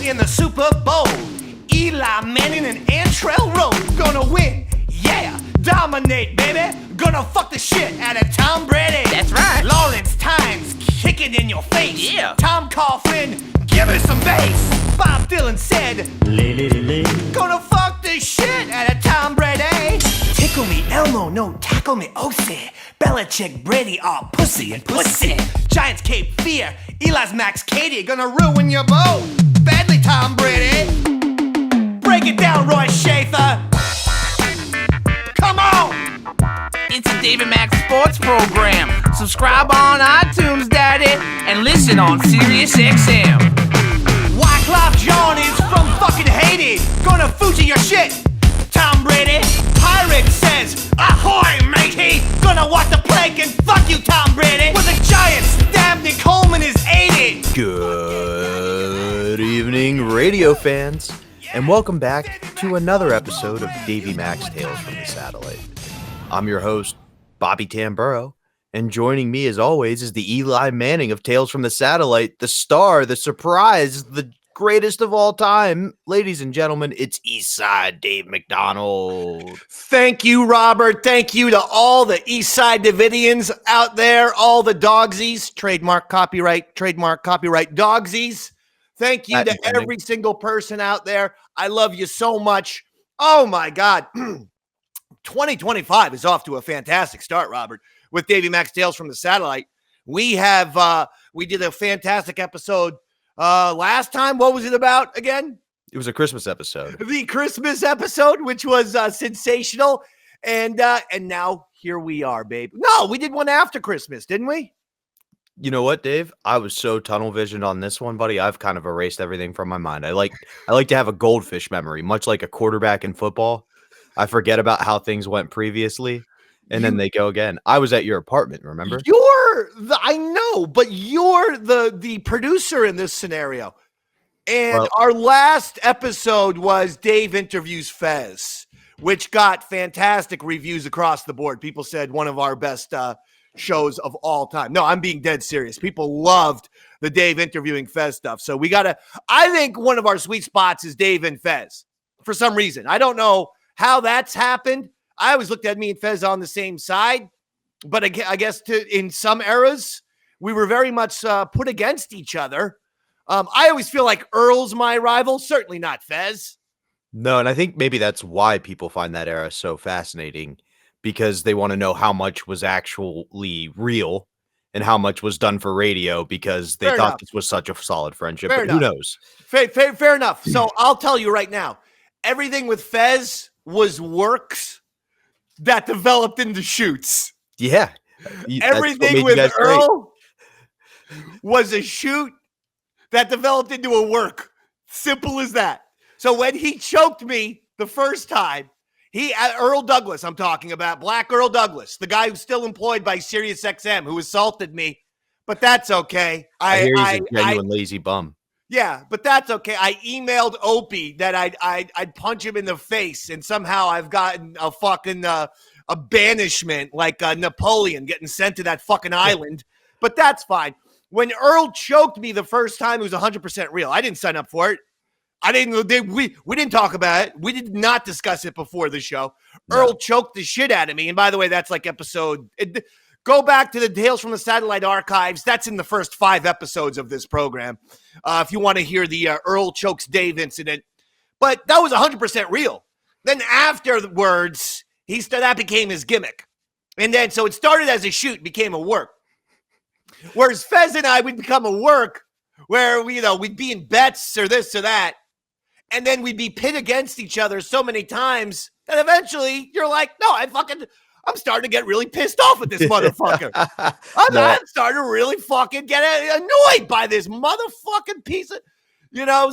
in the Super Bowl. Eli Manning and Antrell Rose gonna win. Yeah, dominate, baby. Gonna fuck the shit out of Tom Brady. That's right. Lawrence Tynes kicking in your face. Yeah. Tom Coughlin, give us some bass. Bob Dylan said, gonna fuck the shit out of Tom Brady. Tickle me Elmo, no tackle me Osi. Belichick, Brady, all pussy and pussy. Giants Cape Fear, Eli's Max Cady, gonna ruin your boat. Badly, Tom Brady. Break it down, Roy Schaefer. Come on. It's a Davey Max Sports program. Subscribe on iTunes, Daddy, and listen on Sirius XM. Wyclef Jean is from fucking Haiti. Gonna Fuji your shit, Tom Brady. Pirate says, ahoy, matey. Gonna walk the plank and fuck you, Tom Brady. With the Giants, Dabney Coleman is 80. Good evening, radio fans, and welcome back to another episode of Davey Max Tales from the Satellite. I'm your host, Bobby Tamburo, and joining me as always is the Eli Manning of Tales from the Satellite, the star, the surprise, the greatest of all time. Ladies and gentlemen, it's Eastside Dave McDonald. Thank you, Robert. Thank you to all the Eastside Davidians out there, all the dogsies, trademark, copyright, dogsies. Thank you to every single person out there. I love you so much. Oh my God. 2025 is off to a fantastic start, Robert, with Davey Max Tales from the Satellite. We did a fantastic episode last time. What was it about again? It was a Christmas episode. The Christmas episode, which was sensational. And now here we are, babe. No, we did one after Christmas, didn't we? You know what, Dave? I was so tunnel visioned on this one, buddy. I've kind of erased everything from my mind. I like to have a goldfish memory, much like a quarterback in football. I forget about how things went previously, and then they go again. I was at your apartment, remember? I know, but you're the producer in this scenario. And our last episode was Dave Interviews Fez, which got fantastic reviews across the board. People said one of our best shows of all time. No, I'm being dead serious. People loved the Dave interviewing Fez stuff. So I think one of our sweet spots is Dave and Fez for some reason. I don't know how that's happened. I always looked at me and Fez on the same side, but I guess in some eras, we were very much put against each other. I always feel like Earl's my rival, certainly not Fez. No, and I think maybe that's why people find that era so fascinating, because they want to know how much was actually real and how much was done for radio, because they thought this was such a solid friendship. But who knows? Fair enough. So I'll tell you right now, everything with Fez was works that developed into shoots. Yeah. Everything with Earl was a shoot that developed into a work. Simple as that. So when he choked me the first time, Earl Douglas, I'm talking about, Black Earl Douglas, the guy who's still employed by Sirius XM, who assaulted me, but that's okay. I hear he's a genuine lazy bum. Yeah, but that's okay. I emailed Opie that I'd punch him in the face, and somehow I've gotten a fucking a banishment like Napoleon getting sent to that fucking island. But that's fine. When Earl choked me the first time, it was 100% real. I didn't sign up for it. We didn't talk about it. We did not discuss it before the show. No. Earl choked the shit out of me. And by the way, that's like go back to the Tales from the Satellite archives. That's in the first 5 episodes of this program. If you want to hear the Earl chokes Dave incident. But that was 100% real. Then afterwards, that became his gimmick. And then, so it started as a shoot, became a work. Whereas Fez and I would become a work where we'd be in bets or this or that. And then we'd be pit against each other so many times that eventually you're like, no, I'm starting to get really pissed off at this motherfucker. I'm starting to really fucking get annoyed by this motherfucking piece of,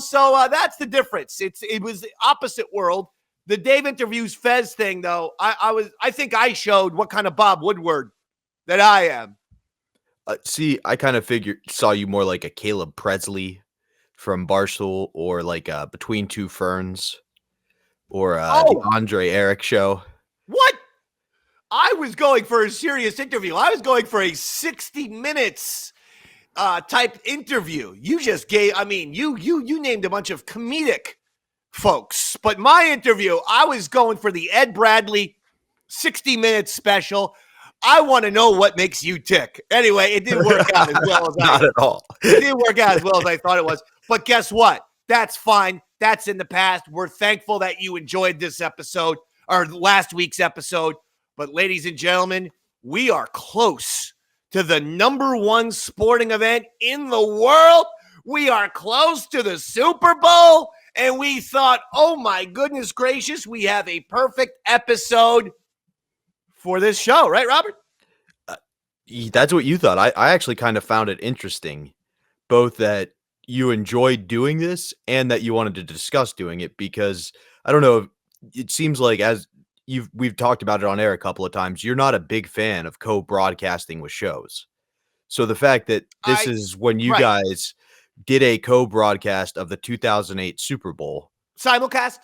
so that's the difference. It was the opposite world. The Dave Interviews Fez thing, though, I think I showed what kind of Bob Woodward that I am. See, I kind of saw you more like a Caleb Presley from Barstool, or like Between Two Ferns, or the Andre Eric show. What? I was going for a serious interview. I was going for a 60 minutes type interview. You just gave, I mean, you named a bunch of comedic folks, but my interview, I was going for the Ed Bradley 60-minute special. I want to know what makes you tick. Anyway, it didn't work out as well as Not at all. It didn't work out as well as I thought it was. But guess what? That's fine. That's in the past. We're thankful that you enjoyed this episode or last week's episode. But ladies and gentlemen, we are close to the #1 sporting event in the world. We are close to the Super Bowl. And we thought, oh my goodness gracious, we have a perfect episode for this show. Right, Robert? That's what you thought. I actually kind of found it interesting, both that you enjoyed doing this and that you wanted to discuss doing it, because I don't know, it seems like we've talked about it on air a couple of times, you're not a big fan of co-broadcasting with shows. So the fact that this is when you guys did a co-broadcast of the 2008 Super Bowl. Simulcast,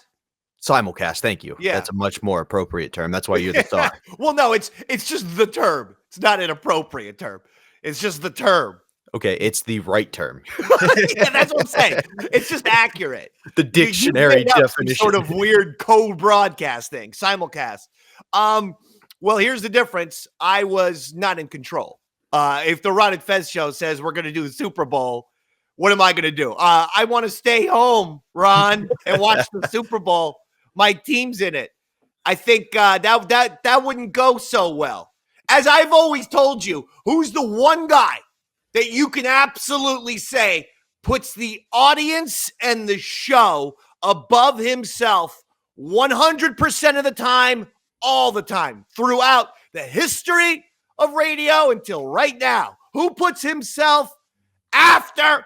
thank you. Yeah. That's a much more appropriate term. That's why you're the star. Well, no, it's just the term. It's not an appropriate term. It's just the term. Okay, it's the right term. Yeah, that's what I'm saying. It's just accurate. The dictionary You made up definition. some sort of weird co-broadcast thing, simulcast. Well, here's the difference. I was not in control. If the Ron and Fez show says we're going to do the Super Bowl, what am I going to do? I want to stay home, Ron, and watch the Super Bowl. My team's in it. I think that wouldn't go so well. As I've always told you, who's the one guy that you can absolutely say puts the audience and the show above himself 100% of the time, all the time, throughout the history of radio until right now? Who puts himself after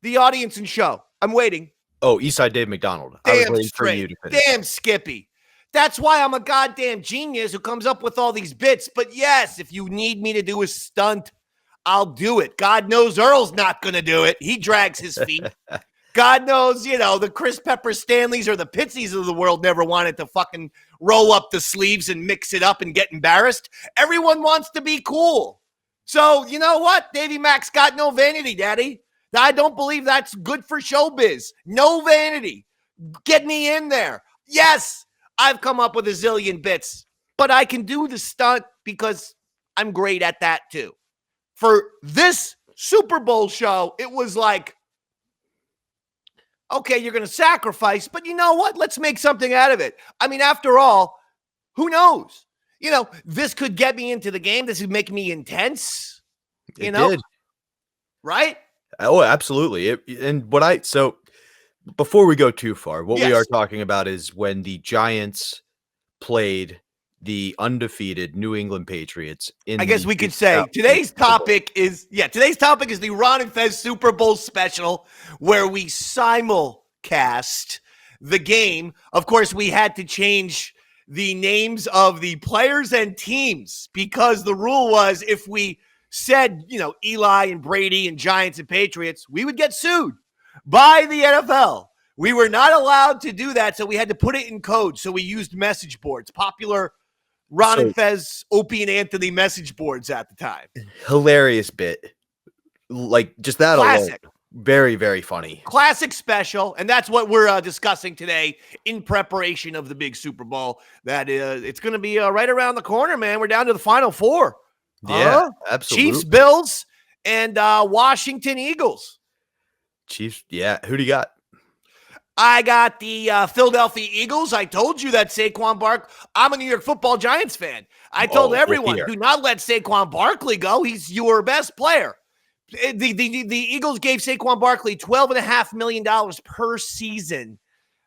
the audience and show? I'm waiting. Oh, Eastside Dave McDonald. I was waiting for you to finish. Damn Skippy. That's why I'm a goddamn genius who comes up with all these bits. But yes, if you need me to do a stunt, I'll do it. God knows Earl's not going to do it. He drags his feet. God knows, the Chris Pepper Stanleys or the Pitseys of the world never wanted to fucking roll up the sleeves and mix it up and get embarrassed. Everyone wants to be cool. So, you know what? Davey Mack's got no vanity, Daddy. I don't believe that's good for showbiz. No vanity. Get me in there. Yes, I've come up with a zillion bits, but I can do the stunt because I'm great at that too. For this Super Bowl show, it was like, okay, you're going to sacrifice, but you know what? Let's make something out of it. I mean, after all, who knows? This could get me into the game. This would make me intense. It did. Right? Oh, absolutely. So before we go too far, what we Yes. are talking about is when the Giants played the undefeated New England Patriots. I guess we could say today's topic is the Ron and Fez Super Bowl special, where we simulcast the game. Of course, we had to change the names of the players and teams because the rule was if we said, Eli and Brady and Giants and Patriots, we would get sued by the NFL. We were not allowed to do that, so we had to put it in code. So we used message boards, popular Ron and Fez, Opie and Anthony message boards at the time. Hilarious bit. Like, just that Classic. alone. Very, very funny. Classic special, and that's what we're discussing today in preparation of the big Super Bowl. That it's going to be right around the corner, man. We're down to the Final Four. Yeah, absolutely. Chiefs, Bills, and Washington Eagles. Chiefs, yeah. Who do you got? I got the Philadelphia Eagles. I told you that Saquon Barkley. I'm a New York Football Giants fan. I told everyone, do not let Saquon Barkley go. He's your best player. The Eagles gave Saquon Barkley $12.5 million per season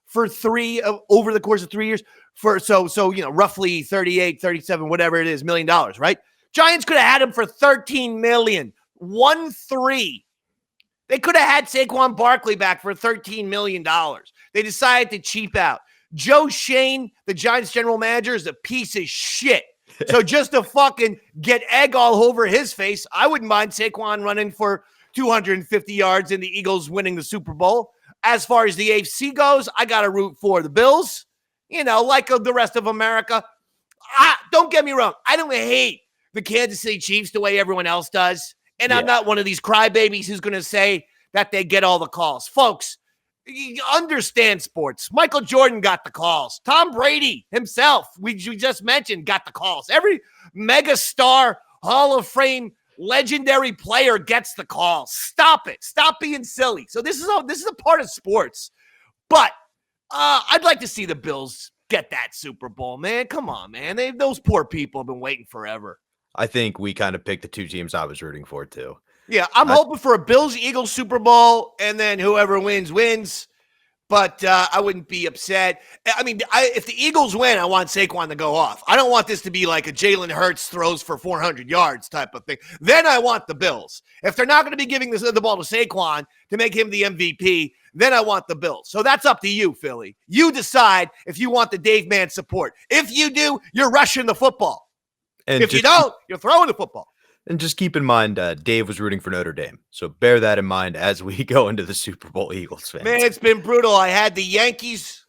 for over the course of 3 years. So roughly 38, 37, whatever it is, $1 million, right? Giants could have had him for $13 million. 1-3. They could have had Saquon Barkley back for $13 million. They decided to cheap out. Joe Shane, the Giants general manager, is a piece of shit. So just to fucking get egg all over his face, I wouldn't mind Saquon running for 250 yards and the Eagles winning the Super Bowl. As far as the AFC goes, I got to root for the Bills, like the rest of America. Don't get me wrong. I don't hate the Kansas City Chiefs the way everyone else does. And I'm not one of these crybabies who's going to say that they get all the calls. Folks, you understand sports. Michael Jordan got the calls. Tom Brady himself, we just mentioned, got the calls. Every megastar, Hall of Fame, legendary player gets the calls. Stop it. Stop being silly. So this is a part of sports. But I'd like to see the Bills get that Super Bowl, man. Come on, man. Those poor people have been waiting forever. I think we kind of picked the two teams I was rooting for, too. Yeah, I'm hoping for a Bills-Eagles Super Bowl, and then whoever wins. But I wouldn't be upset. I mean, if the Eagles win, I want Saquon to go off. I don't want this to be like a Jalen Hurts throws for 400 yards type of thing. Then I want the Bills. If they're not going to be giving the ball to Saquon to make him the MVP, then I want the Bills. So that's up to you, Philly. You decide if you want the Dave Man support. If you do, you're rushing the football. And if you don't, you're throwing the football. And just keep in mind, Dave was rooting for Notre Dame. So bear that in mind as we go into the Super Bowl, Eagles fans. Man, it's been brutal. I had the Yankees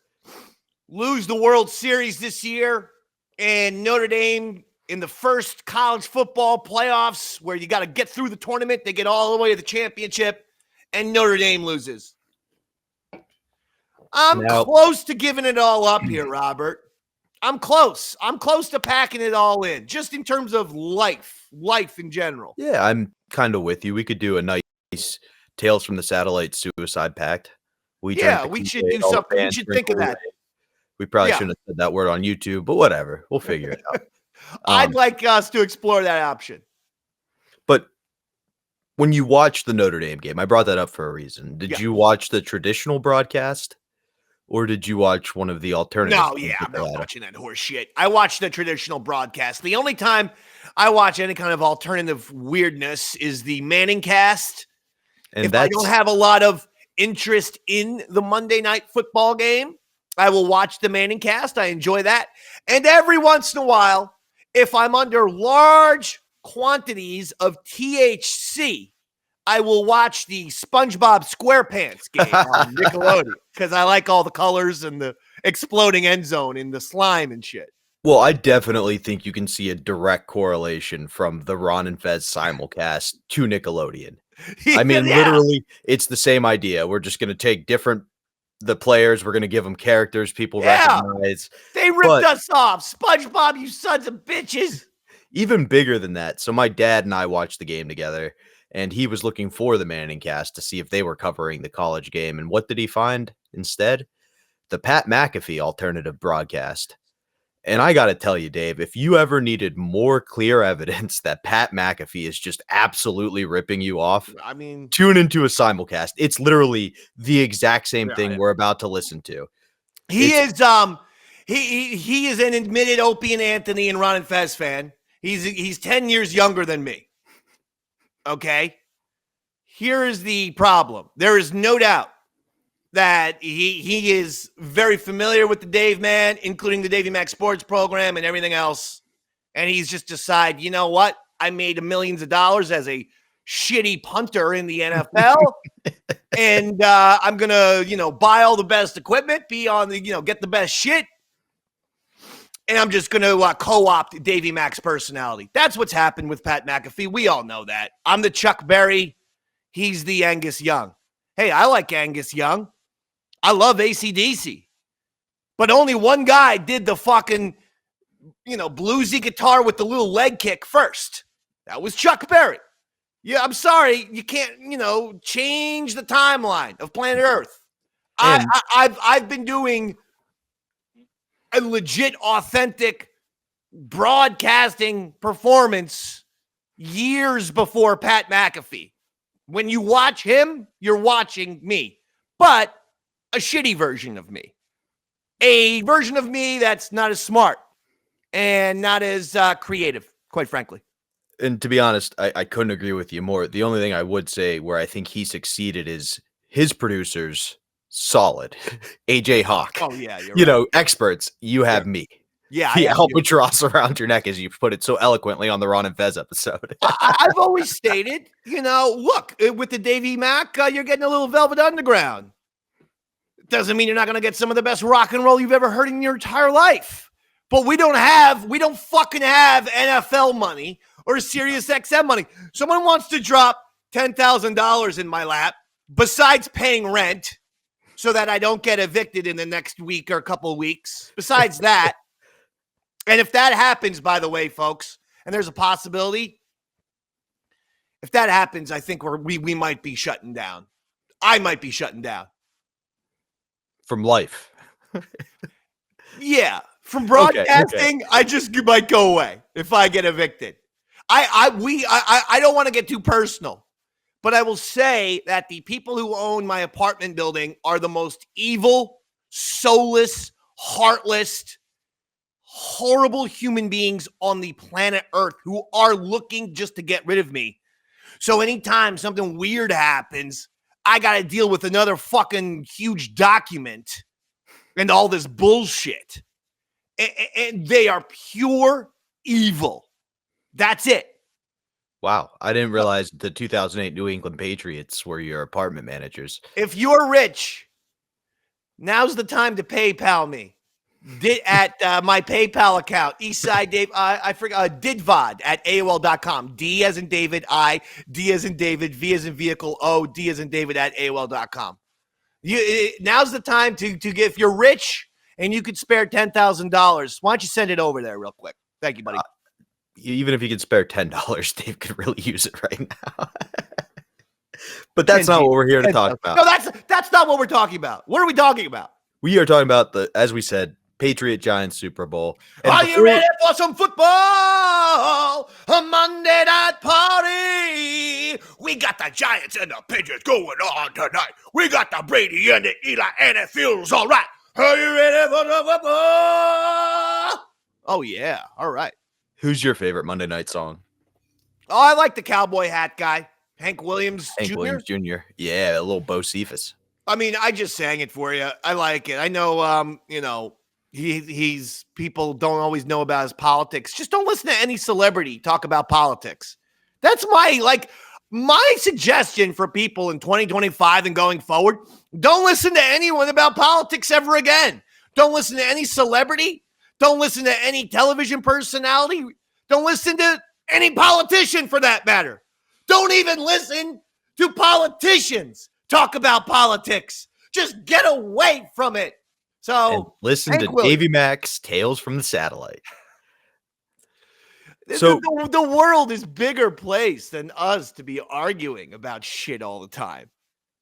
lose the World Series this year, and Notre Dame in the first college football playoffs where you got to get through the tournament. They get all the way to the championship, and Notre Dame loses. I'm close to giving it all up here, Robert. I'm close. I'm close to packing it all in, just in terms of life in general. Yeah, I'm kind of with you. We could do a nice Tales from the Satellite Suicide Pact. We should do something. We should think of that. We probably shouldn't have said that word on YouTube, but whatever. We'll figure it out. I'd like us to explore that option. But when you watch the Notre Dame game, I brought that up for a reason. Did you watch the traditional broadcast? Or did you watch one of the alternatives? No, I'm not watching that horse shit. I watch the traditional broadcast. The only time I watch any kind of alternative weirdness is the Manning cast. And if I don't have a lot of interest in the Monday Night Football game, I will watch the Manning cast. I enjoy that. And every once in a while, if I'm under large quantities of THC, I will watch the SpongeBob SquarePants game on Nickelodeon because I like all the colors and the exploding end zone and the slime and shit. Well, I definitely think you can see a direct correlation from the Ron and Fez simulcast to Nickelodeon. I mean, literally, it's the same idea. We're just going to take the players. We're going to give them characters people recognize. They ripped us off. SpongeBob, you sons of bitches. Even bigger than that. So my dad and I watched the game together. And he was looking for the Manning cast to see if they were covering the college game. And what did he find instead? The Pat McAfee alternative broadcast. And I got to tell you, Dave, if you ever needed more clear evidence that Pat McAfee is just absolutely ripping you off, I mean, tune into a simulcast. It's literally the exact same thing we're about to listen to. He is an admitted Opie and Anthony and Ron and Fez fan. He's 10 years younger than me. Okay, here is the problem. There is no doubt that he is very familiar with the Dave Man, including the Davey Max Sports program and everything else. And he's just decided, you know what? I made millions of dollars as a shitty punter in the NFL. And I'm going to, buy all the best equipment, be on the, get the best shit. And I'm just going to co-opt Davey Mack's personality. That's what's happened with Pat McAfee. We all know that. I'm the Chuck Berry. He's the Angus Young. Hey, I like Angus Young. I love AC/DC. But only one guy did the fucking, bluesy guitar with the little leg kick first. That was Chuck Berry. Yeah, I'm sorry. You can't, change the timeline of planet Earth. I've been doing a legit, authentic broadcasting performance years before Pat McAfee. When you watch him, you're watching me, but a shitty version of me. A version of me that's not as smart and not as creative, quite frankly. And to be honest, I couldn't agree with you more. The only thing I would say where I think he succeeded is his producers. Solid. AJ Hawk. Oh, yeah. You're right. Experts. You have me. Yeah. The albatross around your neck, as you put it so eloquently on the Ron and Fez episode. I've always stated, look, with the Davey Mack, you're getting a little Velvet Underground. Doesn't mean you're not going to get some of the best rock and roll you've ever heard in your entire life. But we don't fucking have NFL money or Sirius XM money. Someone wants to drop $10,000 in my lap besides paying rent so that I don't get evicted in the next week or a couple of weeks. Besides that, and if that happens, by the way, folks, and there's a possibility, if that happens, I think we might be shutting down. I might be shutting down. From life. Yeah. From broadcasting, okay. I just might go away if I get evicted. I don't want to get too personal, but I will say that the people who own my apartment building are the most evil, soulless, heartless, horrible human beings on the planet Earth who are looking just to get rid of me. So anytime something weird happens, I got to deal with another fucking huge document and all this bullshit. And they are pure evil. That's it. Wow. I didn't realize the 2008 New England Patriots were your apartment managers. If you're rich, now's the time to PayPal me. At my PayPal account, Eastside Dave, I forgot, Didvod at AOL.com. D as in David, I, D as in David, V as in vehicle, O, D as in David at AOL.com. Now's the time to get, if you're rich and you could spare $10,000, why don't you send it over there real quick? Thank you, buddy. Even if you could spare $10, Dave could really use it right now. But that's not what we're here to talk about. No, that's not what we're talking about. What are we talking about? We are talking about as we said, Patriot Giants Super Bowl. And are you ready for some football? A Monday night party. We got the Giants and the Patriots going on tonight. We got the Brady and the Eli, and it feels all right. Are you ready for the football? Oh, yeah. All right. Who's your favorite Monday night song? Oh, I like the cowboy hat guy. Hank Williams Jr. Williams Jr. Yeah, a little Bo Cephas. I mean, I just sang it for you. I like it. I know, he's people don't always know about his politics. Just don't listen to any celebrity talk about politics. That's my suggestion for people in 2025 and going forward. Don't listen to anyone about politics ever again. Don't listen to any celebrity. Don't listen to any television personality. Don't listen to any politician for that matter. Don't even listen to politicians talk about politics. Just get away from it. So and listen to Davey Max Tales from the Satellite. So the world is bigger place than us to be arguing about shit all the time.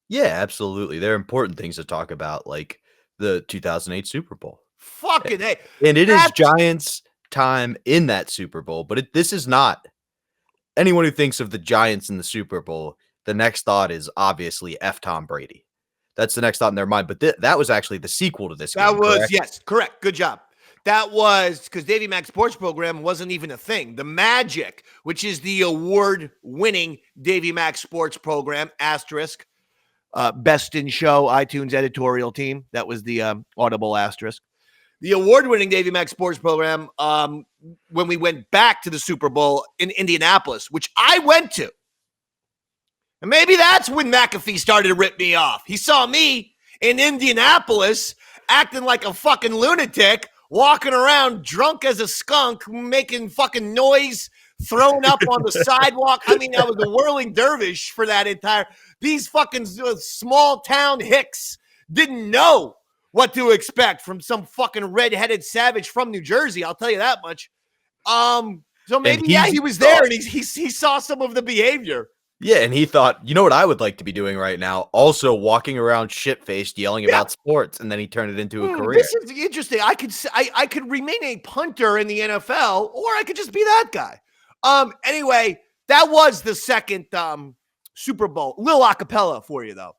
Yeah, absolutely. There are important things to talk about, like the 2008 Super Bowl. Fucking hey. And it is Giants time in that Super Bowl, but this is not. Anyone who thinks of the Giants in the Super Bowl, the next thought is obviously F. Tom Brady. That's the next thought in their mind. But that was actually the sequel to this game. That was, correct? yes, correct. Good job. That was because Davey Max Sports Program wasn't even a thing. The Magic, which is the award-winning Davey Max Sports Program, asterisk, best in show, iTunes editorial team. That was the audible asterisk. The award-winning Davey Max Sports Program, when we went back to the Super Bowl in Indianapolis, which I went to. And maybe that's when McAfee started to rip me off. He saw me in Indianapolis acting like a fucking lunatic, walking around drunk as a skunk, making fucking noise, thrown up on the sidewalk. I mean, I was a whirling dervish for that entire. These fucking small town hicks didn't know what to expect from some fucking redheaded savage from New Jersey. I'll tell you that much. So maybe, he was there and he saw some of the behavior. Yeah, and he thought, you know what I would like to be doing right now? Also walking around shit-faced yelling about sports, and then he turned it into a career. This is interesting. I could remain a punter in the NFL, or I could just be that guy. Anyway, that was the second Super Bowl. Little acapella for you, though.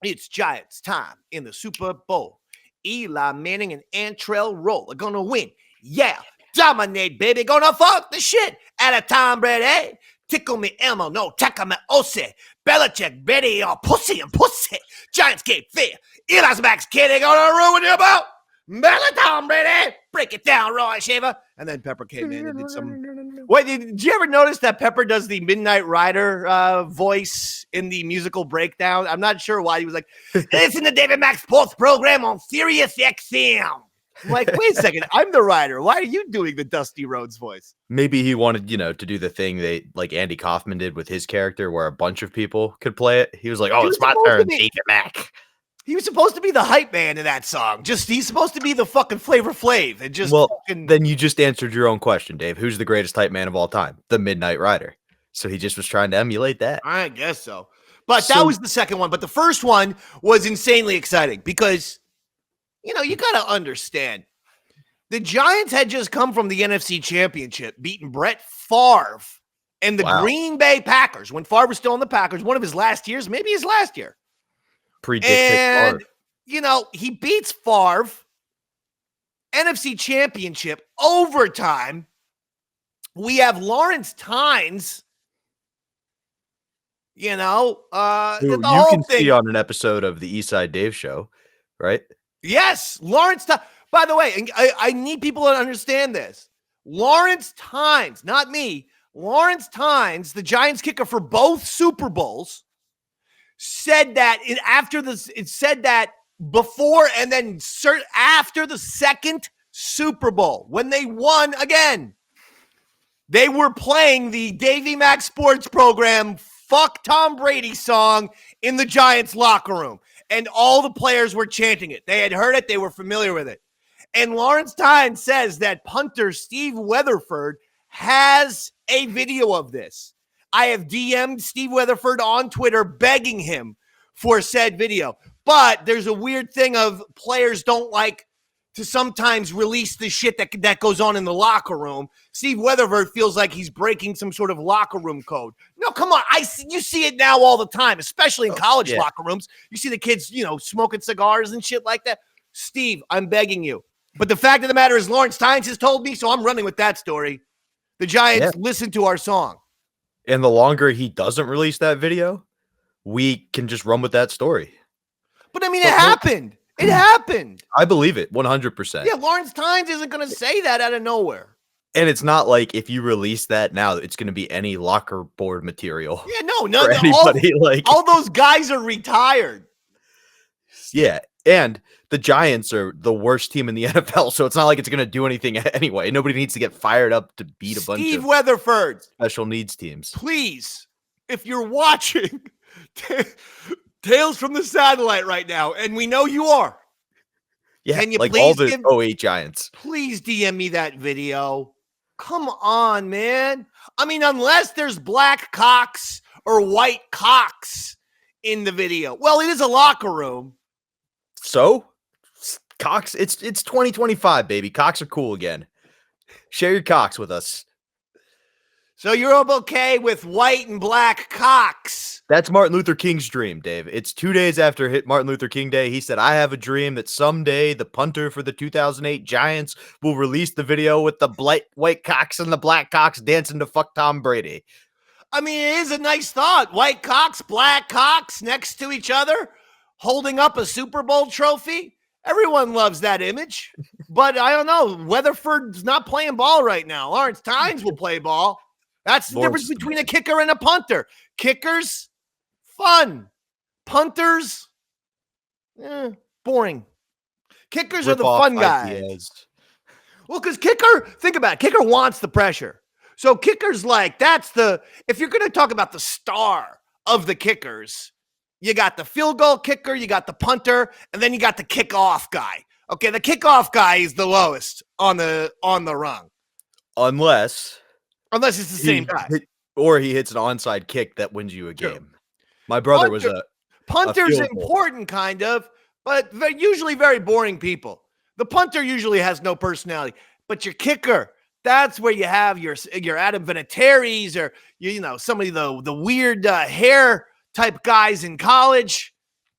It's Giants time in the Super Bowl. Eli Manning and Antrell Roll are going to win. Yeah, dominate, baby. Gonna fuck the shit out of Tom Brady. Tickle me Elmo, no, tackle me Ose. Belichick, Brady, pussy and pussy. Giants game fair. Eli's Max kid, they gonna ruin your boat. Belly Tom Brady. Break it down, Roy Shaver. And then Pepper came in and did some. Wait, did you ever notice that Pepper does the Midnight Rider voice in the musical breakdown? I'm not sure why he was like, listen to David Max Sports Program on Sirius XM. I'm like, wait a second, I'm the writer. Why are you doing the Dusty Rhodes voice? Maybe he wanted, to do the thing like Andy Kaufman did with his character where a bunch of people could play it. He was like, oh, it's my turn, David Mack. He was supposed to be the hype man in that song. He's supposed to be the fucking Flavor Flav. And just then you just answered your own question, Dave. Who's the greatest hype man of all time? The Midnight Rider. So he just was trying to emulate that. I guess so. But that was the second one. But the first one was insanely exciting because, you got to understand. The Giants had just come from the NFC Championship, beating Brett Favre and the Green Bay Packers when Favre was still in the Packers, one of his last years, maybe his last year. And, he beats Favre, NFC Championship, overtime. We have Lawrence Tynes, who you can see on an episode of the Eastside Dave Show, right? Yes, Lawrence Tynes. By the way, I need people to understand this. Lawrence Tynes, not me, Lawrence Tynes, the Giants kicker for both Super Bowls, said that before and then after the second Super Bowl, when they won again, they were playing the Davey Max Sports Program Fuck Tom Brady song in the Giants locker room. And all the players were chanting it. They had heard it. They were familiar with it. And Lawrence Tynes says that punter Steve Weatherford has a video of this. I have DM'd Steve Weatherford on Twitter begging him for said video. But there's a weird thing of players don't like to sometimes release the shit that goes on in the locker room. Steve Weatherford feels like he's breaking some sort of locker room code. No, come on. You see it now all the time, especially in college locker rooms. You see the kids, smoking cigars and shit like that. Steve, I'm begging you. But the fact of the matter is Lawrence Tynes has told me, so I'm running with that story. The Giants listen to our song. And the longer he doesn't release that video, we can just run with that story. But, it happened. It happened. I believe it 100%. Yeah, Lawrence Tynes isn't going to say that out of nowhere. And it's not like if you release that now, it's going to be any locker board material. Yeah, no. For anybody, all those guys are retired. Yeah, and the Giants are the worst team in the NFL, so it's not like it's going to do anything anyway. Nobody needs to get fired up to beat a bunch of Weatherford special needs teams. Please, if you're watching Tales from the Satellite right now, and we know you are. Yeah, can you like please all the 08 Giants. Please DM me that video. Come on, man. Unless there's black cocks or white cocks in the video. Well, it is a locker room. So, cocks, it's 2025, baby. Cocks are cool again. Share your cocks with us. So you're okay with white and black cocks? That's Martin Luther King's dream, Dave. It's 2 days after Martin Luther King Day. He said, I have a dream that someday the punter for the 2008 Giants will release the video with the white cocks and the black cocks dancing to fuck Tom Brady. It is a nice thought. White cocks, black cocks next to each other, holding up a Super Bowl trophy. Everyone loves that image. But I don't know. Weatherford's not playing ball right now. Lawrence Tynes will play ball. That's the difference between a kicker and a punter. Kickers, fun. Punters, boring. Kickers are the fun guys. Well, because think about it. Kicker wants the pressure. So kickers if you're going to talk about the star of the kickers, you got the field goal kicker, you got the punter, and then you got the kickoff guy. Okay, the kickoff guy is the lowest on the rung. Unless it's the same guy. Or he hits an onside kick that wins you a game. True. My brother was a punter's important, kind of, but they're usually very boring people. The punter usually has no personality. But your kicker, that's where you have your Adam Vinatieri's or somebody the weird hair type guys in college.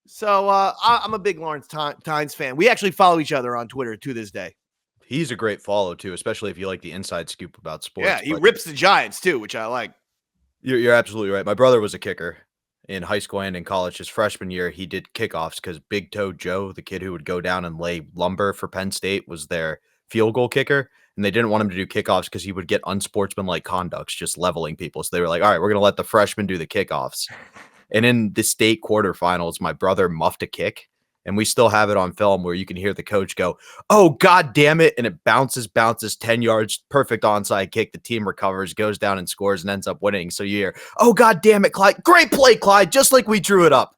So I'm a big Lawrence Tynes fan. We actually follow each other on Twitter to this day. He's a great follow, too, especially if you like the inside scoop about sports. Yeah, he rips the Giants, too, which I like. You're absolutely right. My brother was a kicker in high school and in college. His freshman year, he did kickoffs because Big Toe Joe, the kid who would go down and lay lumber for Penn State, was their field goal kicker. And they didn't want him to do kickoffs because he would get unsportsmanlike conducts, just leveling people. So they were like, all right, we're going to let the freshman do the kickoffs. And in the state quarterfinals, my brother muffed a kick And we still have it on film where you can hear the coach go, "Oh, God damn it." And it bounces 10 yards, perfect onside kick. The team recovers, goes down and scores and ends up winning. So you hear, "Oh, God damn it, Clyde. Great play, Clyde. Just like we drew it up."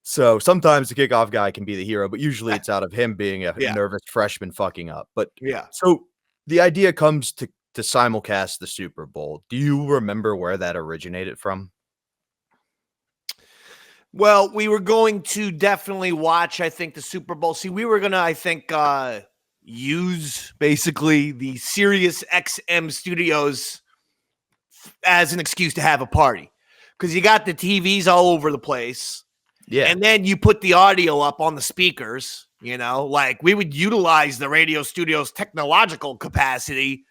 So sometimes the kickoff guy can be the hero, but usually it's out of him being a nervous freshman fucking up. But so the idea comes to simulcast the Super Bowl. Do you remember where that originated from? Well, we were going to definitely watch, I think, the Super Bowl. See, we were going to, I think, use basically the Sirius XM studios as an excuse to have a party. Because you got the TVs all over the place. Yeah. And then you put the audio up on the speakers, like we would utilize the radio studio's technological capacity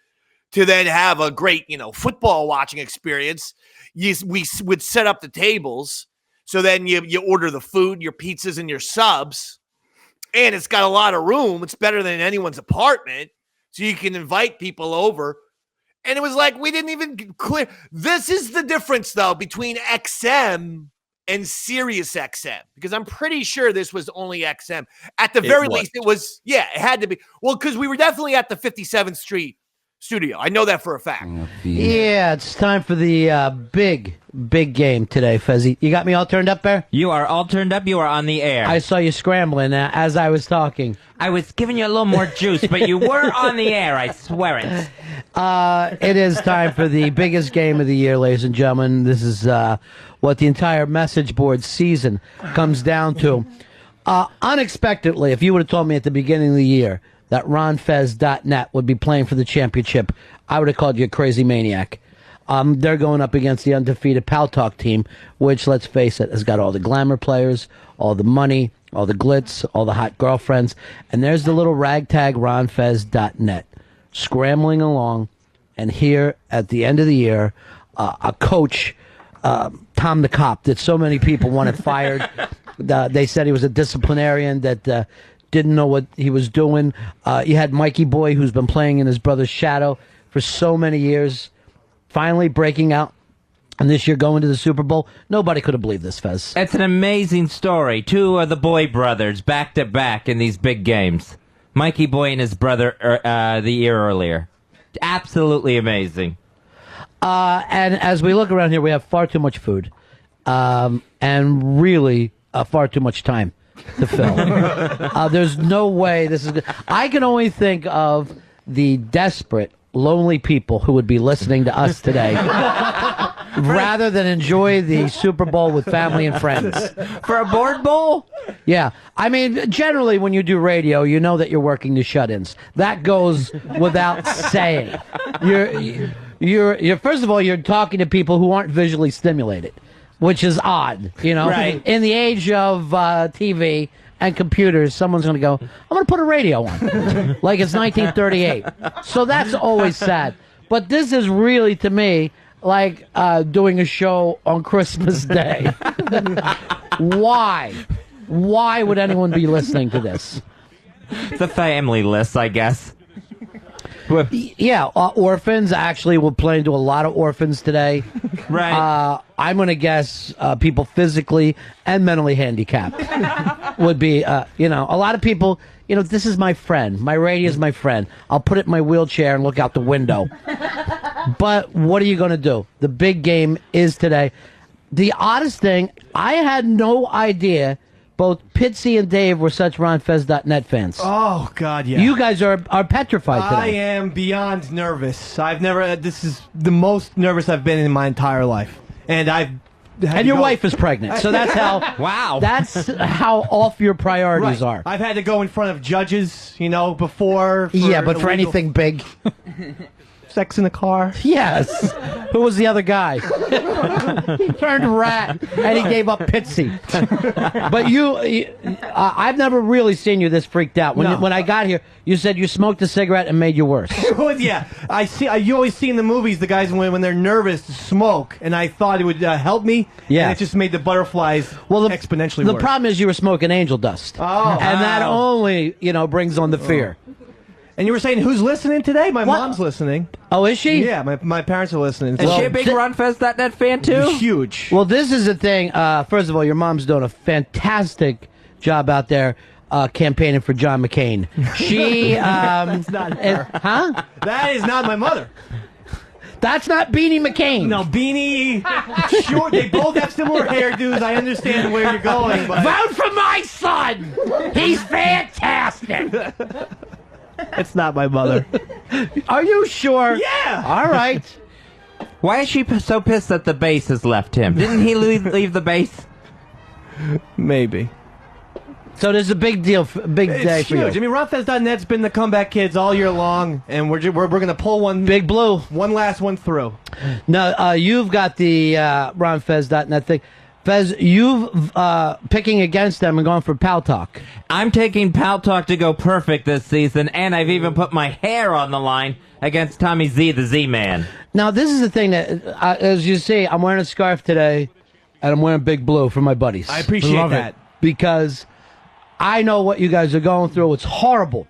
to then have a great, football watching experience. We would set up the tables. So then you order the food, your pizzas and your subs, and it's got a lot of room. It's better than anyone's apartment. So you can invite people over. And it was like, we didn't even clear. This is the difference, though, between XM and Sirius XM, because I'm pretty sure this was only XM. At the very least, it was, it had to be. Well, because we were definitely at the 57th Street studio. I know that for a fact. Yeah, it's time for the big game today, Fezzy. You got me all turned up there? You are all turned up. You are on the air. I saw you scrambling as I was talking. I was giving you a little more juice, but you were on the air. I swear it. It is time for the biggest game of the year, ladies and gentlemen. This is what the entire message board season comes down to. Unexpectedly, if you would have told me at the beginning of the year that RonFez.net would be playing for the championship, I would have called you a crazy maniac. They're going up against the undefeated Pal Talk team, which, let's face it, has got all the glamour players, all the money, all the glitz, all the hot girlfriends. And there's the little ragtag RonFez.net scrambling along. And here at the end of the year, a coach, Tom the Cop, that so many people wanted fired. They said he was a disciplinarian that didn't know what he was doing. You had Mikey Boy, who's been playing in his brother's shadow for so many years, finally breaking out, and this year going to the Super Bowl. Nobody could have believed this, Fez. It's an amazing story. Two of the Boy brothers back-to-back in these big games. Mikey Boy and his brother the year earlier. Absolutely amazing. And as we look around here, we have far too much food and really far too much time to fill. There's no way this is good. I can only think of the desperate, lonely people who would be listening to us today rather than enjoy the Super Bowl with family and friends. For a board bowl? Yeah. I mean, generally when you do radio, you know that you're working the shut-ins. That goes without saying. You're first of all, you're talking to people who aren't visually stimulated, which is odd, Right. In the age of TV and computers, someone's going to go, I'm going to put a radio on, like it's 1938. So that's always sad. But this is really, to me, like doing a show on Christmas Day. Why? Why would anyone be listening to this? It's a family list, I guess. Yeah, orphans. Actually, we're playing to a lot of orphans today. Right. I'm going to guess people physically and mentally handicapped would be, a lot of people, this is my friend. My radio is my friend. I'll put it in my wheelchair and look out the window. But what are you going to do? The big game is today. The oddest thing, I had no idea both Pitsy and Dave were such RonFez.net fans. Oh, God, yeah. You guys are petrified today. I am beyond nervous. This is the most nervous I've been in my entire life. And your wife is pregnant, so that's how. Wow. That's how off your priorities are. I've had to go in front of judges, before. Yeah, but for anything big. Sex in the car? Yes. Who was the other guy? He turned rat, and he gave up Pitsy. But I've never really seen you this freaked out. When I got here, you said you smoked a cigarette and made you worse. Yeah. You always see in the movies the guys when they're nervous smoke, and I thought it would help me. Yeah. And it just made the butterflies exponentially worse. The problem is you were smoking angel dust. Oh. And that only, brings on the fear. And you were saying who's listening today? My mom's listening. Oh, is she? Yeah, my parents are listening. Is she a big RunFest.net fan too? Huge. Well, this is the thing. First of all, your mom's doing a fantastic job out there campaigning for John McCain. She, That's not her. Huh? That is not my mother. That's not Beanie McCain. No, Beanie. Sure, they both have similar hairdos. I understand where you're going, but Vote for my son. He's fantastic. it's not my mother. Are you sure? Yeah. All right. Why is she so pissed that the bass has left him? Didn't he leave the bass? Maybe. So there's a big deal, big day It's for you. huge. I mean, RunFest.net's been the comeback kids all year long, and we're gonna pull one Big Blue. one last one through. No, you've got the RonFez.net thing. Fez, you've picking against them and going for Pal Talk. I'm taking Pal Talk to go perfect this season, and I've even put my hair on the line against Tommy Z, the Z-Man. Now, this is the thing that, as you see, I'm wearing a scarf today, and I'm wearing Big Blue for my buddies. I appreciate Love that. it, because I know what you guys are going through. It's horrible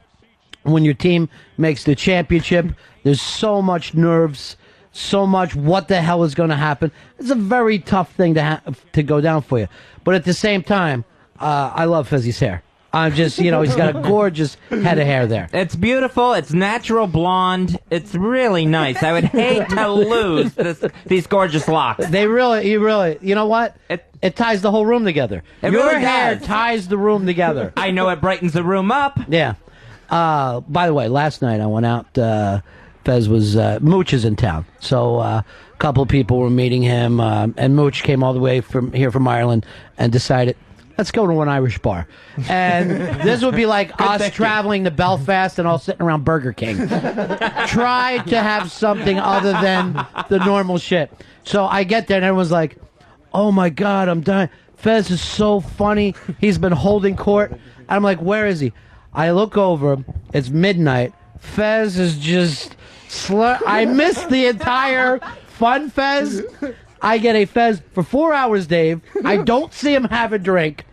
when your team makes the championship. There's so much nerves, so much what the hell is going to happen. It's a very tough thing to go down for you. But at the same time, I love Fezzi's hair. I'm just, he's got a gorgeous head of hair there. It's beautiful. It's natural blonde. It's really nice. I would hate to lose these gorgeous locks. You know what? It ties the whole room together. It Your really hair does. ties the room together. I know it brightens the room up. Yeah. By the way, last night I went out. Fez was Mooch is in town, so a couple of people were meeting him, and Mooch came all the way from Ireland and decided, let's go to an Irish bar. And this would be like us traveling to Belfast and all sitting around Burger King. Try to have something other than the normal shit. So I get there and everyone's like, oh my God, I'm dying. Fez is so funny. He's been holding court. I'm like, where is he? I look over. It's midnight. Fez is just I missed the entire Fun Fez. I get a Fez for 4 hours, Dave. I don't see him have a drink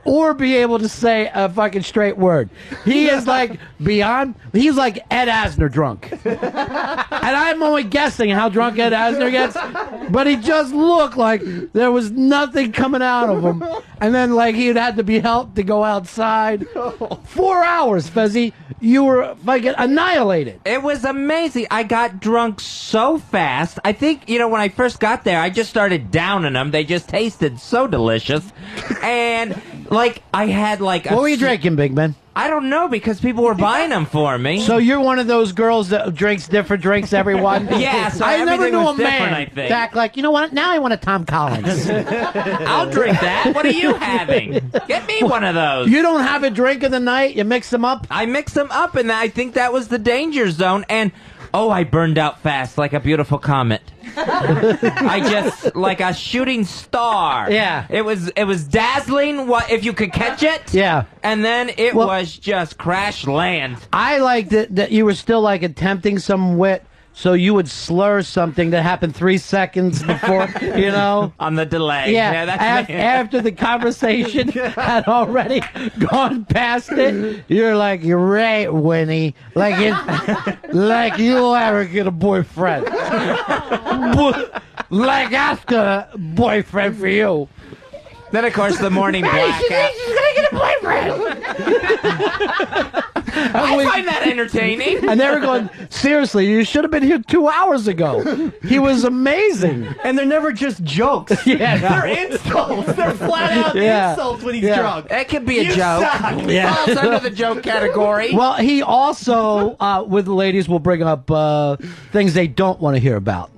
or be able to say a fucking straight word. He is like he's like Ed Asner drunk. And I'm only guessing how drunk Ed Asner gets, but he just looked like there was nothing coming out of him. And then like he'd had to be helped to go outside. 4 hours, Fezzy. You were fucking annihilated. It was amazing. I got drunk so fast. I think, when I first got there, I just started downing them. They just tasted so delicious. And, I had, What were you drinking, Big Man? I don't know, because people were buying them for me. So you're one of those girls that drinks different drinks, everyone? Yeah, so I never everything knew was a different, man I think. back like, you know what? Now I want a Tom Collins. I'll drink that. What are you having? Get me one of those. You don't have a drink of the night? You mix them up? I mixed them up, and I think that was the danger zone. And, I burned out fast like a beautiful comet. I just, like a shooting star. Yeah. It was dazzling if you could catch it. Yeah. And then it was just crash land. I liked that you were still like attempting some wit, so you would slur something that happened 3 seconds before, On the delay. Yeah, That's me. after the conversation had already gone past it, you're like, you're right, Winnie. Like you'll ever get a boyfriend. Like after a boyfriend for you. Then, of course, the morning blackout. She's gonna get a boyfriend. I find that entertaining. And they were going, seriously, you should have been here 2 hours ago. He was amazing. And they're never just jokes. Yeah, no. They're insults. They're flat out insults when he's drunk. That could be a You joke. suck. Yeah. Falls under the joke category. Well, he also, with the ladies, will bring up things they don't want to hear about.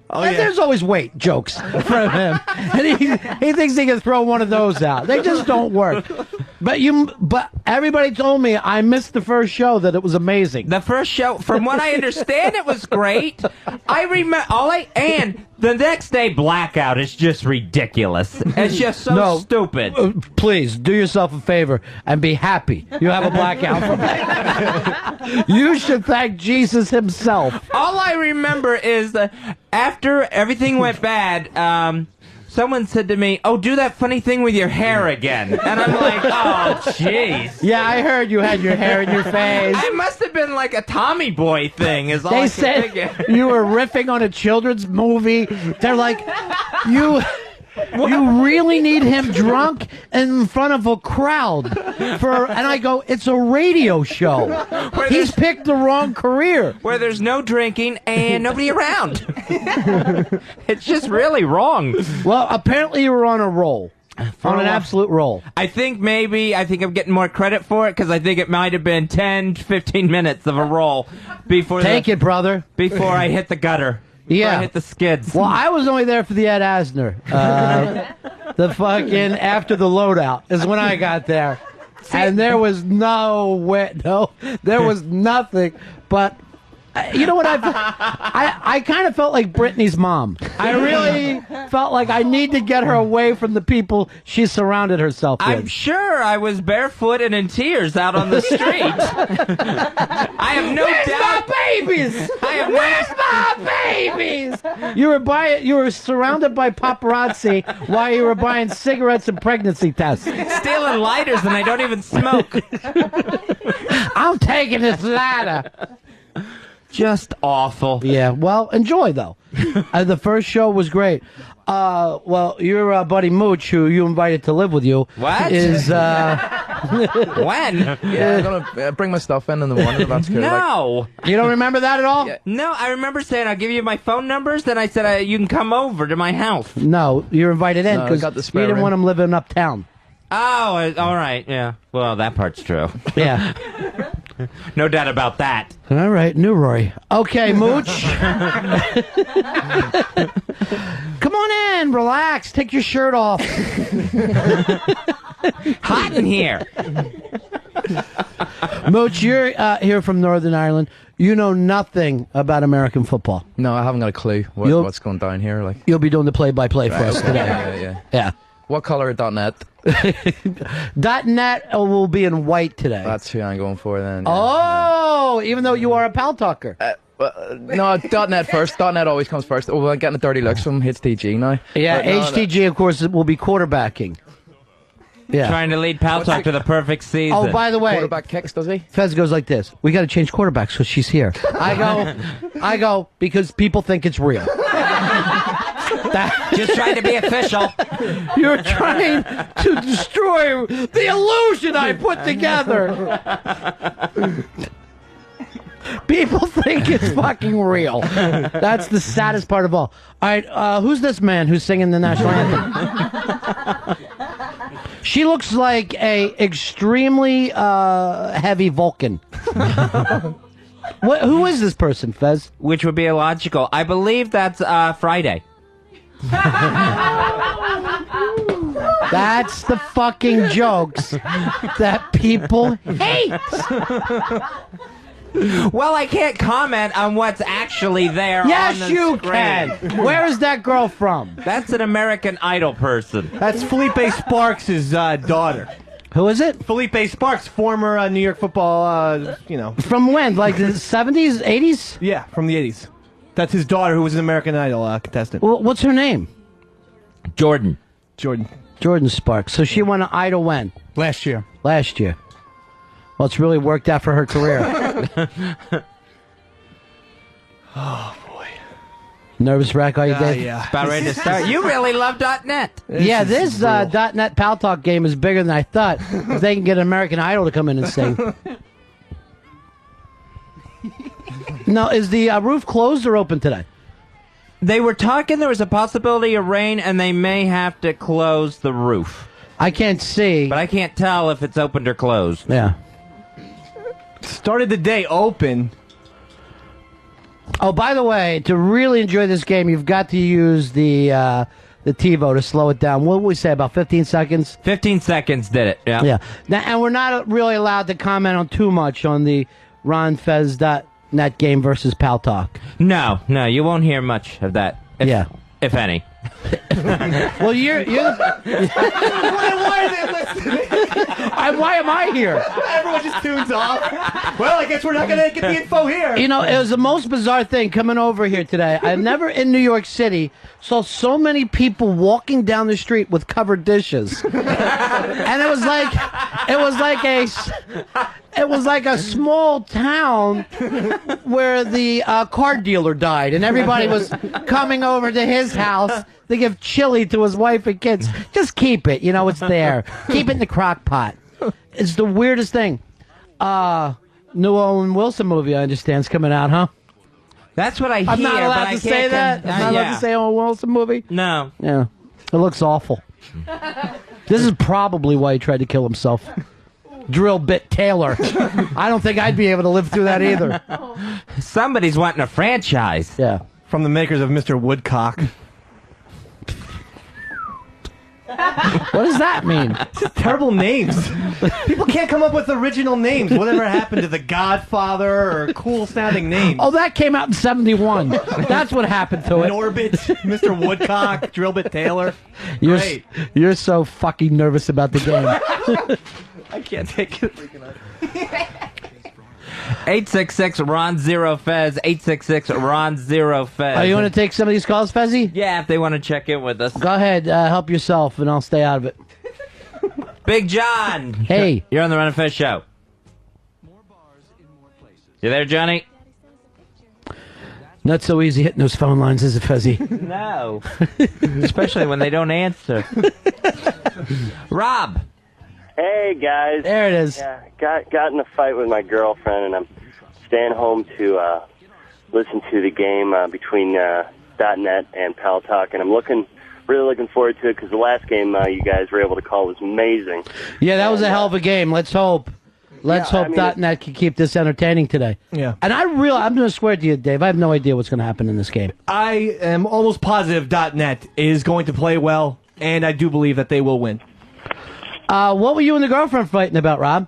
Oh, And yeah. there's always jokes from him. And he thinks he can throw one of those out. They just don't work. But everybody told me I missed the first show, that it was amazing. The first show, from what I understand, it was great. I remember and the next day blackout is just ridiculous. It's just so stupid. Please do yourself a favor and be happy you have a blackout from that. You should thank Jesus himself. All I remember is that after everything went bad, someone said to me, "Oh, do that funny thing with your hair again." And I'm like, "Oh, jeez." Yeah, I heard you had your hair in your face. I must have been like a Tommy Boy thing. Is all I They could said figure. you were riffing on a children's movie. They're like, you really need him drunk in front of a crowd. And I go, it's a radio show. He's picked the wrong career. Where there's no drinking and nobody around. It's just really wrong. Well, apparently you were on a roll. On an absolute roll. I think I'm getting more credit for it because I think it might have been 10, 15 minutes of a roll before Take it, brother. Before I hit the gutter. Before I hit the skids. Well, I was only there for the Ed Asner. The fucking after the loadout is when I got there. And there was there was nothing but you know what I kind of felt like Britney's mom. I really felt like I need to get her away from the people she surrounded herself with. I'm sure I was barefoot and in tears out on the street. I have no doubt. My babies? Where's my babies? You were surrounded by paparazzi while you were buying cigarettes and pregnancy tests. Stealing lighters and I don't even smoke. I'm taking this ladder. Just awful. Yeah, well, enjoy, though. The first show was great. Well, your buddy Mooch, who you invited to live with you, What? is... When? Yeah, I'm gonna bring my stuff in the morning. If that's cool. No. You don't remember that at all? Yeah. No, I remember saying I'll give you my phone numbers. Then I said you can come over to my house. No, you're invited in No, I because got the you spare didn't room. want him living uptown. Oh, all right. Yeah. Well, that part's true. Yeah. No doubt about that. All right, New Roy. Okay, Mooch. Come on in, relax, take your shirt off. Hot in here. Mooch, you're here from Northern Ireland. You know nothing about American football. No, I haven't got a clue what's going down here. Like, You'll be doing the play-by-play for us today. yeah. Yeah. What color .net? .net will be in white today. That's who I'm going for then. Yeah. Oh, even though you are a pal talker. No, .net first. .net always comes first. Oh, I'm getting a dirty looks from HTG now. Yeah, But no, HTG, of course, will be quarterbacking. Yeah. Trying to lead Pal Talk to the perfect season. Oh, by the way, quarterback kicks, does he? Fez goes like this. We got to change quarterbacks because she's here. I go because people think it's real. Just trying to be official. You're trying to destroy the illusion I put together. People think it's fucking real. That's the saddest part of all. All right, who's this man who's singing the national anthem? She looks like a extremely heavy Vulcan. Who is this person, Fez? Which would be illogical. I believe that's Friday. That's the fucking jokes that people hate. Well, I can't comment on what's actually there. Yes, on the you screen. can. Where is that girl from? That's an American Idol person. That's Felipe Sparks' daughter. Who is it? Felipe Sparks, former New York football, From when? Like the 70s, 80s? Yeah, from the 80s. That's his daughter, who was an American Idol contestant. Well, what's her name? Jordan. Jordan Sparks. So she won an Idol when? Last year. Last year. Well, it's really worked out for her career. Oh, boy. Nervous wreck, are you, Dave? Yeah. About ready to start. You really love .net. Yeah, this .net Pal Talk game is bigger than I thought. If they can get an American Idol to come in and sing. Now, is the roof closed or open today? They were talking there was a possibility of rain, and they may have to close the roof. I can't see. But I can't tell if it's opened or closed. Yeah. Started the day open. Oh, by the way, to really enjoy this game, you've got to use the TiVo to slow it down. What would we say, about 15 seconds? 15 seconds did it, yeah. Yeah. Now, and we're not really allowed to comment on too much on the RonFez.net game versus Pal Talk. No, you won't hear much of that. If any. Well, you're Why are they listening? why am I here? Everyone just tunes off. Well, I guess we're not going to get the info here. You know, it was the most bizarre thing coming over here today. I've never in New York City saw so many people walking down the street with covered dishes, and it was like a small town where the car dealer died, and everybody was coming over to his house to give chili to his wife and kids. Just keep it, it's there. Keep it in the crock pot. It's the weirdest thing. New Owen Wilson movie, I understand, is coming out, huh? That's what I hear. I'm not allowed but to I say can't that. I'm not allowed to say Owen Wilson movie. No. Yeah, it looks awful. This is probably why he tried to kill himself. Drill bit Taylor. I don't think I'd be able to live through that either. Somebody's wanting a franchise. Yeah. From the makers of Mr. Woodcock. What does that mean? Terrible names. People can't come up with original names. Whatever happened to The Godfather or cool-sounding names? Oh, that came out in 71. That's what happened to it. Norbit, Mr. Woodcock, Drillbit Taylor. Great. You're so fucking nervous about the game. I can't take it. 866 Ron Zero Fez. 866 Ron Zero Fez. Are you going to take some of these calls, Fezzy? Yeah, if they want to check in with us. Go ahead. Help yourself, and I'll stay out of it. Big John. Hey. You're on the Ron and Fez show. You there, Johnny? Not so easy hitting those phone lines, is it, Fezzy? No. Especially when they don't answer. Rob. Hey, guys. There it is. Yeah, got in a fight with my girlfriend, and I'm staying home to listen to the game between .net and Pal Talk, and I'm really looking forward to it because the last game you guys were able to call was amazing. Yeah, that was a hell of a game. Let's hope. Let's hope .net can keep this entertaining today. Yeah. And I'm going to swear to you, Dave, I have no idea what's going to happen in this game. I am almost positive .net is going to play well, and I do believe that they will win. What were you and the girlfriend fighting about, Rob?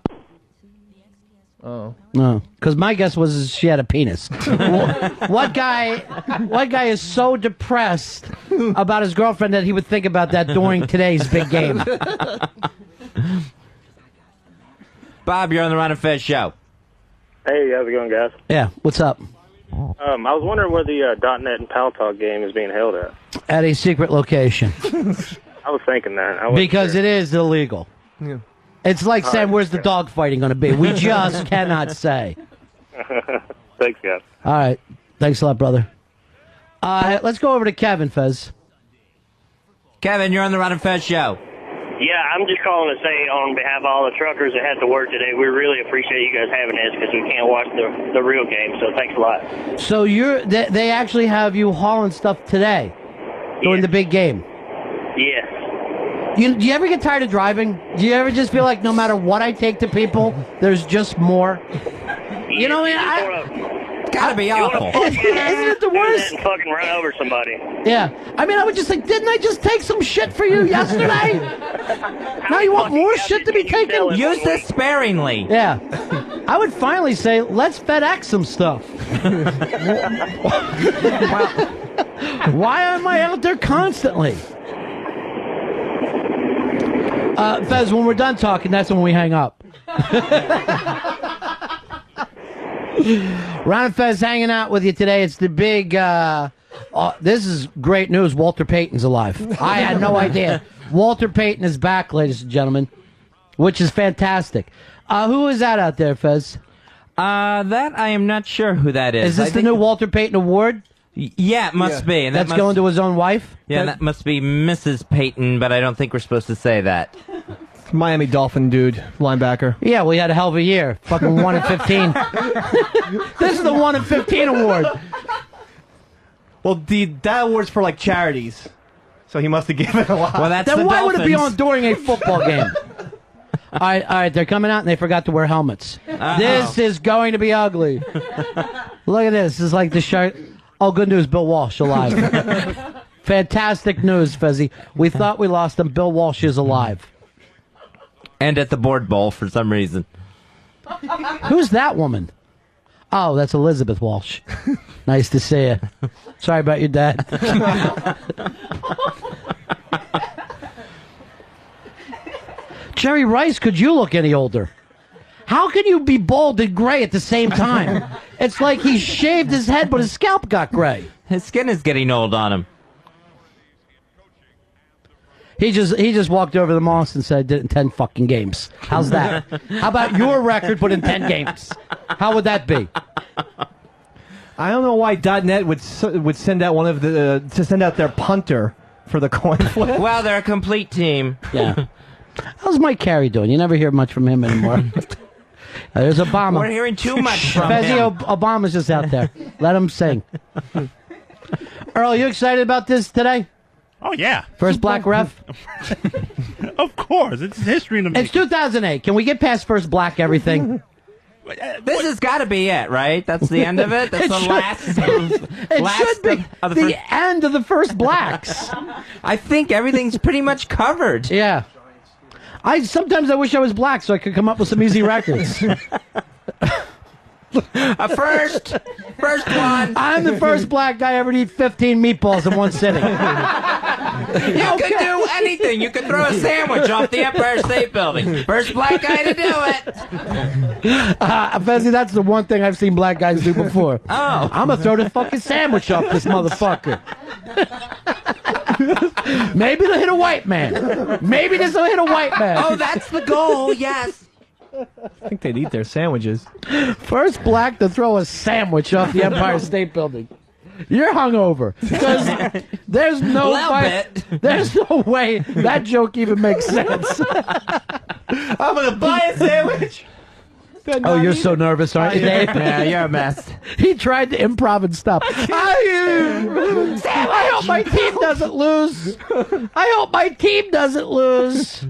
Oh. No, because my guess was she had a penis. What guy is so depressed about his girlfriend that he would think about that during today's big game? Bob, you're on the Ron and Fez show. Hey, how's it going, guys? Yeah, what's up? I was wondering where the .net and Pal Talk game is being held at. At a secret location. I was thinking that. Because it is illegal. Yeah. It's like saying, where's the dog fighting going to be? We just cannot say. Thanks, guys. All right. Thanks a lot, brother. Let's go over to Kevin, Fez. Kevin, you're on the Ron and Fez show. Yeah, I'm just calling to say on behalf of all the truckers that had to work today, we really appreciate you guys having this because we can't watch the real game, so thanks a lot. So they actually have you hauling stuff today during the big game? Yes. Do you ever get tired of driving? Do you ever just feel like no matter what I take to people, there's just more? You know, It's gotta be awful. Isn't it the worst? And fucking run over somebody. Yeah. I mean, I would just think, didn't I just take some shit for you yesterday? Now you want more shit to be taken? Use this sparingly. Yeah. I would finally say, let's FedEx some stuff. Why am I out there constantly? Fez, when we're done talking, that's when we hang up. Ron and Fez hanging out with you today. It's the big, this is great news. Walter Payton's alive. I had no idea. Walter Payton is back, ladies and gentlemen, which is fantastic. Who is that out there, Fez? That I am not sure who that is. Is this the new Walter Payton Award? Yeah, it must be. And that's going to his own wife? Yeah, that must be Mrs. Payton, but I don't think we're supposed to say that. Miami Dolphin dude, linebacker. Yeah, we had a hell of a year. Fucking 1 in 15. This is the 1 in 15 award. Well, that award's for like charities, so he must have given a lot. Well, that's then the why Dolphins. would it be on during a football game? All right, they're coming out and they forgot to wear helmets. This is going to be ugly. Look at this. This is like the shark. Oh, good news, Bill Walsh alive. Fantastic news, Fezzy. We thought we lost him. Bill Walsh is alive. And at the board bowl for some reason. Who's that woman? Oh, that's Elizabeth Walsh. Nice to see you. Sorry about your dad. Jerry Rice, could you look any older? How can you be bald and gray at the same time? It's like he shaved his head, but his scalp got gray. His skin is getting old on him. He just walked over to the Moss and said, I did it in 10 fucking games. How's that? How about your record, but in 10 games? How would that be? I don't know why .net would send out to send out their punter for the coin flip. Well, they're a complete team. Yeah. How's Mike Carey doing? You never hear much from him anymore. There's Obama. We're hearing too much from Fezzi, him. Obama's just out there. Let him sing. Earl, you excited about this today? Oh, yeah. First black ref? Of course. It's history in the making. It's 2008. Can we get past first black everything? This has got to be it, right? That's the end of it? That's the last should be of the end of the first blacks. I think everything's pretty much covered. Yeah. Sometimes I wish I was black so I could come up with some easy records. A first one. I'm the first black guy ever to eat 15 meatballs in one sitting. You could do anything. You could throw a sandwich off the Empire State Building. First black guy to do it. Fezzi, that's the one thing I've seen black guys do before. Oh. I'm going to throw the fucking sandwich off this motherfucker. Maybe they'll hit a white man. Maybe this will hit a white man. Oh, that's the goal, yes. I think they'd eat their sandwiches. First black to throw a sandwich off the Empire State Building. You're hungover. Because there's no there's no way that joke even makes sense. I'm going to buy a sandwich. Oh, you're so nervous, aren't you, Dave? Yeah, you're a mess. He tried to improv and stuff. I hope my team doesn't lose. I hope my team doesn't lose.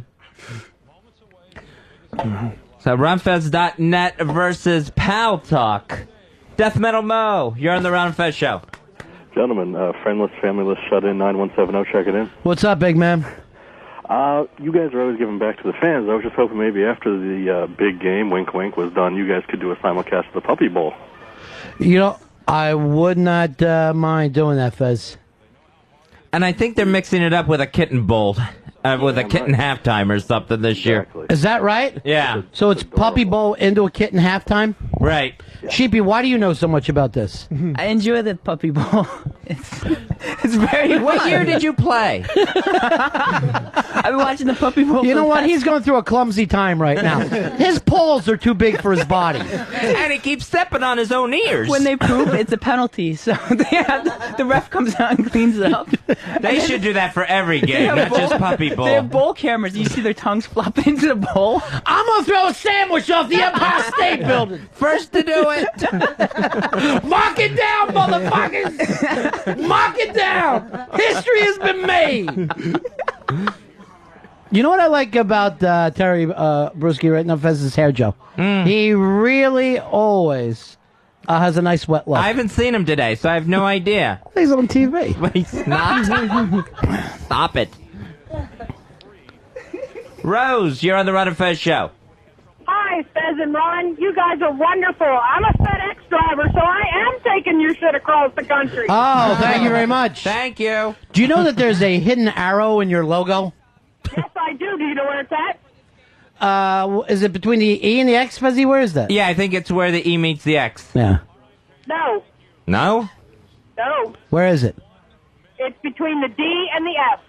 So, RunFest.net versus Pal Talk. Death Metal Mo, you're on the RunFest show. Gentlemen, friendless, familyless, shut in, 9170, check it in. What's up, big man? You guys are always giving back to the fans. I was just hoping maybe after the big game, wink wink, was done, you guys could do a simulcast of the Puppy Bowl. You know, I would not mind doing that, Fez. And I think they're mixing it up with a Kitten Bowl. With a kitten halftime or something this year. Is that right? Yeah. So it's Puppy Bowl into a kitten halftime? Right. Sheepy, why do you know so much about this? I enjoy the Puppy Bowl. It's very What fun. year did you play? I've been watching the Puppy Bowl. You know what? He's going through a clumsy time right now. His paws are too big for his body. And he keeps stepping on his own ears. When they poop, it's a penalty. So the ref comes out and cleans it up. They should do that for every game, not just Puppy Bowl. They have bowl cameras. You see their tongues flop into the bowl. I'm going to throw a sandwich off the Empire State Building. First to do it. Mark it down, motherfuckers. Mark it down. History has been made. You know what I like about Terry Bruschi right now? Fez's hair gel. He really always has a nice wet look. I haven't seen him today, so I have no idea. He's on TV. But he's not. Stop it. Rose, you're on the Run and Fez show. Hi, Fez and Ron. You guys are wonderful. I'm a FedEx driver, so I am taking your shit across the country. Oh, thank you very much. Thank you. Do you know that there's a hidden arrow in your logo? Yes, I do. Do you know where it's at? Is it between the E and the X, Fuzzy? Where is that? Yeah, I think it's where the E meets the X. Yeah. No. No? No. Where is it? It's between the D and the F.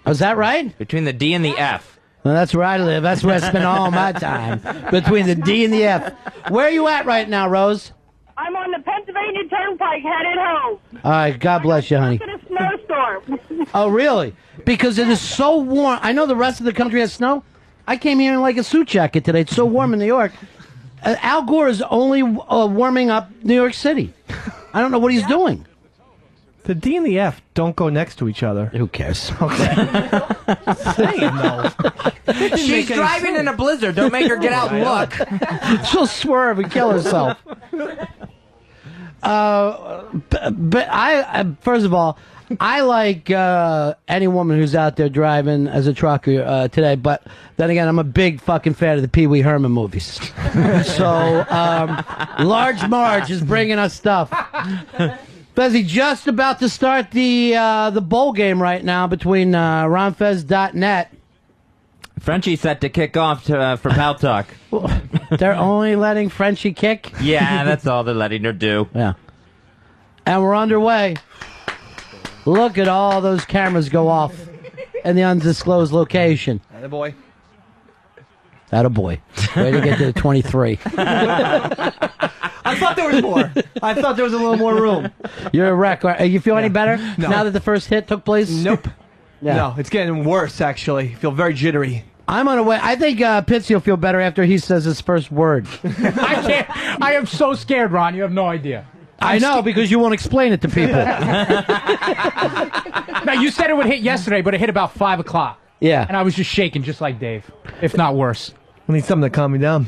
Oh, is that right? Between the D and the F. Well, that's where I live. That's where I spend all my time. Between the D and the F. Where are you at right now, Rose? I'm on the Pennsylvania Turnpike headed home. All right. God bless you, honey. In a snowstorm. Oh, really? Because it is so warm. I know the rest of the country has snow. I came here in like a suit jacket today. It's so warm in New York. Al Gore is only warming up New York City. I don't know what he's doing. The D and the F don't go next to each other. Who cares? She's driving in a blizzard. Don't make her get out and look. She'll swerve and kill herself. But I first of all, I like any woman who's out there driving as a trucker today, but then again, I'm a big fucking fan of the Pee Wee Herman movies. So, Large Marge is bringing us stuff. Fezzy, just about to start the bowl game right now between ronfez.net. Frenchie set to kick off for Pal Talk. They're only letting Frenchie kick? Yeah, that's all they're letting her do. Yeah. And we're underway. Look at all those cameras go off in the undisclosed location. Attaboy. Attaboy. Way to get to the 23. I thought there was more. I thought there was a little more room. You're a wreck. You feel any better now that the first hit took place? Nope. Yeah. No, it's getting worse, actually. I feel very jittery. I'm on a way. I think Pitsy will feel better after he says his first word. I can't. I am so scared, Ron. You have no idea. I know, because you won't explain it to people. Now, you said it would hit yesterday, but it hit about 5 o'clock. Yeah. And I was just shaking just like Dave, if not worse. I need something to calm me down.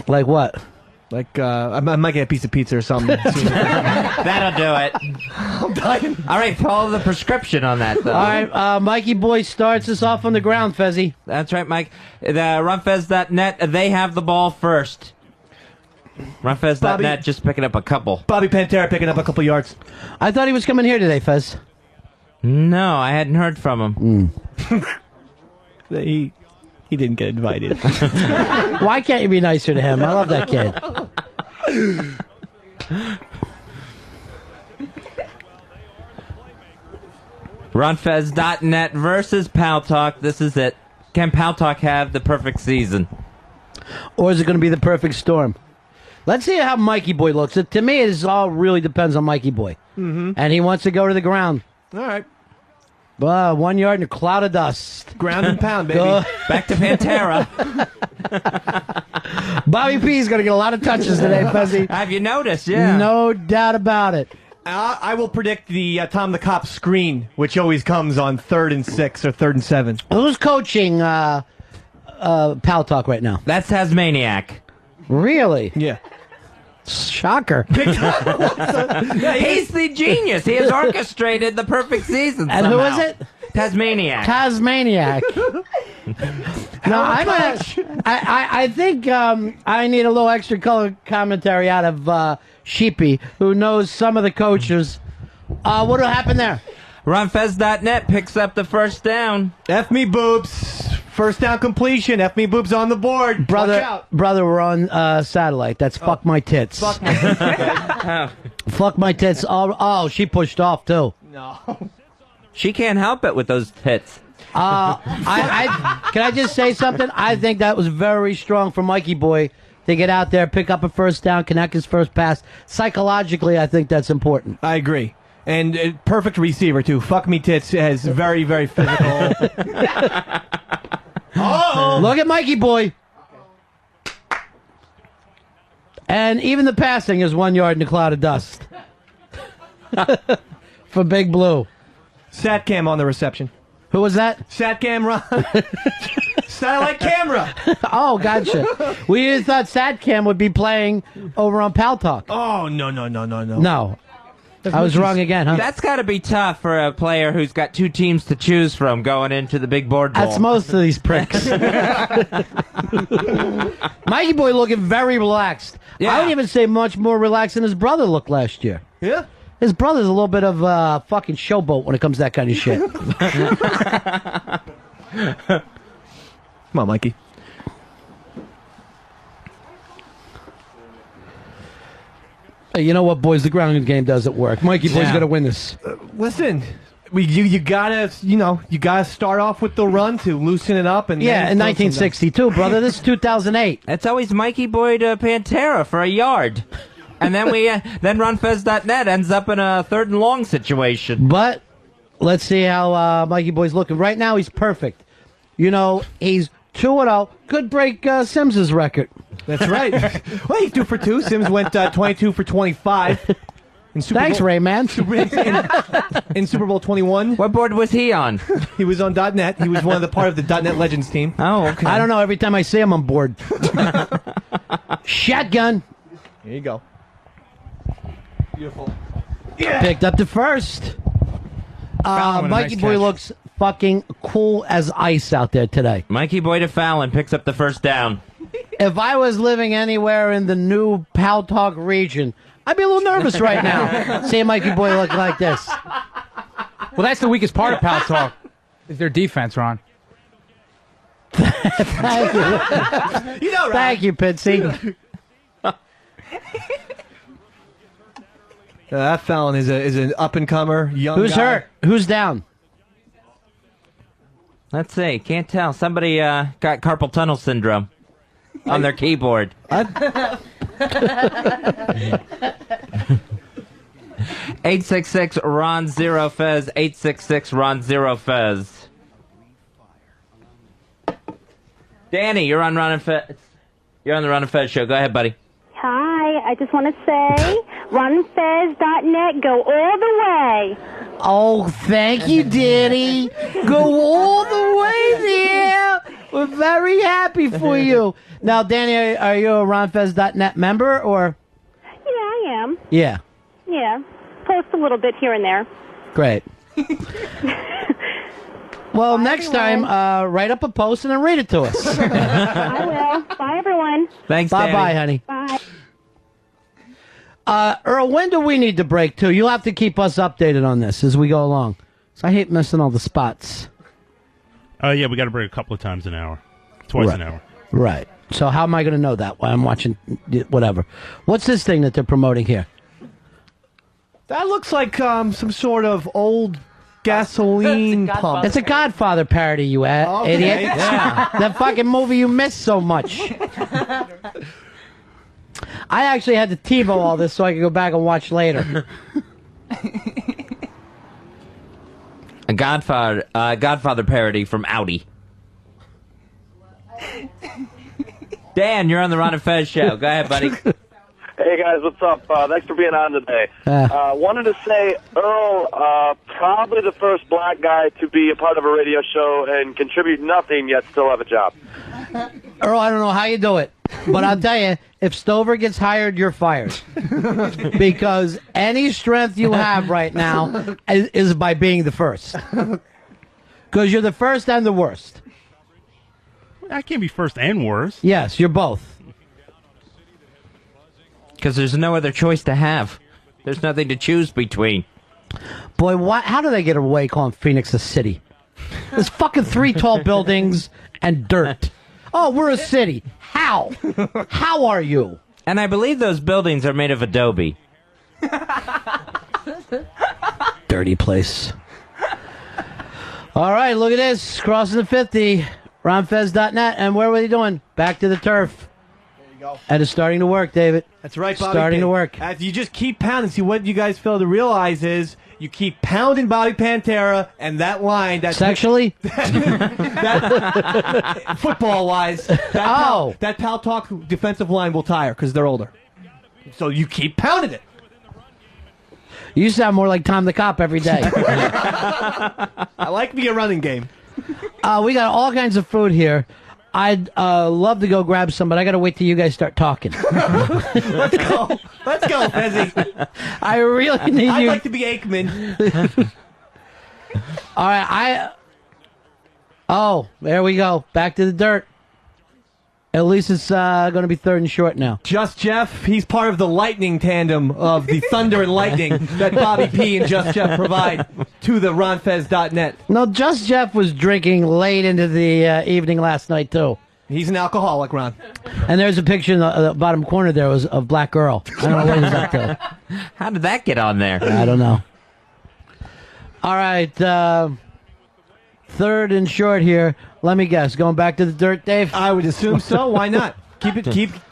Like what? Like, I might get a piece of pizza or something. That'll do it. I'm dying. All right, follow the prescription on that, though. All right, Mikey Boy starts us off on the ground, Fezzy. That's right, Mike. The runfez.net, they have the ball first. Runfez.net just picking up a couple. Bobby Pantera picking up a couple yards. I thought he was coming here today, Fez. No, I hadn't heard from him. He didn't get invited. Why can't you be nicer to him? I love that kid. Runfez.net versus Pal Talk. This is it. Can Pal Talk have the perfect season? Or is it going to be the perfect storm? Let's see how Mikey Boy looks. To me, it all really depends on Mikey Boy. Mm-hmm. And he wants to go to the ground. All right. 1 yard in a cloud of dust. Ground and pound, baby. Back to Pantera. Bobby P's going to get a lot of touches today, Fuzzy. Have you noticed? Yeah. No doubt about it. I will predict the Tom the Cop screen, which always comes on 3rd and 6 or 3rd and 7. Who's coaching Pal Talk right now? That's Tasmaniac. Really? Yeah. Shocker. He's the genius. He has orchestrated the perfect season. And somehow. who is it? Tasmaniac. Tasmaniac. No, I think I need a little extra color commentary out of Sheepy, who knows some of the coaches. What'll happen there? Runfez.net picks up the first down. F me boobs. First down completion. F me boobs on the board. Watch out. Brother, we're on satellite. That's fuck my tits. Fuck my tits. Fuck my tits. Oh, she pushed off too. No. She can't help it with those tits. Can I just say something? I think that was very strong for Mikey Boy to get out there, pick up a first down, connect his first pass. Psychologically, I think that's important. I agree. And perfect receiver, too. Fuck me tits has very, very physical. Look at Mikey Boy. And even the passing is 1 yard in a cloud of dust. For Big Blue. Satcam on the reception. Who was that? Satcam Ron. Satellite camera. Oh, gotcha. We thought Satcam would be playing over on Pal Talk. Oh, no. No. I was wrong again, huh? That's got to be tough for a player who's got two teams to choose from going into the big board bowl. That's most of these pricks. Mikey Boy looking very relaxed. Yeah. I would even say much more relaxed than his brother looked last year. Yeah? His brother's a little bit of a fucking showboat when it comes to that kind of shit. Come on, Mikey. Hey, you know what, boys? The ground game doesn't work. Mikey Boy's going to win this. Listen, you gotta start off with the run to loosen it up. And Yeah, in 1962, brother. This is 2008. It's always Mikey Boy to Pantera for a yard. And then then Runfez.net ends up in a 3rd and long situation. But let's see how Mikey Boy's looking. Right now, he's perfect. You know, he's 2-0. Could break Sims's record. That's right. Well, he's 2 for 2. Sims went 22 for 25. In Super Thanks, Bowl, Rayman. in Super Bowl 21. What board was he on? He was on .net. He was one of the part of the .net Legends team. Oh, okay. I don't know. Every time I see him, I'm bored. Shotgun. Here you go. Beautiful. Picked up the first. Fallon with a Mikey nice Boy catch. looks fucking cool as ice out there today. Mikey Boy to Fallon picks up the first down. If I was living anywhere in the new Pal Talk region, I'd be a little nervous right now. Seeing Mikey Boy look like this. Well, that's the weakest part of Pal Talk, is their defense, Ron. Thank you. You know, Ron. Thank you, Pitsy. That Fallon is an up and comer young. Who's guy. hurt? Who's down? Let's see. Can't tell. Somebody got carpal tunnel syndrome on their keyboard. 866 Ron Zero Fez. 866 Ron Zero Fez. Danny, you're on Ron and Fez. You're on the Ron and Fez show. Go ahead, buddy. Hi, I just want to say, runfez.net, go all the way. Oh, thank you, Danny. Go all the way there. We're very happy for you. Now, Danny, are you a ronfez.net member or? Yeah, I am. Yeah, Yeah, post a little bit here and there. great. Well, next time, write up a post and then read it to us. I will. Bye, everyone. Thanks, Danny. Bye-bye, honey. Bye. Earl, when do we need to break, too? You'll have to keep us updated on this as we go along. So I hate missing all the spots. Yeah, we got to break a couple of times an hour. Twice Right. an hour. Right. So how am I going to know that while I'm watching whatever? What's this thing that they're promoting here? That looks like some sort of old gasoline pump. It's a Godfather parody, you Okay. idiot. Yeah. That fucking movie you missed so much. I actually had to TiVo all this so I could go back and watch later. A Godfather parody from Audi. Dan, you're on the Ron and Fez show. Go ahead, buddy. Hey guys, what's up? Thanks for being on today. Wanted to say, Earl, probably the first black guy to be a part of a radio show and contribute nothing yet still have a job. Earl, I don't know how you do it, but I'll tell you, if Stover gets hired, you're fired. Because any strength you have right now is by being the first. Because you're the first and the worst. I can't be first and worst. Yes, you're both. Because there's no other choice to have. There's nothing to choose between. Boy, how do they get away calling Phoenix a city? There's fucking 3 tall buildings and dirt. Oh, we're a city. How? How are you? And I believe those buildings are made of adobe. Dirty place. All right, look at this. Crossing the 50. RonFez.net. And where were they doing? Back to the turf. And it's starting to work, David. That's right, Bobby. Starting to work. You just keep pounding. See, what you guys fail to realize is you keep pounding Bobby Pantera and that line. That Sexually? Football-wise. That Pal Talk defensive line will tire because they're older. So you keep pounding it. You sound more like Tom the Cop every day. I like me a running game. We got all kinds of food here. I'd love to go grab some, but I got to wait till you guys start talking. Let's go. Let's go, Fezzy. I really need I'd you. like to be Aikman. All right, Oh, there we go. Back to the dirt. At least it's going to be 3rd and short now. Just Jeff, he's part of the lightning tandem of the thunder and lightning that Bobby P and Just Jeff provide to the RonFez.net. No, Just Jeff was drinking late into the evening last night, too. He's an alcoholic, Ron. And there's a picture in the bottom corner there of Black Girl. I don't know what is that to. How did that get on there? I don't know. All right, 3rd and short here. Let me guess. Going back to the dirt, Dave? I would assume so. Why not? Keep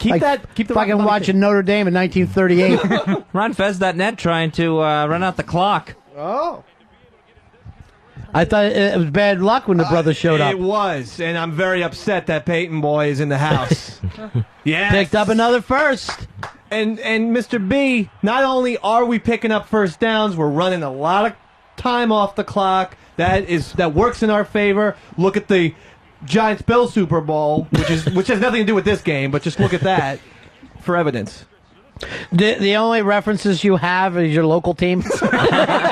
like that. Keep the fucking watching Notre Dame in 1938. RonFez.net trying to run out the clock. Oh. I thought it was bad luck when the brothers showed up. It was, and I'm very upset that Peyton boy is in the house. Yeah, Picked up another first. And Mr. B, not only are we picking up first downs, we're running a lot of time off the clock. That works in our favor. Look at the Giants-Bills Super Bowl, which has nothing to do with this game, but just look at that for evidence. The only references you have is your local team.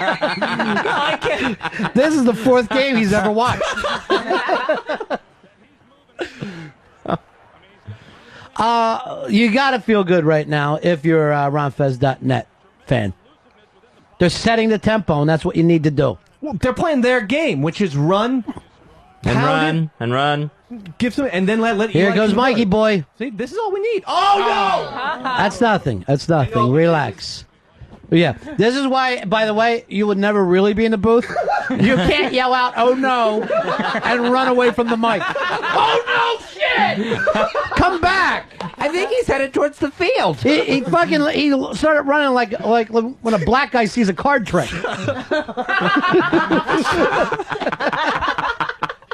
I can't. This is the fourth game he's ever watched. You got to feel good right now if you're a RonFez.net fan. They're setting the tempo, and that's what you need to do. Well, they're playing their game, which is run, And run. give some, and then let Here Eli goes keep Mikey going. boy. See, this is all we need. Oh no! That's nothing. That's nothing. Relax. Yeah. This is why, by the way, you would never really be in the booth. You can't yell out, "Oh no," and run away from the mic. Oh no, shit! Come back. I think he's headed towards the field. He started running like when a black guy sees a card trick.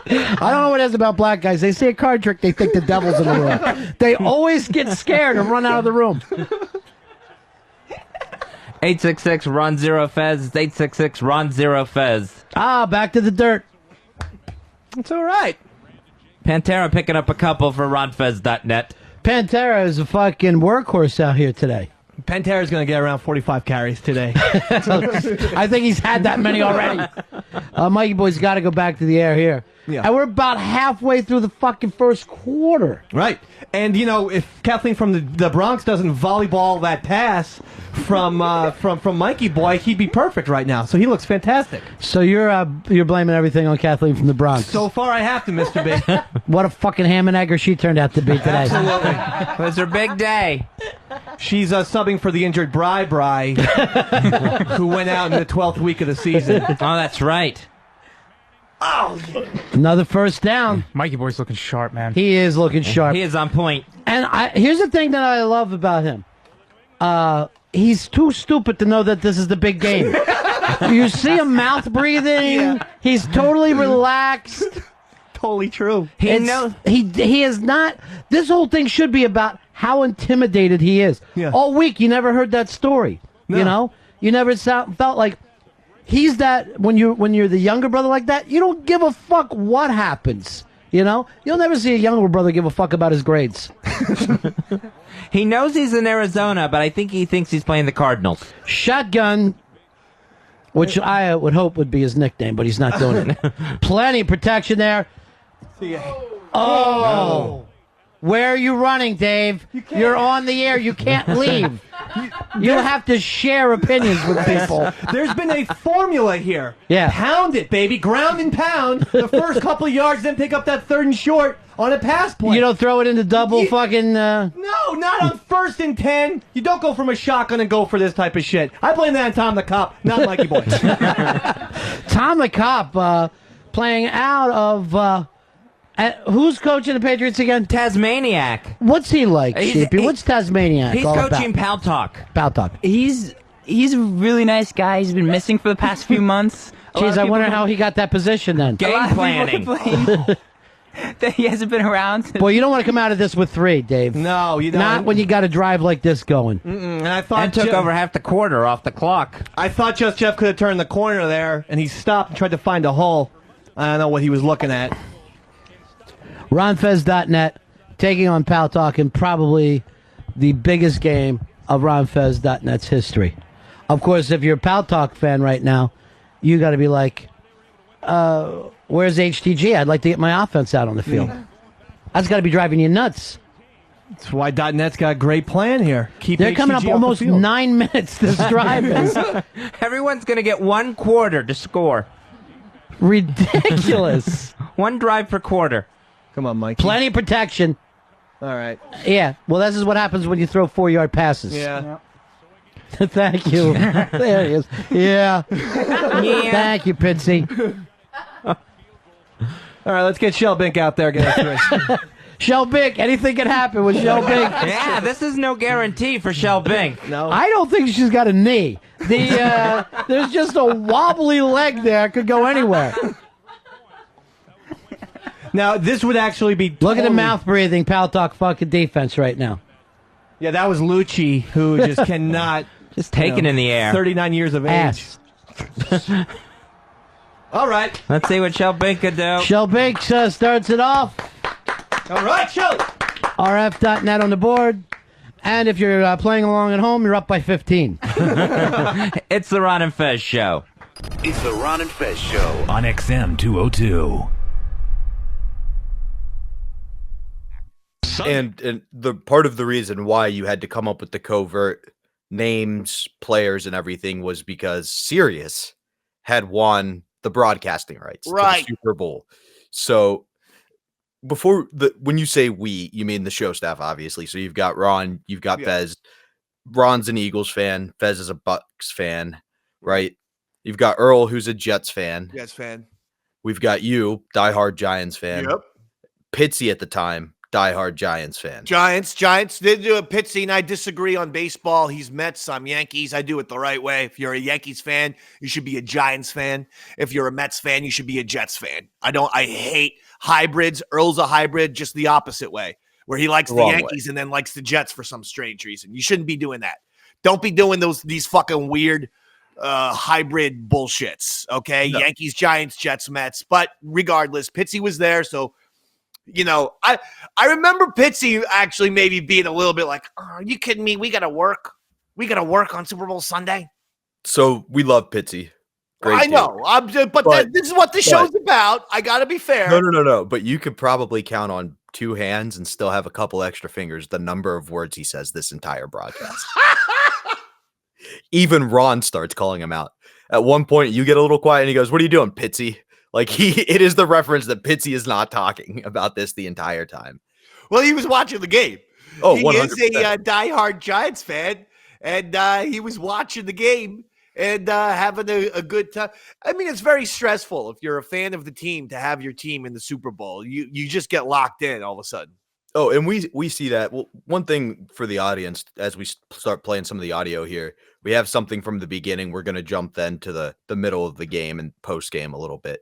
I don't know what it is about black guys. They see a card trick, they think the devil's in the room. They always get scared and run out of the room. 866 Ron Zero Fez. It's 866 Ron Zero Fez. Back to the dirt. It's all right. Pantera picking up a couple for RonFez.net. Pantera is a fucking workhorse out here today. Pantera's going to get around 45 carries today. I think he's had that many already. Mikey Boy's got to go back to the air here. Yeah. And we're about halfway through the fucking first quarter. Right. And, you know, if Kathleen from the Bronx doesn't volleyball that pass from Mikey Boy, he'd be perfect right now. So he looks fantastic. So you're blaming everything on Kathleen from the Bronx. So far, I have to, Mr. B. What a fucking ham and egger she turned out to be today. Absolutely. It was her big day. She's subbing for the injured Bri, who went out in the 12th week of the season. Oh, that's right. Another first down. Mikey Boy's looking sharp, man. He is looking sharp. He is on point. And here's the thing that I love about him. He's too stupid to know that this is the big game. You see him mouth breathing. Yeah. He's totally relaxed. Totally true. He is not. This whole thing should be about how intimidated he is. Yeah. All week, you never heard that story. No. You know, you never felt like he's that. When you're the younger brother like that, you don't give a fuck what happens. You know, you'll never see a younger brother give a fuck about his grades. He knows he's in Arizona, but I think he thinks he's playing the Cardinals. Shotgun, which I would hope would be his nickname, but he's not doing it. Plenty of protection there. Oh. Where are you running, Dave? You're on the air. You can't leave. You have to share opinions with people. There's been a formula here. Yeah. Pound it, baby. Ground and pound. The first couple of yards, then pick up that third and short on a pass play. You don't throw it into double fucking... No, not on 1st and 10. You don't go from a shotgun and go for this type of shit. I blame that on Tom the Cop, not Mikey Boy. Tom the Cop playing out of... who's coaching the Patriots again? Tasmaniac. What's he like, Sheepy? What's Tasmaniac He's all coaching about? Pal Talk. Pal Talk. He's a really nice guy. He's been missing for the past few months. Jeez, I wonder how he got that position then. Game planning. That he hasn't been around. Boy, you don't want to come out of this with 3, Dave. No, you don't. Not when you got a drive like this going. And I thought And took over half the quarter off the clock. I thought Just Jeff could have turned the corner there, and he stopped and tried to find a hole. I don't know what he was looking at. RonFez.net taking on Pal Talk in probably the biggest game of RonFez.net's history. Of course, if you're a Pal Talk fan right now, you got to be like, where's HTG? I'd like to get my offense out on the field. That's got to be driving you nuts. That's why .net's got a great plan here. Keep They're HTG coming up off the almost field. 9 minutes this drive is. Everyone's going to get 1 quarter to score. Ridiculous. 1 drive per quarter. Come on, Mike. Plenty of protection. All right. Yeah. Well, this is what happens when you throw 4-yard passes. Yeah. Thank you. There he is. Yeah. Thank you, Pitsy. All right, let's get Shell Bink out there. Get us Shell Bink. Anything can happen with Shell Bink. Yeah, this is no guarantee for Shell Bink. No. I don't think she's got a knee. There's just a wobbly leg there. Could go anywhere. Now, this would actually be... Look at the mouth breathing Pal Talk fucking defense right now. Yeah, that was Lucci, who just cannot... Just taken in the air. 39 years of age. All right. Let's see what Shell Bink could do. Shell Bink starts it off. All right, Shell. RF.net on the board. And if you're playing along at home, you're up by 15. It's the Ron and Fez show. It's the Ron and Fez Show on XM 202. And the part of the reason why you had to come up with the covert names, players, and everything was because Sirius had won the broadcasting rights to the Super Bowl. So when you say we, you mean the show staff, obviously. So you've got Ron, you've got Fez. Ron's an Eagles fan. Fez is a Bucks fan, right? You've got Earl, who's a Jets fan. Jets fan. We've got you, diehard Giants fan. Yep. Pitsy at the time, diehard Giants fan. Giants. They do a Pitsy, and I disagree on baseball. He's Mets. I'm Yankees. I do it the right way. If you're a Yankees fan, you should be a Giants fan. If you're a Mets fan, you should be a Jets fan. I hate hybrids. Earl's a hybrid, just the opposite way, where he likes the Yankees and then likes the Jets for some strange reason. You shouldn't be doing that. Don't be doing these fucking weird hybrid bullshits. Okay. No. Yankees, Giants, Jets, Mets. But regardless, Pitsy was there. So, I remember Pitsy actually maybe being a little bit like, oh, are you kidding me? We got to work. We got to work on Super Bowl Sunday. So we love Pitsy. I know. But this is what the show's about. I got to be fair. No. But you could probably count on two hands and still have a couple extra fingers the number of words he says this entire broadcast. Even Ron starts calling him out. At one point, you get a little quiet and he goes, "What are you doing, Pitsy?" Like it is the reference that Pitsy is not talking about this the entire time. Well, he was watching the game. Oh, he 100%. is a diehard Giants fan, and he was watching the game and having a good time. I mean, it's very stressful if you're a fan of the team to have your team in the Super Bowl. You just get locked in all of a sudden. Oh, and we see that. Well, one thing for the audience, as we start playing some of the audio here, we have something from the beginning. We're going to jump then to the middle of the game and post game a little bit.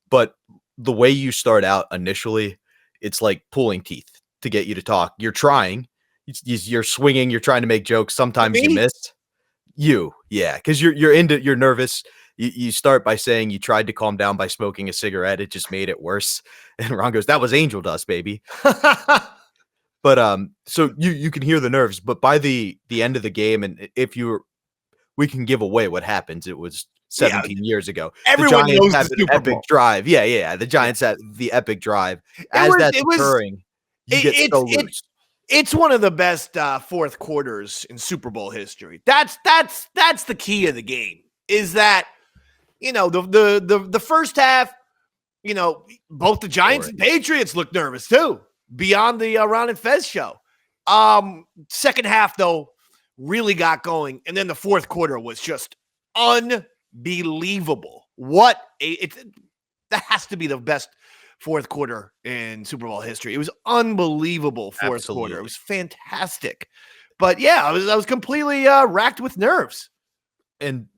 But the way you start out initially, it's like pulling teeth to get you to talk. You're trying, you're swinging, you're trying to make jokes. Sometimes you miss. Because you're nervous. You start by saying you tried to calm down by smoking a cigarette. It just made it worse. And Ron goes, "That was angel dust, baby." But so you can hear the nerves. But by the end of the game, and we can give away what happens. It was 17 years ago. Everyone the Giants knows have the an Super epic Bowl. drive. Yeah. The Giants have the epic drive. As that's occurring, you get so loose. It's one of the best fourth quarters in Super Bowl history. That's the key of the game. Is that the first half, both the Giants and Patriots look nervous too. Beyond the Ron and Fez show. Second half though really got going, and then the fourth quarter was just unbelievable. That has to be the best fourth quarter in Super Bowl history. It was unbelievable fourth quarter. It was fantastic. But yeah, I was completely racked with nerves.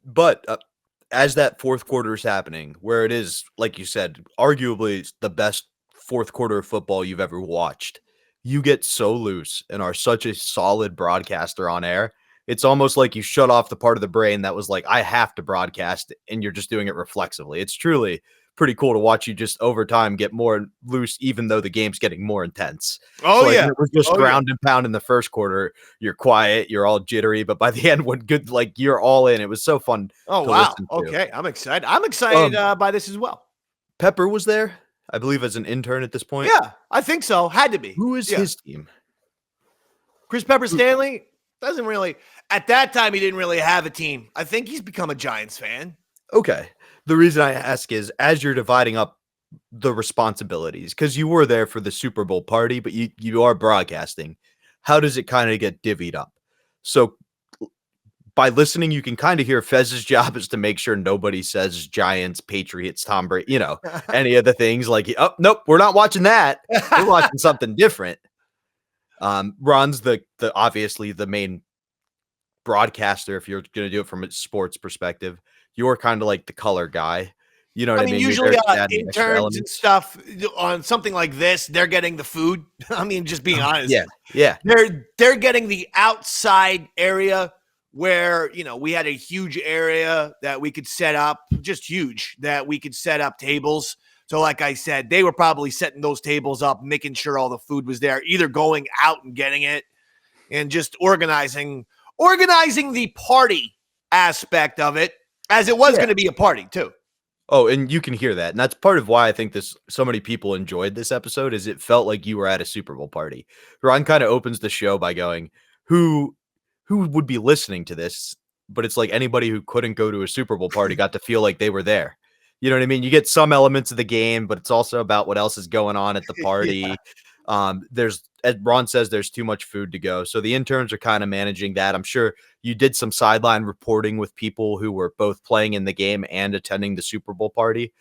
But as that fourth quarter is happening, where it is, like you said, arguably the best fourth quarter of football you've ever watched, you get so loose and are such a solid broadcaster on air. It's almost like you shut off the part of the brain that was like, I have to broadcast, and you're just doing it reflexively. It's truly pretty cool to watch you just over time get more loose, even though the game's getting more intense. Oh, it was just ground and pound in the first quarter. You're quiet, you're all jittery, but by the end, when good, like you're all in. It was so fun. Oh, wow. Okay. I'm excited. I'm excited by this as well. Pepper was there, I believe, as an intern at this point. Yeah, I think so. Had to be. Who is his team? Chris Pepper Stanley doesn't really, at that time, he didn't really have a team. I think he's become a Giants fan. Okay. The reason I ask is, as you're dividing up the responsibilities, because you were there for the Super Bowl party, but you are broadcasting, how does it kind of get divvied up? So by listening, you can kind of hear Fez's job is to make sure nobody says Giants, Patriots, Tom Brady, any of the things like, oh, nope, we're not watching that. We're watching something different. Ron's obviously the main broadcaster. If you're going to do it from a sports perspective, you're kind of like the color guy. You know what I mean? Usually interns and stuff on something like this, they're getting the food. I mean, just being honest. Yeah. They're getting the outside area where, we had a huge area that we could set up, just huge, that we could set up tables. So like I said, they were probably setting those tables up, making sure all the food was there, either going out and getting it and just organizing the party aspect of it. As it was going to be a party, too. Oh, and you can hear that. And that's part of why I think so many people enjoyed this episode is it felt like you were at a Super Bowl party. Ron kind of opens the show by going, who would be listening to this? But it's like anybody who couldn't go to a Super Bowl party got to feel like they were there. You know what I mean? You get some elements of the game, but it's also about what else is going on at the party. There's, as Ron says, there's too much food to go. So the interns are kind of managing that. I'm sure you did some sideline reporting with people who were both playing in the game and attending the Super Bowl party.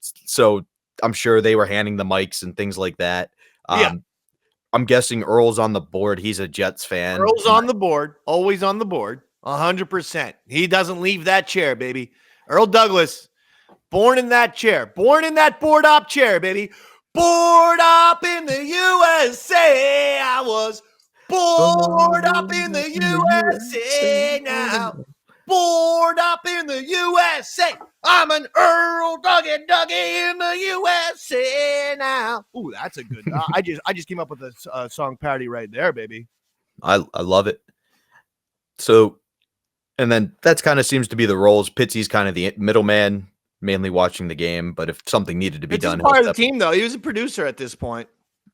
So I'm sure they were handing the mics and things like that. I'm guessing Earl's on the board. He's a Jets fan. Earl's on the board, always on the board, 100%. He doesn't leave that chair, baby. Earl Douglas, born in that chair, born in that board-op chair, baby. Board up in the USA. I was bored up in the USA now. Bored up in the USA. I'm an Earl Dougie in the USA now. Ooh, that's a good. I just came up with a song parody right there, baby. I love it. So, and then that's kind of seems to be the roles. Pitsy's kind of the middleman, mainly watching the game. But if something needed to be done, he's part of the team, though. He was a producer at this point.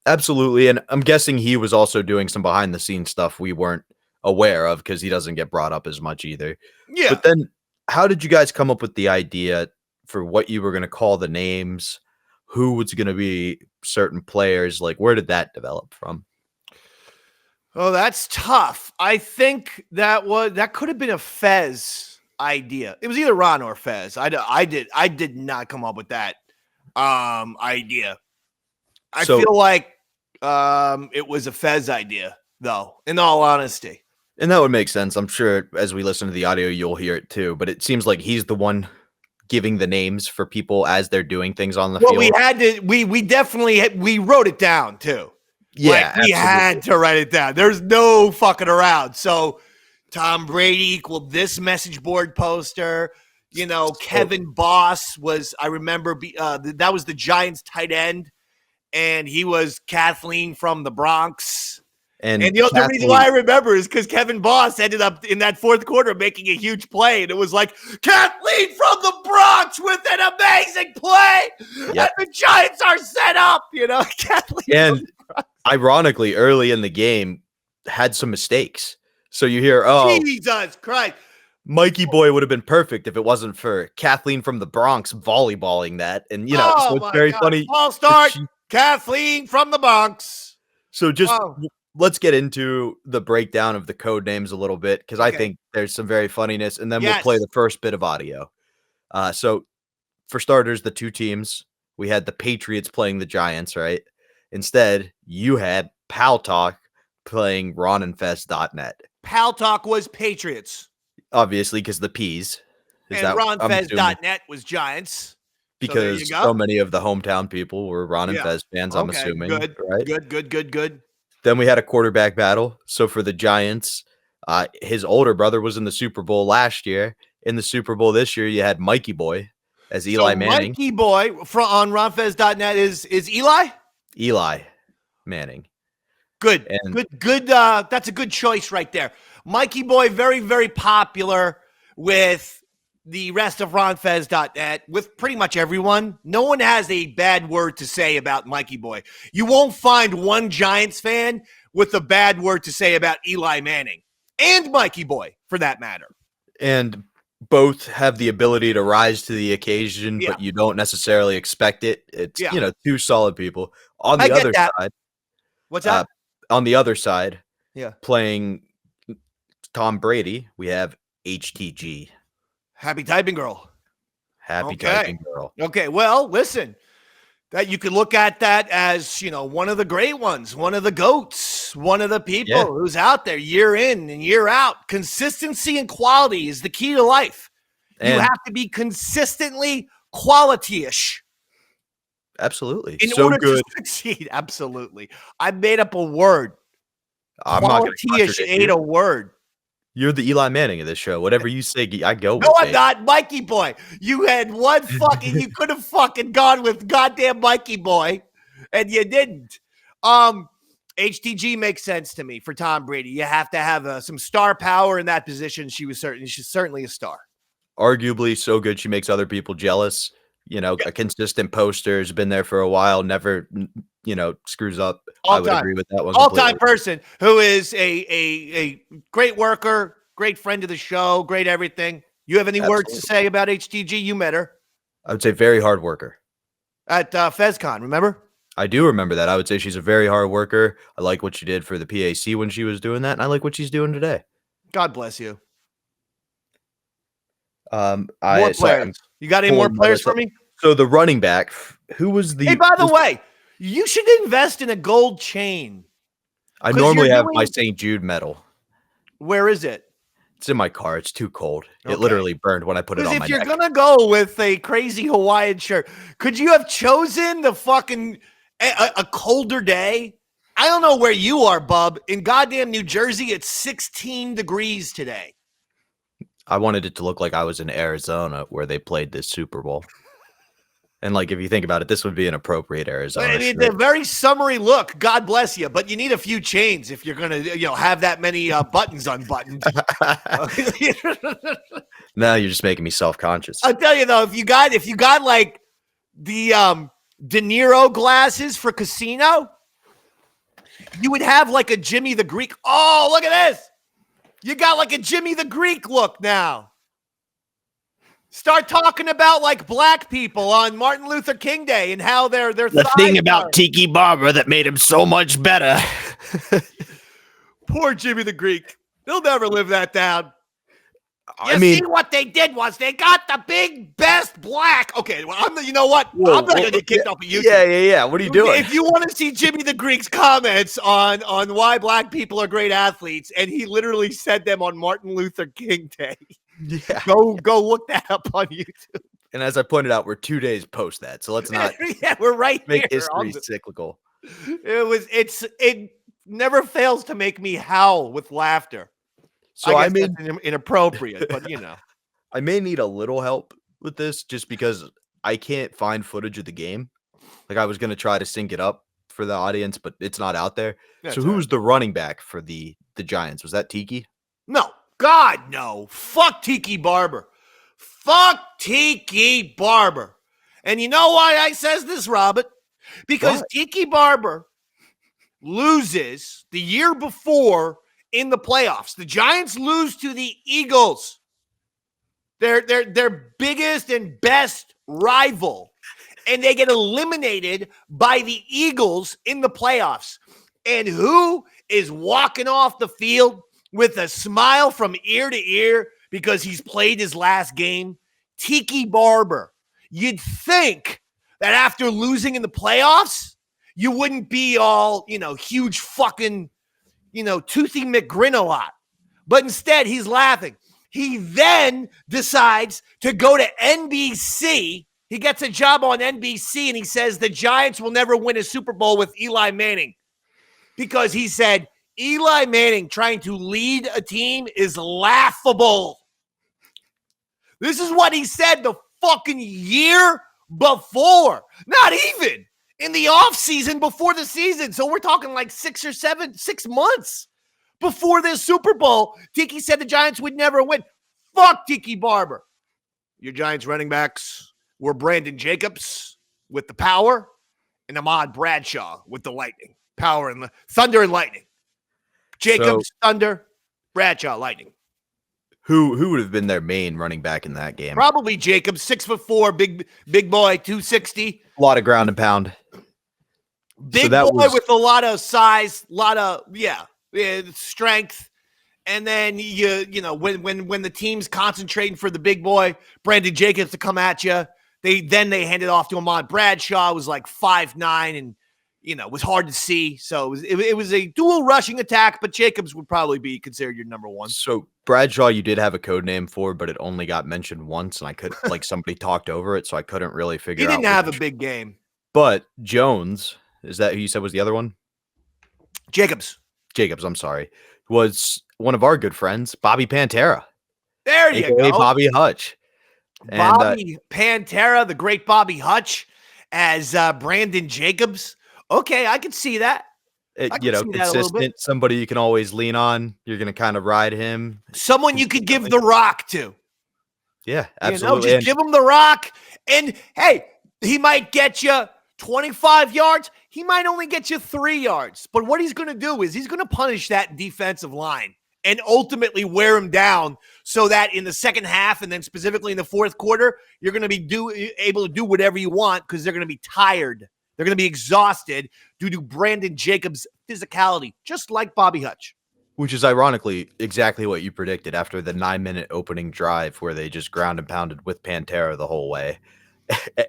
Absolutely, and I'm guessing he was also doing some behind the scenes stuff we weren't aware of because he doesn't get brought up as much either. Yeah. But then, how did you guys come up with the idea for what you were going to call the names? Who was going to be certain players? Like, where did that develop from? Oh, that's tough. I think that could have been a Fez idea. It was either Ron or Fez. I did not come up with that idea. I feel like it was a Fez idea, though, in all honesty. And that would make sense. I'm sure as we listen to the audio, you'll hear it too. But it seems like he's the one giving the names for people as they're doing things on the field. We had to. We definitely wrote it down too. Yeah, we had to write it down. There's no fucking around. So Tom Brady equaled this message board poster. You know, Kevin Boss was. I remember that was the Giants tight end, and he was Kathleen from the Bronx. And the reason why I remember is because Kevin Boss ended up in that fourth quarter making a huge play. And it was like, Kathleen from the Bronx with an amazing play. Yep. And the Giants are set up, you know. Kathleen. And ironically, early in the game, had some mistakes. So you hear, Jesus Christ. Mikey Boy would have been perfect if it wasn't for Kathleen from the Bronx volleyballing that. And, you know, so it's very funny. I'll start Kathleen from the Bronx. So just... Let's get into the breakdown of the code names a little bit because I think there's some very funniness, and then we'll play the first bit of audio. So, for starters, the two teams, we had the Patriots playing the Giants, right? Instead, you had Pal Talk playing RonandFest.net. Pal Talk was Patriots. Obviously, because the P's. And RonFest.net was Giants. Because so many of the hometown people were Ron and Fez fans, I'm assuming. Good, right? Good. Then we had a quarterback battle. So for the Giants, his older brother was in the Super Bowl last year. In the Super Bowl this year, you had Mikey Boy as Eli Manning. Mikey Boy on RonFez.net is Eli? Eli Manning. Good. That's a good choice right there. Mikey Boy, very, very popular with the rest of RonFez.net, with pretty much everyone. No one has a bad word to say about Mikey Boy. You won't find one Giants fan with a bad word to say about Eli Manning and Mikey Boy, for that matter. And both have the ability to rise to the occasion, but you don't necessarily expect it. It's, you know, two solid people. On the other side. What's that? On the other side, playing Tom Brady, we have HTG. Happy Typing Girl. Typing Girl. Okay, well, listen, that you could look at that as, you know, one of the great ones, one of the GOATs, one of the people who's out there year in and year out. Consistency and quality is the key to life. You have to be consistently quality-ish. Absolutely. In order to succeed. Absolutely. I made up a word. Quality-ish ain't a word. You're the Eli Manning of this show. Whatever you say, I go with. No, I'm not. Mikey Boy. You had one fucking, you could have fucking gone with goddamn Mikey Boy, and you didn't. HTG makes sense to me for Tom Brady. You have to have some star power in that position. She's certainly a star. arguably so good she makes other people jealous. You know, a consistent poster, has been there for a while, never, screws up. I would agree with that one All-time completely. person who is a great worker, great friend of the show, great everything. You have any words to say about HTG? You met her I would say very hard worker. at FezCon, remember? I do remember that. I would say she's a very hard worker. I like what she did for the PAC when she was doing that, and I like what she's doing today. God bless you. More players. You got any more players for me? So the running back, who was the? Hey, by the way, you should invest in a gold chain. I normally have my St. Jude medal. Where is it? It's in my car. It's too cold. It literally burned when I put it on my neck. If you're gonna go with a crazy Hawaiian shirt, could you have chosen the fucking a colder day? I don't know where you are, bub. In goddamn New Jersey, it's 16 degrees today. I wanted it to look like I was in Arizona where they played this Super Bowl. And like, if you think about it, this would be an appropriate Arizona. I mean, the very summery look. God bless you, but you need a few chains if you're gonna, have that many buttons unbuttoned. Now you're just making me self-conscious. I'll tell you though, if you got like the De Niro glasses for Casino, you would have like a Jimmy the Greek. Oh, look at this! You got like a Jimmy the Greek look now. Start talking about like black people on Martin Luther King Day and how they're the thing about Tiki Barber that made him so much better. Poor Jimmy the Greek. He'll never live that down. I mean, see what they did was they got the big best black. Okay, well, you know what? I'm not gonna get kicked off of YouTube. Yeah. What are you doing? If you want to see Jimmy the Greek's comments on why black people are great athletes, and he literally said them on Martin Luther King Day. Yeah. Go look that up on YouTube. And as I pointed out, we're 2 days post that, so let's not we're right make here. history cyclical. It never fails to make me howl with laughter. So I guess that's inappropriate, but I may need a little help with this just because I can't find footage of the game. Like I was going to try to sync it up for the audience, but it's not out there. That's so who was the running back for the Giants? Was that Tiki? No. God, no. Fuck Tiki Barber. Fuck Tiki Barber. And you know why I says this, Robert? Because Tiki Barber loses the year before in the playoffs. The Giants lose to the Eagles. Their biggest and best rival. And they get eliminated by the Eagles in the playoffs. And who is walking off the field with a smile from ear to ear because he's played his last game? Tiki Barber. You'd think that after losing in the playoffs, you wouldn't be all, huge fucking, toothy McGrin a lot. But instead, he's laughing. He then decides to go to NBC. He gets a job on NBC, and he says the Giants will never win a Super Bowl with Eli Manning because he said Eli Manning trying to lead a team is laughable. This is what he said the fucking year before. Not even in the offseason before the season. So we're talking like 6 months before this Super Bowl. Tiki said the Giants would never win. Fuck Tiki Barber. Your Giants running backs were Brandon Jacobs with the power and Ahmad Bradshaw with the lightning. Power and thunder and lightning. Jacobs, thunder, Bradshaw, lightning. Who would have been their main running back in that game? Probably Jacobs, 6'4", big boy, 260. A lot of ground and pound. Big boy with a lot of size, lot of strength. And then when the team's concentrating for the big boy, Brandon Jacobs to come at you, they hand it off to Ahmad Bradshaw. It was like 5'9" and was hard to see. So it was a dual rushing attack, but Jacobs would probably be considered your number one. So Bradshaw, you did have a code name for, but it only got mentioned once, and I could somebody talked over it, so I couldn't really figure out. He didn't have a big game. But Jones, is that who you said was the other one? Jacobs, I'm sorry, was one of our good friends, Bobby Pantera. There you go. Bobby Hutch. Bobby Pantera, the great Bobby Hutch, as Brandon Jacobs. Okay, I could see that. Consistent, somebody you can always lean on. You're going to kind of ride him. Someone you could give the rock to. Yeah, You know, absolutely. just give him the rock. And hey, he might get you 25 yards. He might only get you 3 yards. But what he's going to do is he's going to punish that defensive line and ultimately wear him down so that in the second half and then specifically in the fourth quarter, you're going to be able to do whatever you want because they're going to be tired. They're going to be exhausted due to Brandon Jacobs' physicality, just like Bobby Hutch. Which is ironically exactly what you predicted after the 9-minute opening drive where they just ground and pounded with Pantera the whole way.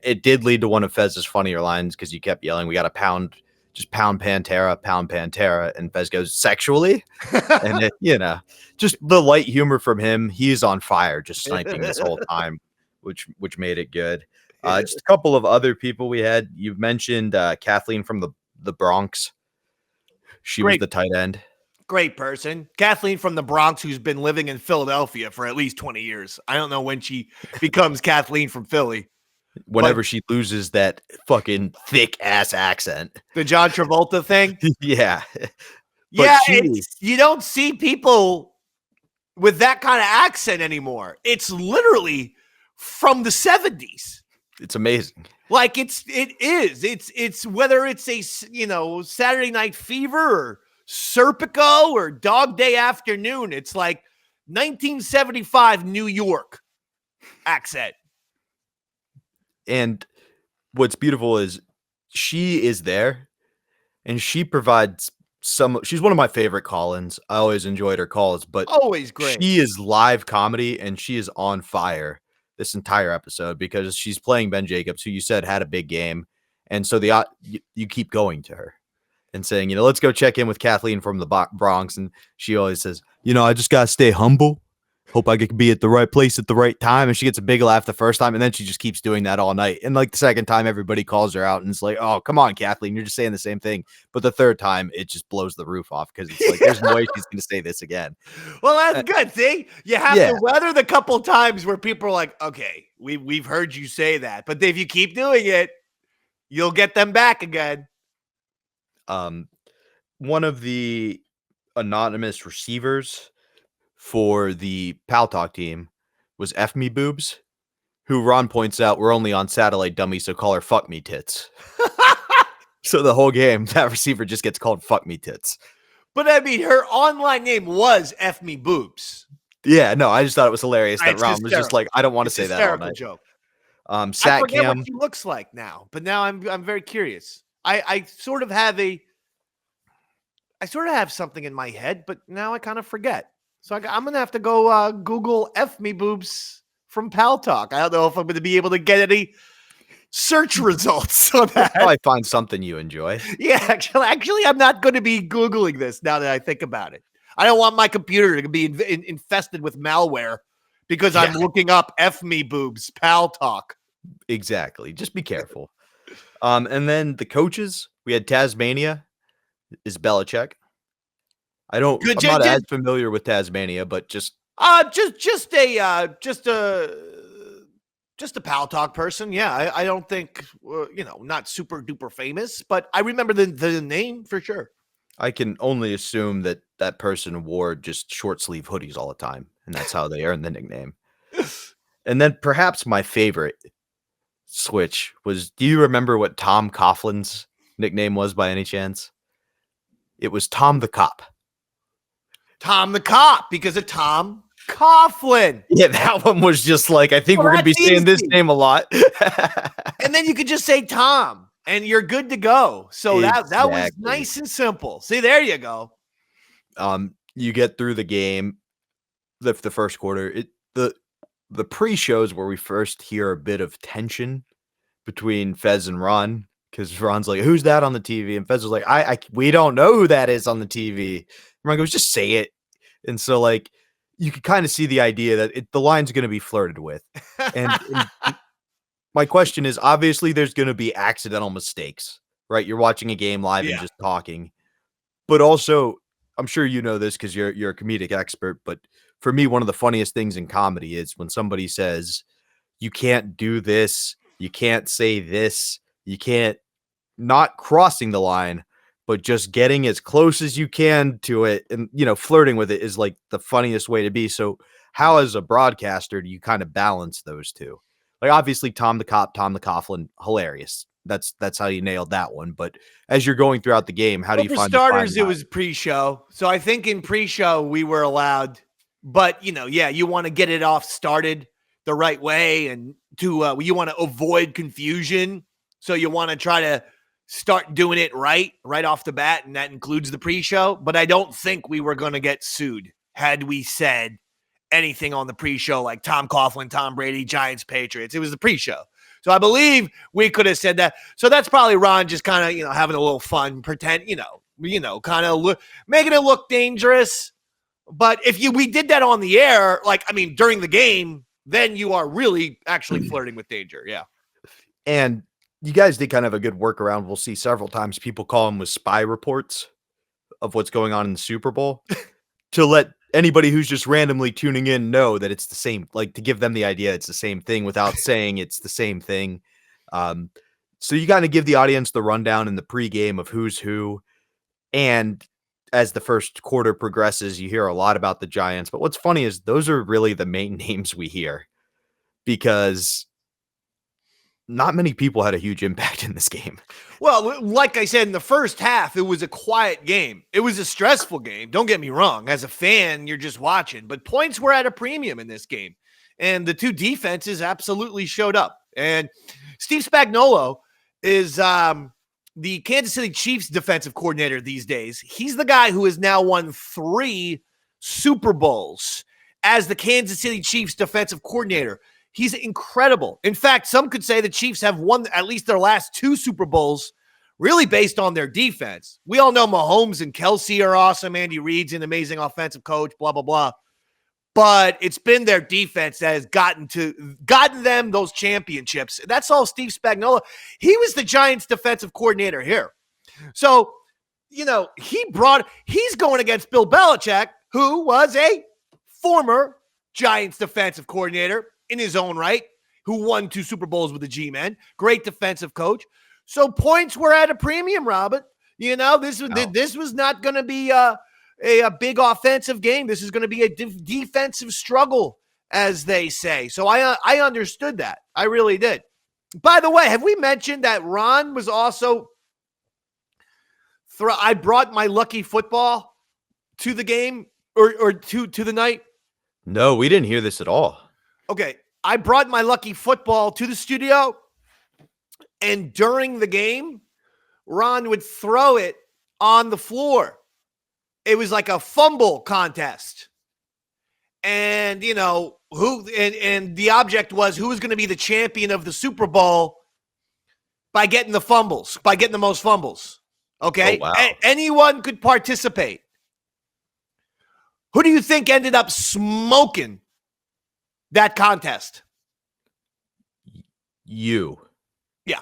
It did lead to one of Fez's funnier lines because you kept yelling, "We got to pound Pantera," and Fez goes, "Sexually?" And just the light humor from him. He's on fire, just sniping this whole time, which made it good. Just a couple of other people we had. You mentioned Kathleen from the Bronx. She was the tight end. Great person. Kathleen from the Bronx, who's been living in Philadelphia for at least 20 years. I don't know when she becomes Kathleen from Philly. Whenever she loses that fucking thick ass accent. The John Travolta thing? Yeah. You don't see people with that kind of accent anymore. It's literally from the 70s. It's amazing. Like it is. It's whether it's a, Saturday Night Fever or Serpico or Dog Day Afternoon. It's like 1975 New York accent. And what's beautiful is she is there and she provides she's one of my favorite call-ins. I always enjoyed her calls, but always great. She is live comedy and she is on fire this entire episode because she's playing Ben Jacobs, who you said had a big game. And so you keep going to her and saying, let's go check in with Kathleen from the Bronx. And she always says, I just got to stay humble. Hope I could be at the right place at the right time. And she gets a big laugh the first time. And then she just keeps doing that all night. And like the second time, everybody calls her out and it's like, oh, come on, Kathleen, you're just saying the same thing. But the third time, it just blows the roof off because it's like, there's no way she's going to say this again. Well, that's good. See, you have to weather the couple times where people are like, okay, we've heard you say that. But if you keep doing it, you'll get them back again. One of the anonymous receivers for the Pal Talk team was F Me Boobs, who Ron points out we're only on satellite dummy, so call her Fuck Me Tits. So the whole game, that receiver just gets called Fuck Me Tits. But I mean, her online name was F Me Boobs. Yeah, no, I just thought it was hilarious that Ron was just like, I don't want to say that all night. Joke. I forget what she looks like now, but now I'm very curious. I sort of have something in my head, but now I kind of forget. So I'm going to have to go Google F Me Boobs from Pal Talk. I don't know if I'm going to be able to get any search results on that. Probably find something you enjoy. Yeah, actually, I'm not going to be Googling this now that I think about it. I don't want my computer to be infested with malware because I'm looking up F Me Boobs Pal Talk. Exactly. Just be careful. And then the coaches, we had Tasmania is Belichick. I'm not as familiar with Tasmania, but just a Pal Talk person. Yeah, I don't think not super duper famous, but I remember the name for sure. I can only assume that person wore just short sleeve hoodies all the time, and that's how they earned the nickname. And then perhaps my favorite switch was, do you remember what Tom Coughlin's nickname was by any chance? It was Tom the Cop. Tom the Cop, because of Tom Coughlin. Yeah, that one was just like, I think we're going to be saying this name a lot. And then you could just say Tom, and you're good to go. So that was nice and simple. See, there you go. You get through the game, the first quarter. The pre-shows where we first hear a bit of tension between Fez and Ron, because Ron's like, "Who's that on the TV?" And Fez was like, "We don't know who that is on the TV." And Ron goes, "Just say it." And so, like, you could kind of see the idea that the line's going to be flirted with. And my question is, obviously, there's going to be accidental mistakes, right? You're watching a game live and just talking, but also, I'm sure you know this because you're a comedic expert, but for me, one of the funniest things in comedy is when somebody says, "You can't do this, you can't say this, you can't," not crossing the line, but just getting as close as you can to it and, flirting with it is like the funniest way to be. So how as a broadcaster do you kind of balance those two? Like obviously Tom the Coughlin, hilarious. That's how you nailed that one. But as you're going throughout the game, how do you for find starters? It was pre-show, so I think in pre-show we were allowed. But you want to get it off started the right way, and you want to avoid confusion, so you want to try to start doing it right off the bat, and that includes the pre-show. But I don't think we were going to get sued had we said anything on the pre-show like Tom Coughlin, Tom Brady, Giants, Patriots. It was the pre-show. So I believe we could have said that. So that's probably Ron just kind of, having a little fun, pretend, kind of making it look dangerous. But if we did that on the air, during the game, then you are really actually flirting with danger. Yeah. And you guys did kind of a good workaround. We'll see several times people call them with spy reports of what's going on in the Super Bowl to let anybody who's just randomly tuning in know that it's the same, like to give them the idea it's the same thing without saying it's the same thing. So you kind of give the audience the rundown in the pregame of who's who. And as the first quarter progresses, you hear a lot about the Giants. But what's funny is those are really the main names we hear, because not many people had a huge impact in this game. Well, like I said, in the first half, it was a quiet game. It was a stressful game. Don't get me wrong. As a fan, you're just watching. But points were at a premium in this game. And the two defenses absolutely showed up. And Steve Spagnuolo is the Kansas City Chiefs defensive coordinator these days. He's the guy who has now won 3 Super Bowls as the Kansas City Chiefs defensive coordinator. He's incredible. In fact, some could say the Chiefs have won at least their last 2 Super Bowls really based on their defense. We all know Mahomes and Kelsey are awesome. Andy Reid's an amazing offensive coach, blah, blah, blah. But it's been their defense that has gotten them those championships. That's all Steve Spagnuolo. He was the Giants defensive coordinator here. So, he's going against Bill Belichick, who was a former Giants defensive coordinator in his own right, who won 2 Super Bowls with the G-Men. Great defensive coach. So points were at a premium, Robert. This was not going to be a big offensive game. This is going to be a defensive struggle, as they say. So I understood that. I really did. By the way, have we mentioned that Ron was also I brought my lucky football to the game or to the night? No, we didn't hear this at all. Okay, I brought my lucky football to the studio, and during the game, Ron would throw it on the floor. It was like a fumble contest. And, and the object was who was going to be the champion of the Super Bowl by getting the fumbles, by getting the most fumbles. Okay? Oh, wow. Anyone could participate. Who do you think ended up smoking that contest? You. Yeah.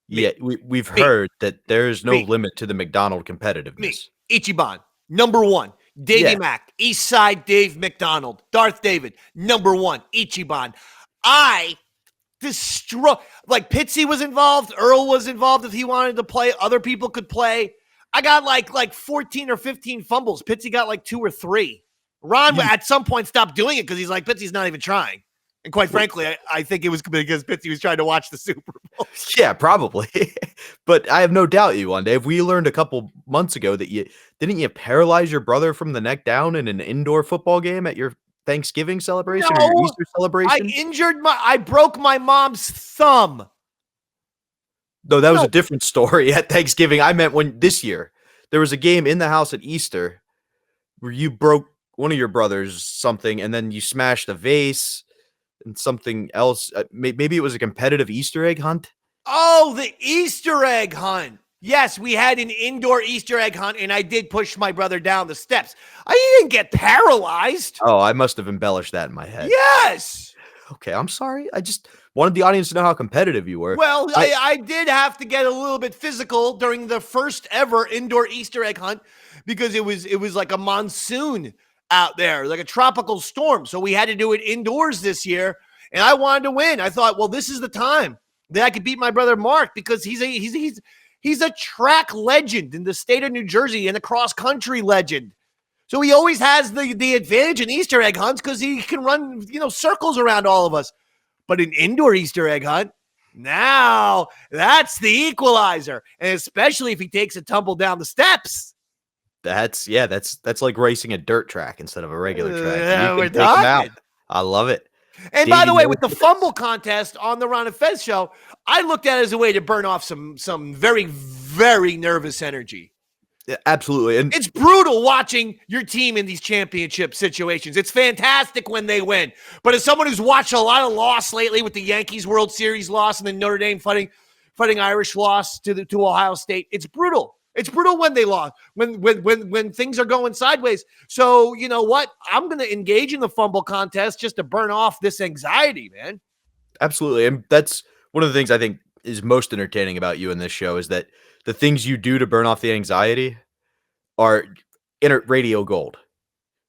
Yeah, we've heard that there's no limit to the McDonald competitiveness. Ichiban, number 1. Davey Mack, East Side Dave McDonald, Darth David, number 1. Ichiban. I destroy. Like Pitsy was involved, Earl was involved if he wanted to play. Other people could play. I got like 14 or 15 fumbles. Pitsy got like 2 or 3. Ron at some point stopped doing it because he's like, Pitsy's not even trying. And quite frankly, I think it was because Pitsy was trying to watch the Super Bowl. Yeah, probably. But I have no doubt you one, Dave. We learned a couple months ago that you paralyze your brother from the neck down in an indoor football game at your Thanksgiving celebration or your Easter celebration? I broke my mom's thumb. No, that was a different story at Thanksgiving. I meant this year there was a game in the house at Easter where you broke one of your brothers something, and then you smashed a vase and something else. Maybe it was a competitive Easter egg hunt. Oh, the Easter egg hunt. Yes, we had an indoor Easter egg hunt, and I did push my brother down the steps. I didn't get paralyzed. Oh, I must have embellished that in my head. Yes. Okay, I'm sorry. I just wanted the audience to know how competitive you were. Well, I did have to get a little bit physical during the first ever indoor Easter egg hunt because it was like a monsoon out there, like a tropical storm. So we had to do it indoors this year, and I wanted to win. I thought, well, this is the time that I could beat my brother Mark because he's a track legend in the state of New Jersey and a cross country legend. So he always has the advantage in Easter egg hunts because he can run, circles around all of us. But an indoor Easter egg hunt, now that's the equalizer. And especially if he takes a tumble down the steps. That's like racing a dirt track instead of a regular track. Yeah, You we're can take 'em out. talking. I love it. And by the way, with the fumble contest on the Ron and Fez show, I looked at it as a way to burn off some very, very nervous energy. Yeah, absolutely. And it's brutal watching your team in these championship situations. It's fantastic when they win. But as someone who's watched a lot of loss lately with the Yankees World Series loss and the Notre Dame Fighting Irish loss to Ohio State, it's brutal. It's brutal when they lost, when things are going sideways. So, you know what? I'm going to engage in the fumble contest just to burn off this anxiety, man. Absolutely. And that's one of the things I think is most entertaining about you in this show is that the things you do to burn off the anxiety are radio gold,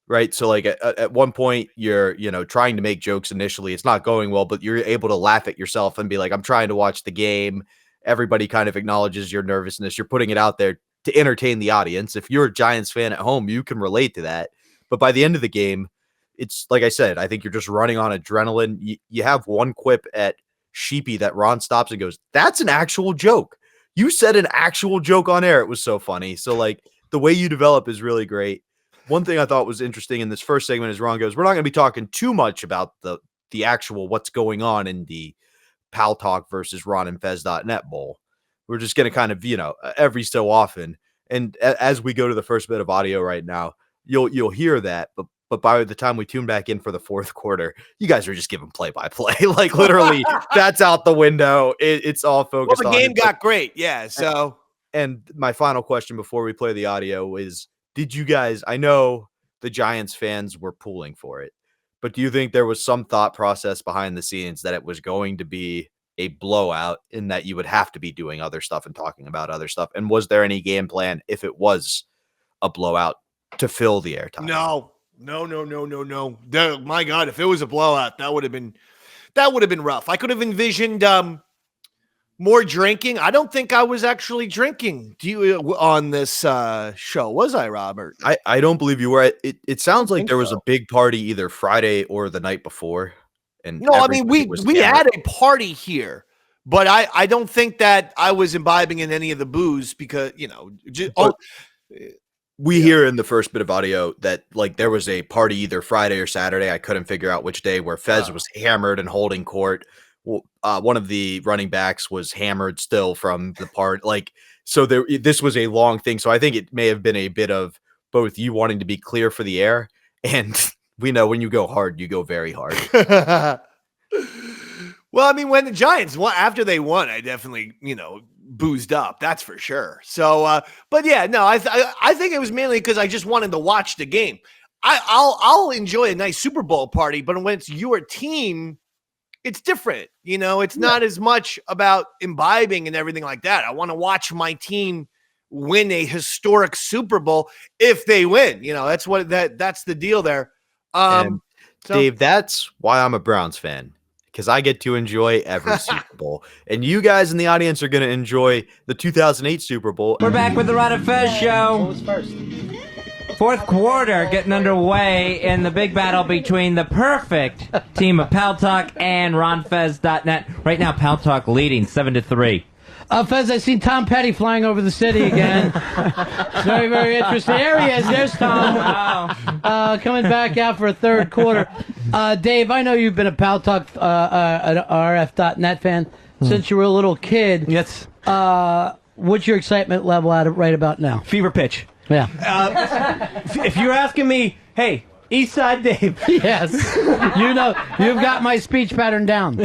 right? So like at one point you're, trying to make jokes initially. It's not going well, but you're able to laugh at yourself and be like, I'm trying to watch the game. Everybody kind of acknowledges your nervousness. You're putting it out there to entertain the audience. If you're a Giants fan at home, you can relate to that. But by the end of the game, it's like I said, I think you're just running on adrenaline. You have one quip at Sheepy that Ron stops and goes, that's an actual joke. You said an actual joke on air. It was so funny. So like the way you develop is really great. One thing I thought was interesting in this first segment is Ron goes, we're not going to be talking too much about the actual what's going on in the Pal Talk versus RonandFez.net bowl. We're just going to kind of, every so often. And as we go to the first bit of audio right now, you'll hear that. But by the time we tune back in for the fourth quarter, you guys are just giving play-by-play. Like literally, that's out the window. It's all focused on. Well, the game got great. Yeah. So. And my final question before we play the audio is, did you guys, I know the Giants fans were pulling for it, but do you think there was some thought process behind the scenes that it was going to be a blowout in that you would have to be doing other stuff and talking about other stuff? And was there any game plan if it was a blowout to fill the airtime? No. My God, if it was a blowout, that would have been rough. I could have envisioned more drinking. I don't think I was actually drinking on this show, was I, Robert? I don't believe you were. It sounds like there was a big party either Friday or the night before. And no, I mean we had a party here, but I don't think that I was imbibing in any of the booze because we hear in the first bit of audio that like there was a party either Friday or Saturday. I couldn't figure out which day where Fez was hammered and holding court. One of the running backs was hammered still from the part. Like, so this was a long thing. So I think it may have been a bit of both you wanting to be clear for the air, and we know when you go hard, you go very hard. Well, I mean, when the Giants won, after they won, I definitely, boozed up. That's for sure. So, but yeah, no, I think it was mainly because I just wanted to watch the game. I'll enjoy a nice Super Bowl party, but when it's your team, it's different. It's not as much about imbibing and everything like that. I want to watch my team win a historic Super Bowl if they win. That's that's the deal there. Dave, that's why I'm a Browns fan, because I get to enjoy every Super Bowl. And you guys in the audience are going to enjoy the 2008 Super Bowl. We're back with the Ron and Fez show. What was first? Fourth quarter getting underway in the big battle between the perfect team of Pal Talk and RonFez.net. Right now, Pal Talk leading 7-3. Fez, I see Tom Petty flying over the city again. Very, very interesting. There he is. There's Tom. Wow. Coming back out for a third quarter. Dave, I know you've been a Pal Talk an RF.net fan since you were a little kid. Yes. What's your excitement level at right about now? Fever pitch. Yeah. If you're asking me, hey, Eastside Dave. Yes. You've got my speech pattern down.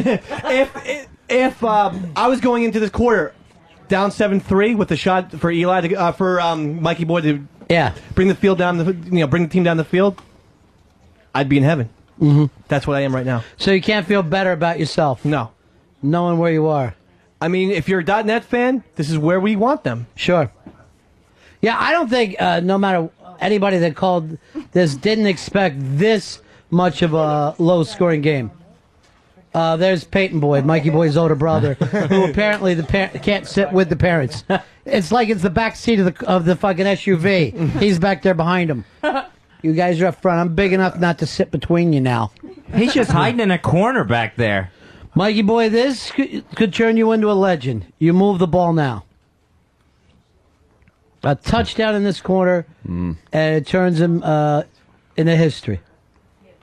If I was going into this quarter down 7-3 with the shot for Eli for Mikey Boy to bring the field down bring the team down the field, I'd be in heaven. Mm-hmm. That's what I am right now. So you can't feel better about yourself? No. Knowing where you are? I mean, if you're a .net fan, this is where we want them. Sure. Yeah, I don't think no matter anybody that called this didn't expect this much of a low-scoring game. There's Peyton Boy, Mikey Boy's older brother, who apparently can't sit with the parents. It's like it's the back seat of the fucking SUV. He's back there behind him. You guys are up front. I'm big enough not to sit between you now. He's just hiding in a corner back there. Mikey boy, this could turn you into a legend. You move the ball now. A touchdown in this corner, and it turns him into history.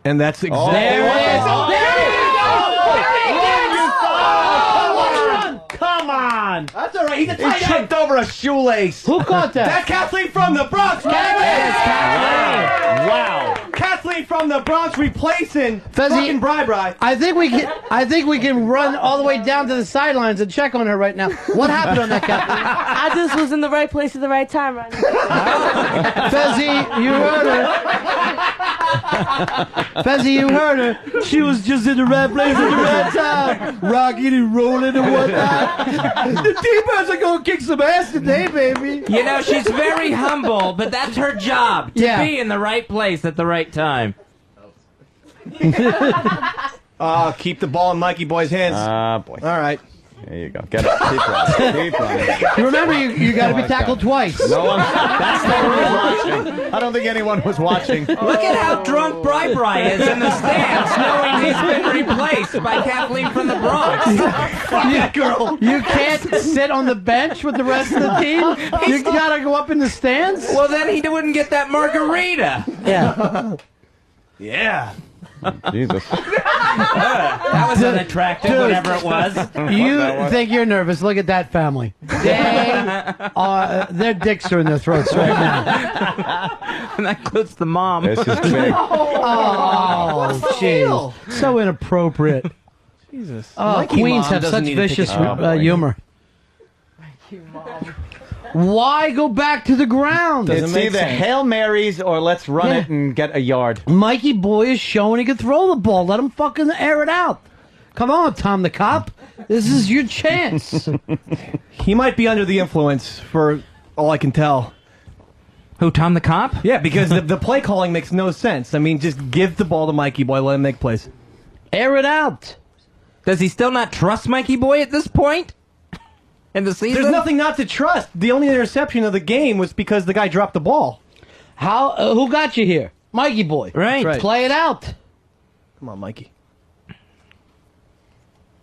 And that's exactly what it is. Come on! That's all right. He's a He tight end. tripped over a shoelace. Who caught that? That's Kathleen from the Bronx. Wow. Kathleen from the Bronx replacing fucking Bri. I think we can run all the way down to the sidelines and check on her right now. What happened on that, Kathleen? I just was in the right place at the right time right now. Fezzy, you heard her. Fezzy, you heard her. She was just in the right place at the right time. Rocking and rolling and whatnot. The T-Birds are going to kick some ass today, baby. You know, she's very humble, but that's her job, to be in the right place at the right time. Keep the ball in Mikey Boy's hands. Boy. All right. There you go. Get it. Keep running. Keep running. You remember, you got to be tackled twice. No one. That's no one was watching. I don't think anyone was watching. Look at how drunk Bri is in the stands, knowing he's been replaced by Kathleen from the Bronx. That girl. You can't sit on the bench with the rest of the team. You got to go up in the stands. Well, then he wouldn't get that margarita. Yeah. Yeah. Jesus. That was unattractive, whatever it was. You think you're nervous. Look at that family. Their dicks are in their throats right now. And that includes the mom. This is big. Oh, jeez. So inappropriate. Jesus. Oh, Queens have such vicious humor. Why go back to the ground? It's either Hail Marys or let's run it and get a yard. Mikey boy is showing he can throw the ball. Let him fucking air it out. Come on, Tom the Cop. This is your chance. He might be under the influence, for all I can tell. Who, Tom the Cop? Yeah, because the play calling makes no sense. I mean, just give the ball to Mikey Boy, let him make plays. Air it out. Does he still not trust Mikey Boy at this point in the season? There's nothing not to trust. The only interception of the game was because the guy dropped the ball. How? Who got you here? Mikey Boy. Right. Right. Play it out. Come on, Mikey.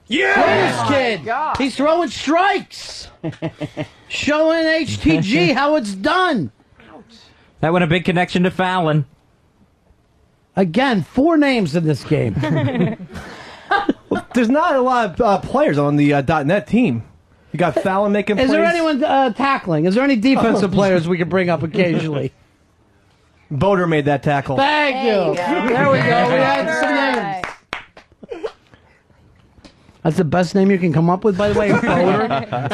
Yeah! This kid. He's throwing strikes. Showing HTG how it's done. That went a big connection to Fallon. Again, 4 names in this game. There's not a lot of players on the .NET team. You got Fallon making plays. Is there anyone tackling? Is there any defensive players we could bring up occasionally? Boater made that tackle. Thank you. There we go. We had some names. That's the best name you can come up with, by the way, Boater.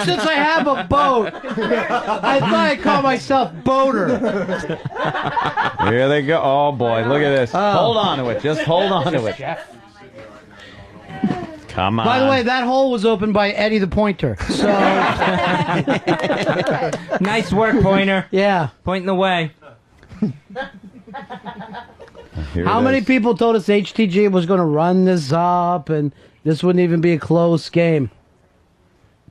Since I have a boat, I thought I'd call myself Boater. Here they go. Oh, boy. Look at this. Hold on to it. Just hold on to it. Come on. By the way, that hole was opened by Eddie the Pointer. So Nice work, Pointer. Yeah. Pointing the way. How many people told us HTG was going to run this up and this wouldn't even be a close game?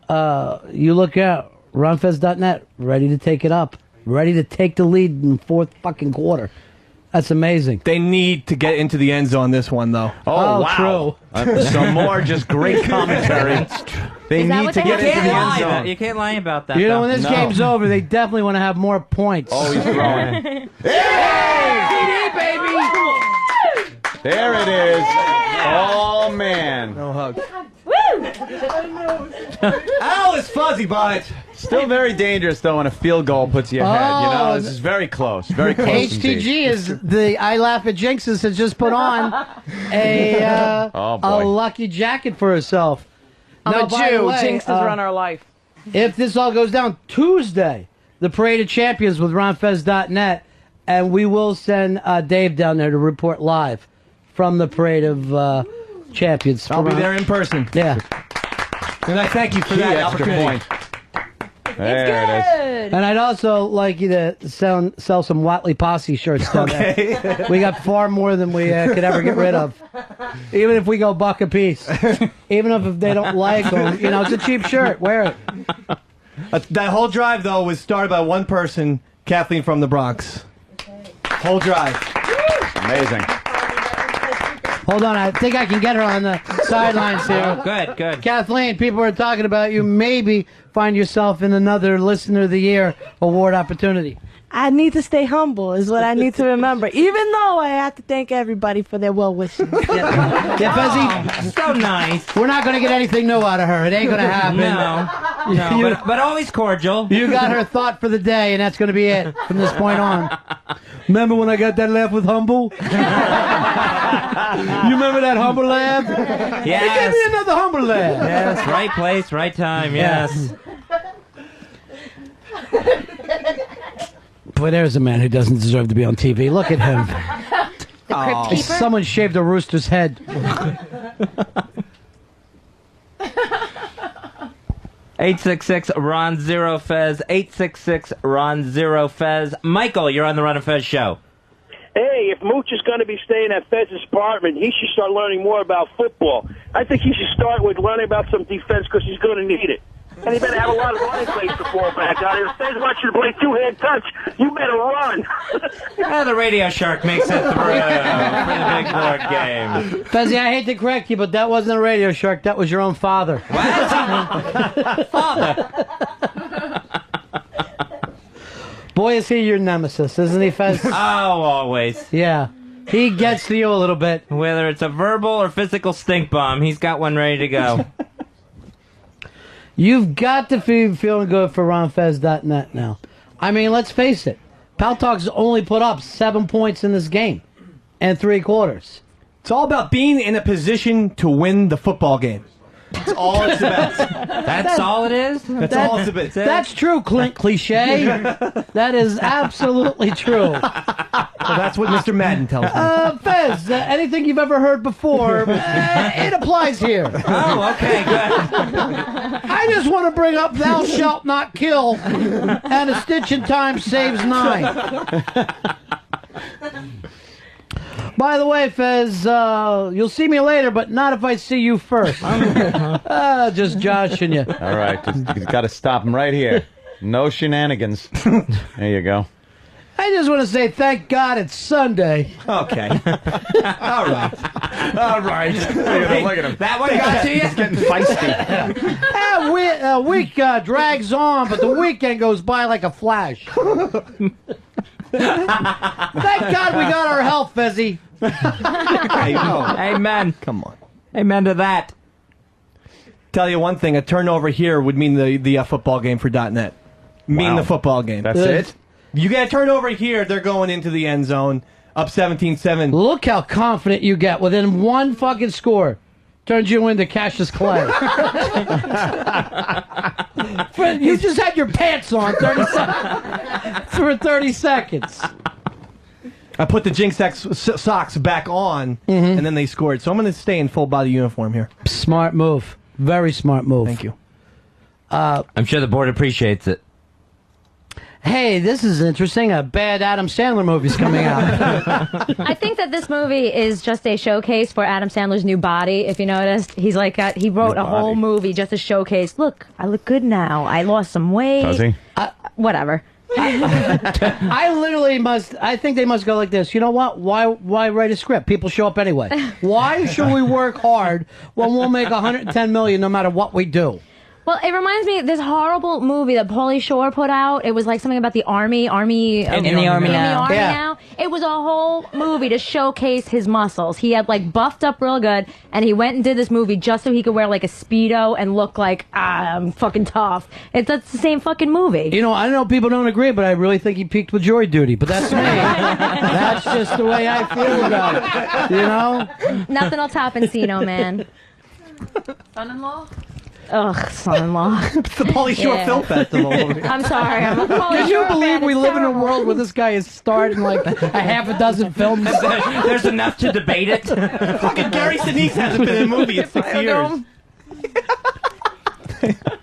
You look out. RunFest.net, ready to take it up. Ready to take the lead in the 4th fucking quarter. That's amazing. They need to get into the end zone this one, though. Oh, wow. True. Some more just great commentary. They need to get into the end zone. You can't lie about that. You know, when this game's over, they definitely want to have more points. Oh, he's throwing. CD, baby! There it is. Oh, man. No hug. Ow, it's fuzzy, but Still very dangerous, though, when a field goal puts you ahead. You know, this is very close. Very close indeed. HTG is the I Laugh at Jinxes has just put on a lucky jacket for herself. I'm Now, a by the Jew. way, Jinxes run our life. If this all goes down Tuesday, the Parade of Champions with RonFez.net, and we will send Dave down there to report live from the Parade of Champions. I'll be there in person. Yeah. And I thank you for that opportunity. There it is. And I'd also like you to sell some Watley Posse shirts down there. We got far more than we could ever get rid of. Even if we go buck a piece. Even if they don't like them. You know, it's a cheap shirt. Wear it. That whole drive, though, was started by one person, Kathleen from the Bronx. Whole drive. Amazing. Hold on, I think I can get her on the sidelines here. Good, good. Kathleen, people are talking about you. Maybe find yourself in another Listener of the Year award opportunity. I need to stay humble is what I need to remember, even though I have to thank everybody for their well wishes. Yeah, Fezzi, so nice. We're not going to get anything new out of her. It ain't going to happen. No, but always cordial. You got her thought for the day, and that's going to be it from this point on. Remember when I got that laugh with Humble? You remember that Humble laugh? Yes. He gave me another Humble laugh. Yes, right place, right time, yes. Boy, there's a man who doesn't deserve to be on TV. Look at him. The Crypt Keeper? Someone shaved a rooster's head. 866 Ron Zero Fez. 866 Ron Zero Fez. Michael, you're on the Ron and Fez show. Hey, if Mooch is going to be staying at Fez's apartment, he should start learning more about football. I think he should start with learning about some defense because he's going to need it. And he better have a lot of running plays to fall back on. If Fez wants you to play two-hand touch, you better run. The Radio Shark makes it through for the big board game. Fezzi, I hate to correct you, but that wasn't a Radio Shark. That was your own father. Father. Boy, is he your nemesis, isn't he, Fez? Oh, always. Yeah. He gets to you a little bit. Whether it's a verbal or physical stink bomb, he's got one ready to go. You've got to be feeling good for RonFez.net now. I mean, let's face it. Pal Talk's only put up 7 points in this game and 3 quarters. It's all about being in a position to win the football game. That's all it's about. That's all it is? That's all it's about. That's true, Clint Cliche. That is absolutely true. Well, that's what Mr. Madden tells me. Fez, anything you've ever heard before, it applies here. Oh, okay, good. I just want to bring up thou shalt not kill, and a stitch in time saves 9. By the way, Fez, you'll see me later, but not if I see you first. Just joshing you. All right, you got to stop him right here. No shenanigans. There you go. I just want to say thank God it's Sunday. Okay. All right. All right. Look at him. That one got to you? He's getting feisty. Week drags on, but the weekend goes by like a flash. Thank God we got our health, Fezzi. Amen. Come on. Amen to that. Tell you one thing, a turnover here would mean the football game for .net. Mean the football game. That's it? You get a turnover here, they're going into the end zone, up 17-7. Look how confident you get within one fucking score. Turns you into Cassius Clay. You just had your pants on for 30 seconds. I put the Jinx socks back on, and then they scored. So I'm going to stay in full body uniform here. Smart move. Very smart move. Thank you. I'm sure the board appreciates it. Hey, this is interesting. A bad Adam Sandler movie's coming out. I think that this movie is just a showcase for Adam Sandler's new body. If you noticed, he's like he wrote a whole movie just to showcase. Look, I look good now. I lost some weight. Does he? Whatever. I think they must go like this. You know what? Why write a script? People show up anyway. Why should we work hard when we'll make $110 million no matter what we do? Well, it reminds me of this horrible movie that Pauly Shore put out. It was like something about the army. In the army now. It was a whole movie to showcase his muscles. He had like buffed up real good, and he went and did this movie just so he could wear like a Speedo and look like, I'm fucking tough. That's the same fucking movie. You know, I know people don't agree, but I really think he peaked with jury duty. But that's me. That's just the way I feel about it. You know? Nothing will top Encino, man. Son-in-law? Ugh, son-in-law. It's the Pauly Shore Film Festival. I'm sorry. I'm a Pauly Can you Shore believe fan. we It's live in a terrible. world where this guy is starred in like a half a dozen films? There's enough to debate it. Fucking Gary Sinise hasn't been in a movie in 6 years.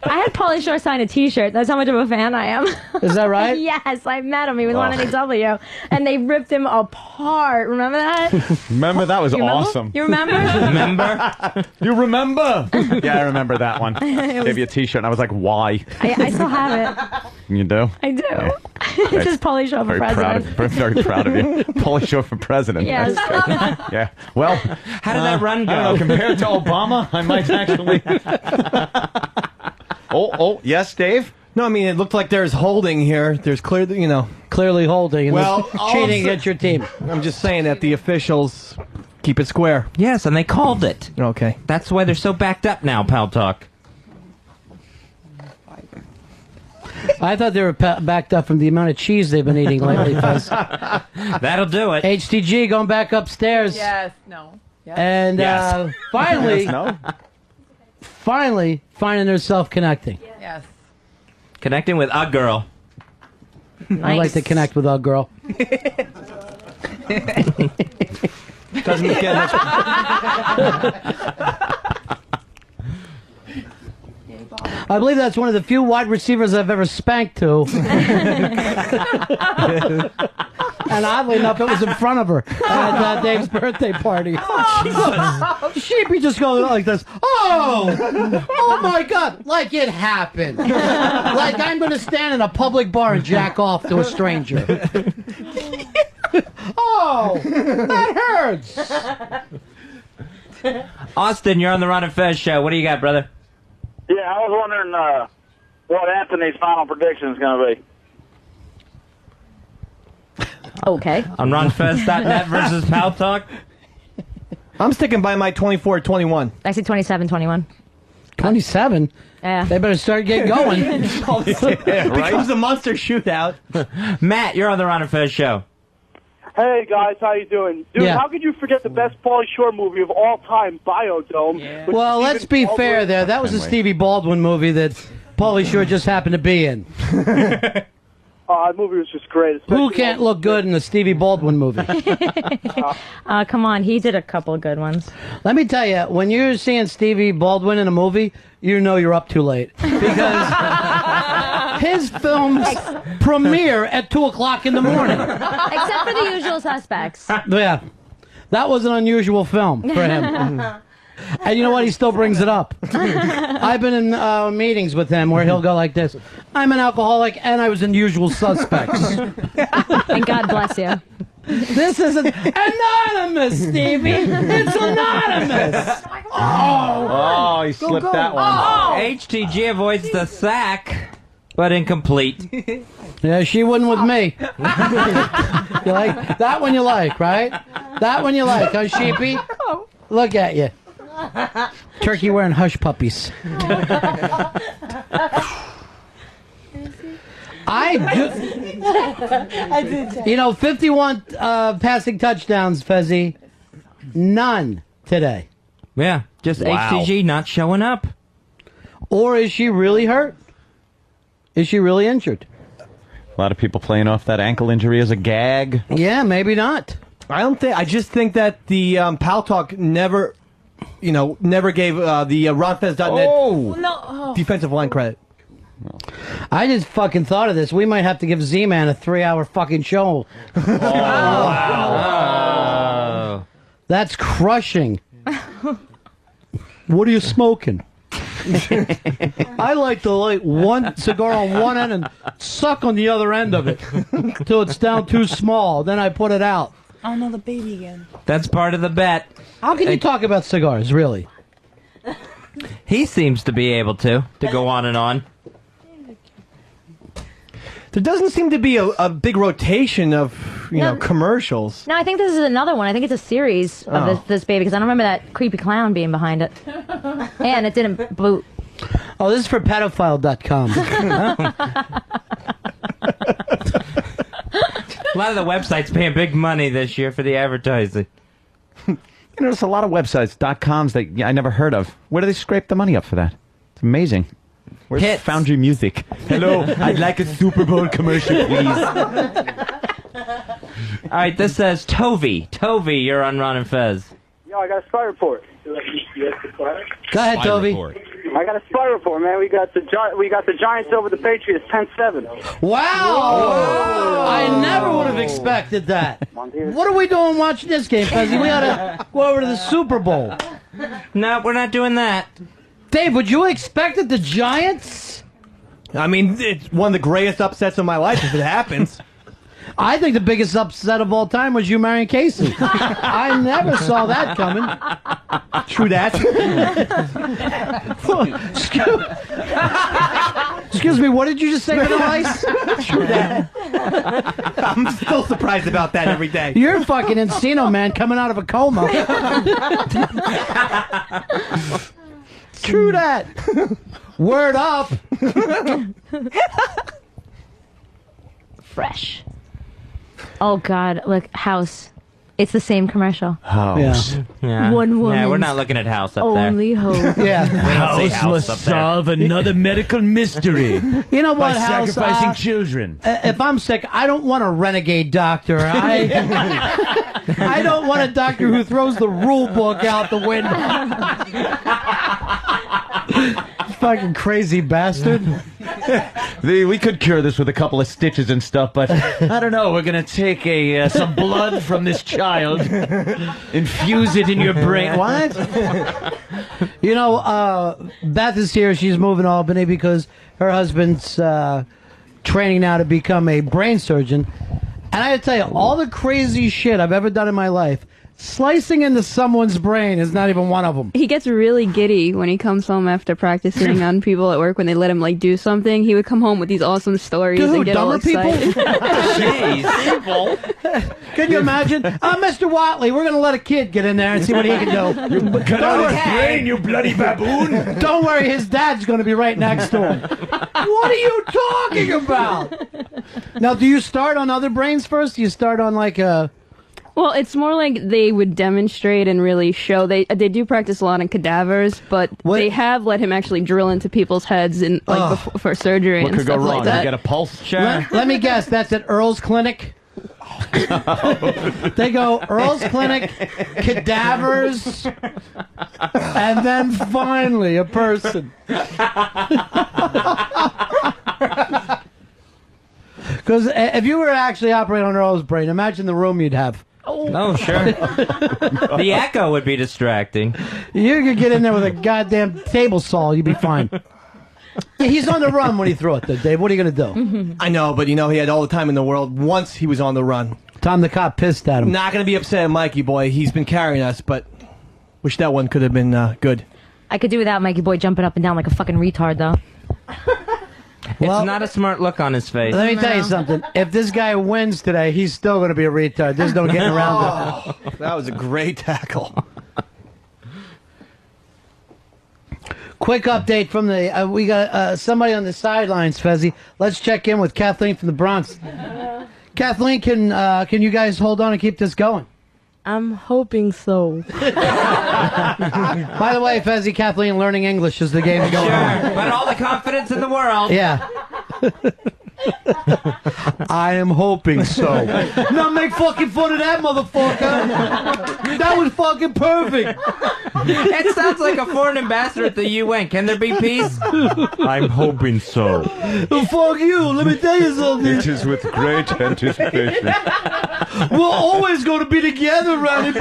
I had Pauly Shore sign a T-shirt. That's how much of a fan I am. Is that right? Yes, I met him. He was on NEW, and they ripped him apart. Remember that? Remember that was You remember? awesome. You remember? Remember? You remember? Yeah, I remember that one. It Gave you a T-shirt, and I was like, "Why?" I still have it. You do? I do. It says Pauly Shore for president. Very proud of you. Pauly Shore for president. Yes. That's good. Yeah. Well, How did that run go? I don't know. Compared to Obama, I might actually. Yes, Dave. No, I mean it looked like there's holding here. There's clearly holding. And Well, cheating against your team. I'm just saying that the officials keep it square. Yes, and they called it. Okay. That's why they're so backed up now, Pal Talk. I thought they were backed up from the amount of cheese they've been eating lately, Fuzz. That'll do it. HTG going back upstairs. Yes. No. Yes. And Yes. finally, Yes, no? finally finding herself connecting. Yes. Connecting with a girl. I like to connect with a girl. Doesn't get much. I believe that's one of the few wide receivers I've ever spanked to. And oddly enough, it was in front of her at Dave's birthday party. Sheepy just goes like this. Oh my God. Like it happened. Like I'm going to stand in a public bar and jack off to a stranger. Oh, that hurts. Austin, you're on the Ron and Fez show. What do you got, brother? Yeah, I was wondering what Anthony's final prediction is going to be. Okay. On RonFest.net versus Pal Talk? I'm sticking by my 24-21. I say 27-21. 27? Yeah. They better start getting going. It becomes a monster shootout. Matt, you're on the Ron and Fez show. Hey guys, how you doing? Dude, Yeah. how could you forget the best Pauly Shore movie of all time, Biodome? with Well, let's Stephen be Baldwin? fair there. That was a Stevie Baldwin movie that Pauly Shore just happened to be in. That movie was just great. Who can't look good in a Stevie Baldwin movie? Come on, he did a couple of good ones. Let me tell you, when you're seeing Stevie Baldwin in a movie, you know you're up too late. Because his films premiere at 2 o'clock in the morning. Except for The Usual Suspects. Yeah. That was an unusual film for him. And you know what? He still brings it up. I've been in meetings with him where he'll go like this. I'm an alcoholic and I was in Usual Suspects. And God bless you. This isn't anonymous, Stevie. It's anonymous. Oh, he slipped that one. HTG avoids the sack, but incomplete. Yeah, she wouldn't with me. You like that one? You like, right? That one you like, huh, Sheepy? Look at you. Turkey wearing hush puppies. I do. You know, 51 passing touchdowns, Fezzi. None today. Yeah, just Wow. HTG not showing up. Or is she really hurt? Is she really injured? A lot of people playing off that ankle injury as a gag. Yeah, maybe not. I just think that the Pal Talk never gave the RonFest.net defensive line credit. I just fucking thought of this. We might have to give Z-Man a 3-hour fucking show. Wow. That's crushing. What are you smoking? I like to light one cigar on one end and suck on the other end of it till it's down too small. Then I put it out. Oh no, the baby again. That's part of the bet. How can you talk about cigars, really? He seems to be able to go on and on. There doesn't seem to be a big rotation of commercials. No, I think this is another one. I think it's a series of this baby because I don't remember that creepy clown being behind it. And it didn't boot. Oh, this is for pedophile.com. A lot of the websites paying big money this year for the advertising. There's a lot of websites, .coms that I never heard of. Where do they scrape the money up for that? It's amazing. Where's Hits. Foundry Music? Hello, I'd like a Super Bowl commercial, please. All right, this says Tovey. Tovey, you're on Ron and Fez. Yo, I got a spy report. Go ahead, Toby. I got a spy report, man. We got the Giants over the Patriots 10-7. Wow! I never would have expected that. What are we doing watching this game, Fezzy? We gotta go over to the Super Bowl. No, we're not doing that. Dave, would you expect it, the Giants? I mean, it's one of the greatest upsets of my life if it happens. I think the biggest upset of all time was you marrying Casey. I never saw that coming. True that. Excuse me, what did you just say, Vanilla Ice? True that. I'm still surprised about that every day. You're fucking Encino, man, coming out of a coma. True that. Word up. Fresh. Oh God! Look, House. It's the same commercial. House. Yeah. One woman. Yeah, we're not looking at House up there. Only hope. Yeah. We don't say House up there. solve another medical mystery. You know what, by House? sacrificing children. If I'm sick, I don't want a renegade doctor. I don't want a doctor who throws the rule book out the window. Fucking crazy bastard. We could cure this with a couple of stitches and stuff, but I don't know. We're gonna take some blood from this child, infuse it in your brain. What? You know, Beth is here. She's moving to Albany because her husband's training now to become a brain surgeon. And I gotta tell you, all the crazy shit I've ever done in my life, slicing into someone's brain is not even one of them. He gets really giddy when he comes home after practicing on people at work when they let him do something. He would come home with these awesome stories and get all excited. Jeez. Can you imagine? Mr. Watley, we're going to let a kid get in there and see what he can do. Cut out his brain, you bloody baboon. Don't worry, his dad's going to be right next to him. What are you talking about? Now, do you start on other brains first? Do you start on Well, it's more like they would demonstrate and really show. They do practice a lot on cadavers, but they have let him actually drill into people's heads and for surgery What and could go stuff wrong? like that. You get a pulse? Sure. Let me guess, that's at Earl's Clinic? They go, Earl's Clinic, cadavers, and then finally a person. Because if you were to actually operate on Earl's brain, imagine the room you'd have. Oh, sure. The echo would be distracting. You could get in there with a goddamn table saw, you'd be fine. Yeah, he's on the run when he threw it, though, Dave. What are you going to do? I know, but he had all the time in the world once he was on the run. Tom the cop pissed at him. Not going to be upset at Mikey Boy. He's been carrying us, but wish that one could have been good. I could do without Mikey Boy jumping up and down like a fucking retard, though. It's not a smart look on his face. Let me tell you something. If this guy wins today, he's still going to be a retard. There's no getting around it. That was a great tackle. Quick update from the we got somebody on the sidelines, Fezzi. Let's check in with Kathleen from the Bronx. Kathleen, can you guys hold on and keep this going? I'm hoping so. By the way, Fezzi, Kathleen learning English is the game going on. Sure, but all the confidence in the world. Yeah. I am hoping so. Now make fucking fun of that, motherfucker. That was fucking perfect. It sounds like a foreign ambassador at the UN. Can there be peace? I'm hoping so. Fuck you. Let me tell you something. It is with great anticipation. We're always going to be together, Ronnie B.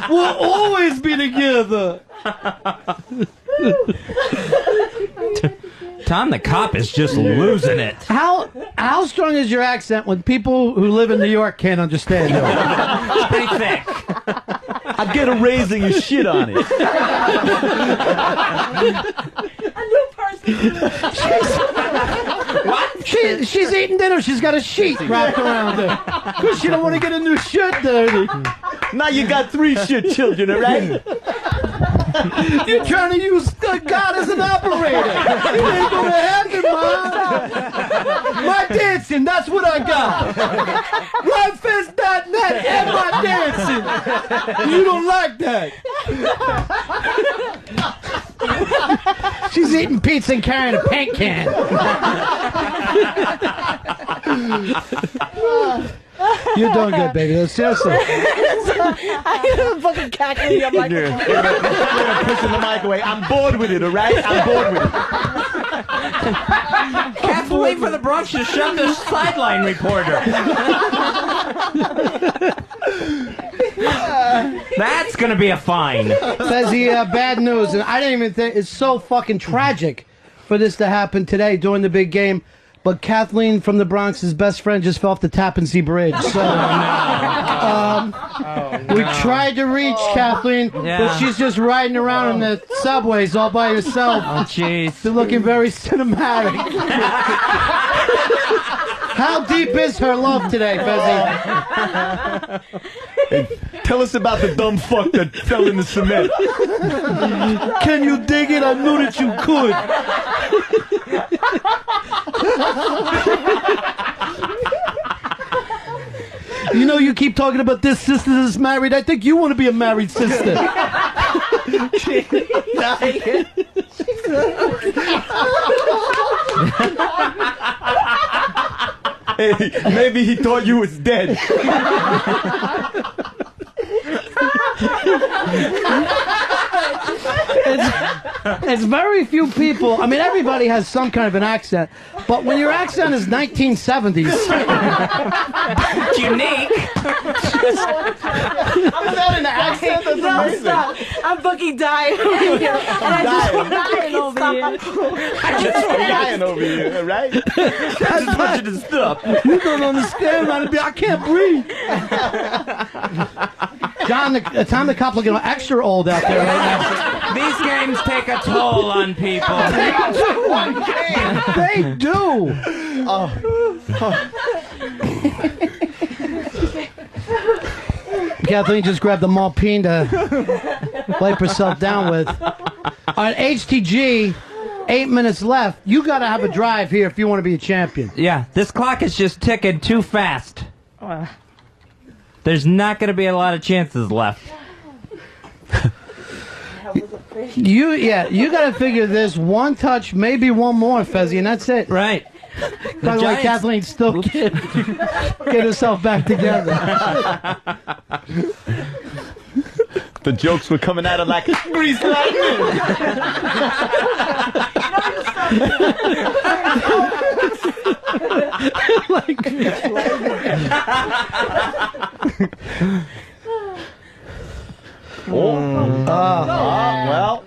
We'll always be together. Tom the cop is just losing it. How strong is your accent when people who live in New York can't understand you? It's pretty thick. I'd get a raise and you shit on it. A new person. What? She's eating dinner. She's got a sheet wrapped around her because she don't want to get a new shirt dirty. Now you got 3 shit children, all right? You're trying to use God as an operator. It ain't gonna happen, Mom. My dancing, that's what I got. Runfest.net and my dancing. You don't like that. She's eating pizza and carrying a paint can. You're doing good, baby. Seriously. I hear the fucking cackling in your microphone. You're pushing the mic away. I'm bored with it, all right? I'm bored with it. Kathleen from the Bronx just shoved a sideline reporter. That's gonna be a fine. Fezzy, bad news, and I didn't even think it's so fucking tragic for this to happen today during the big game. But Kathleen from the Bronx's best friend just fell off the Tappan Zee Bridge. So we tried to reach Kathleen, but she's just riding around in the subways all by herself. Oh, jeez. They're looking very cinematic. How deep is her love today, Fezzy? Tell us about the dumb fuck that fell in the cement. Can you dig it? I knew that you could. You know, you keep talking about this sister that's married. I think you want to be a married sister. Hey, maybe he thought you was dead. It's very few people. I mean, everybody has some kind of an accent, but when your accent is 1970s, it's unique. I'm not an accent. That's amazing. Stop. I'm fucking dying over here. I'm dying over here. I'm dying over here, right? That's touching the stuff. You don't understand, man. I can't breathe. John, Tom the Cop looking extra old out there right now. These games take a toll on people. They do. Kathleen just grabbed the Malpine to wipe herself down with. On HTG, 8 minutes left. You got to have a drive here if you want to be a champion. Yeah, this clock is just ticking too fast. There's not going to be a lot of chances left. You got to figure this one touch, maybe one more, Fezzy, and that's it. Right. By the way, Kathleen still can't get herself back together. The jokes were coming out of like grease lightning. Like grease lightning. Well,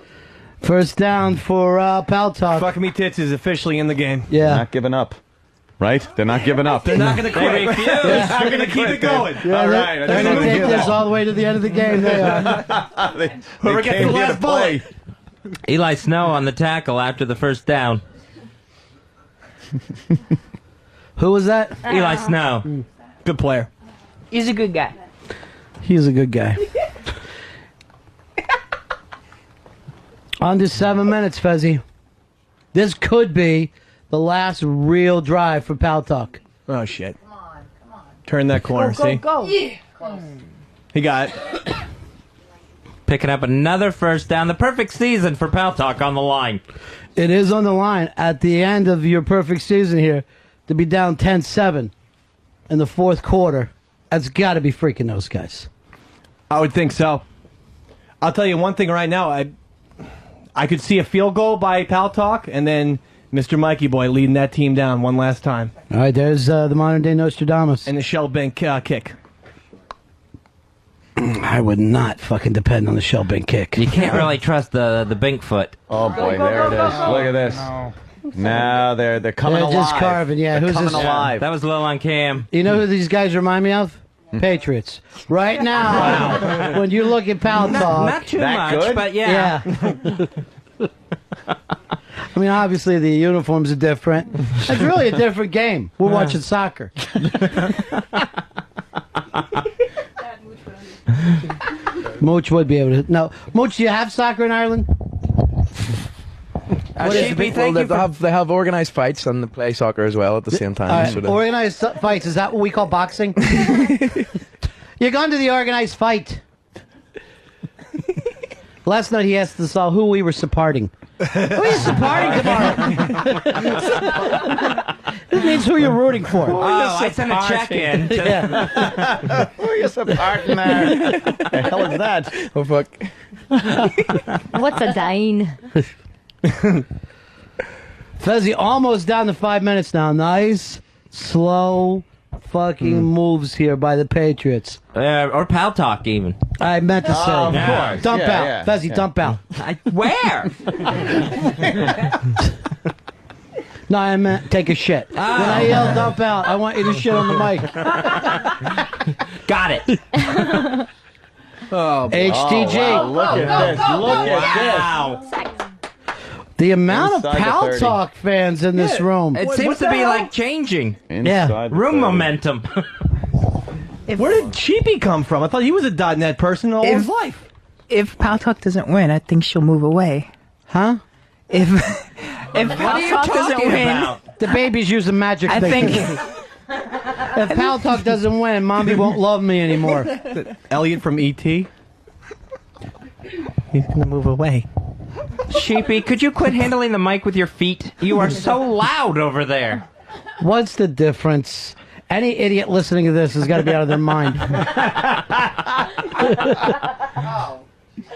first down for Pal Talk. Fuck Me Tits is officially in the game. Yeah. Not giving up. Right? They're not giving up. They're not going to quit. They're not going to keep it going. Yeah, all right. They're going to take this all the way to the end of the game. They are. Whoever gets the last bullet. Eli Snow on the tackle after the first down. Who was that? Eli Snow. Good player. He's a good guy. He's a good guy. Under 7 minutes, Fezzy. This could be the last real drive for Pal Talk. Oh, shit. Turn that corner, see? Go. He got it. Picking up another first down. The perfect season for Pal Talk on the line. It is on the line at the end of your perfect season here to be down 10-7 in the fourth quarter. That's got to be freaking those guys. I would think so. I'll tell you one thing right now. I could see a field goal by Pal Talk, and then Mr. Mikey Boy leading that team down one last time. All right, there's the modern-day Nostradamus. And the shell bank kick. I would not fucking depend on the shell bank kick. You can't really trust the Bink foot. Oh, boy, there it is. Look at this. Now they're coming They're alive. just carving, yeah. They're Who's coming this? alive. That was low on Cam. You know who these guys remind me of? Patriots. Right now, when you look at Pal Talk. Not too That much, good? but yeah. I mean, obviously the uniforms are different. It's really a different game. We're watching soccer. Mooch would be able to. No, Mooch, do you have soccer in Ireland? They have organized fights and they play soccer as well at the same time. So organized fights, is that what we call boxing? You're going to the organized fight. Last night he asked us all who we were supporting. Who are you supporting tomorrow? means who you're rooting for. Oh, I sent a check in. Yeah. Who are you supporting there? The hell is that? Oh, fuck. What's a dine? Fezzy almost down to 5 minutes now. Nice, slow fucking moves here by the Patriots. Or Pal Talk, even. I meant to say. Of course. Dump out. Fezzy, dump out. Where? No, I meant take a shit. When I yell dump out, I want you to shit on the mic. Got it. Oh, HTG. wow. Look at this. Look at this. The amount Inside of the Pal 30. Talk fans in this room. It seems to be like changing. Inside the Room 30. momentum. Where did Cheapy come from? I thought he was a .NET person all his life. If Pal Talk doesn't win, I think she'll move away. Huh? If What Pal are you Talk doesn't talking win, about? The baby's using magic I thinking. think If Pal Talk doesn't win, Mommy won't love me anymore. Elliot from E.T. He's gonna move away. Sheepy, could you quit handling the mic with your feet? You are so loud over there. What's the difference? Any idiot listening to this has got to be out of their mind.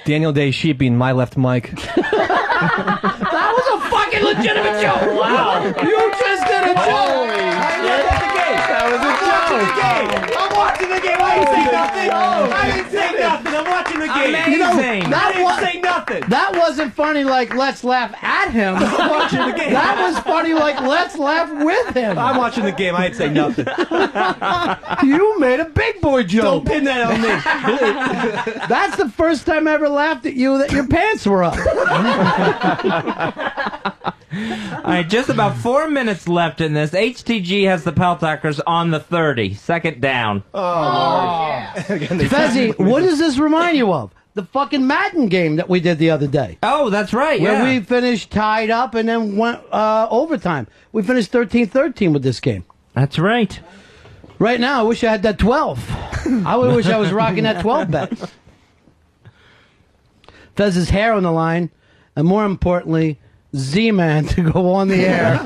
Daniel Day Sheepy and my left mic. That was a fucking legitimate joke. Wow. You just did a joke. That was a joke. I'm watching the game. I didn't say nothing. I didn't say nothing. I'm watching the game. Amazing. I didn't say nothing. That wasn't funny like let's laugh at him. I'm watching the game. That was funny like let's laugh with him. I'm watching the game. I didn't say nothing. You made a big boy joke. Don't pin that on me. That's the first time I ever laughed at you that your pants were up. All right, just about 4 minutes left in this. HTG has the Pal Talkers on the 30. Second down. Fezzy, what does this remind you of? The fucking Madden game that we did the other day. Oh, that's right, Where yeah. we finished tied up and then went overtime. We finished 13-13 with this game. That's right. Right now, I wish I had that 12. I would wish I was rocking that 12 bet. Fez's hair on the line, and more importantly, Z-Man to go on the air.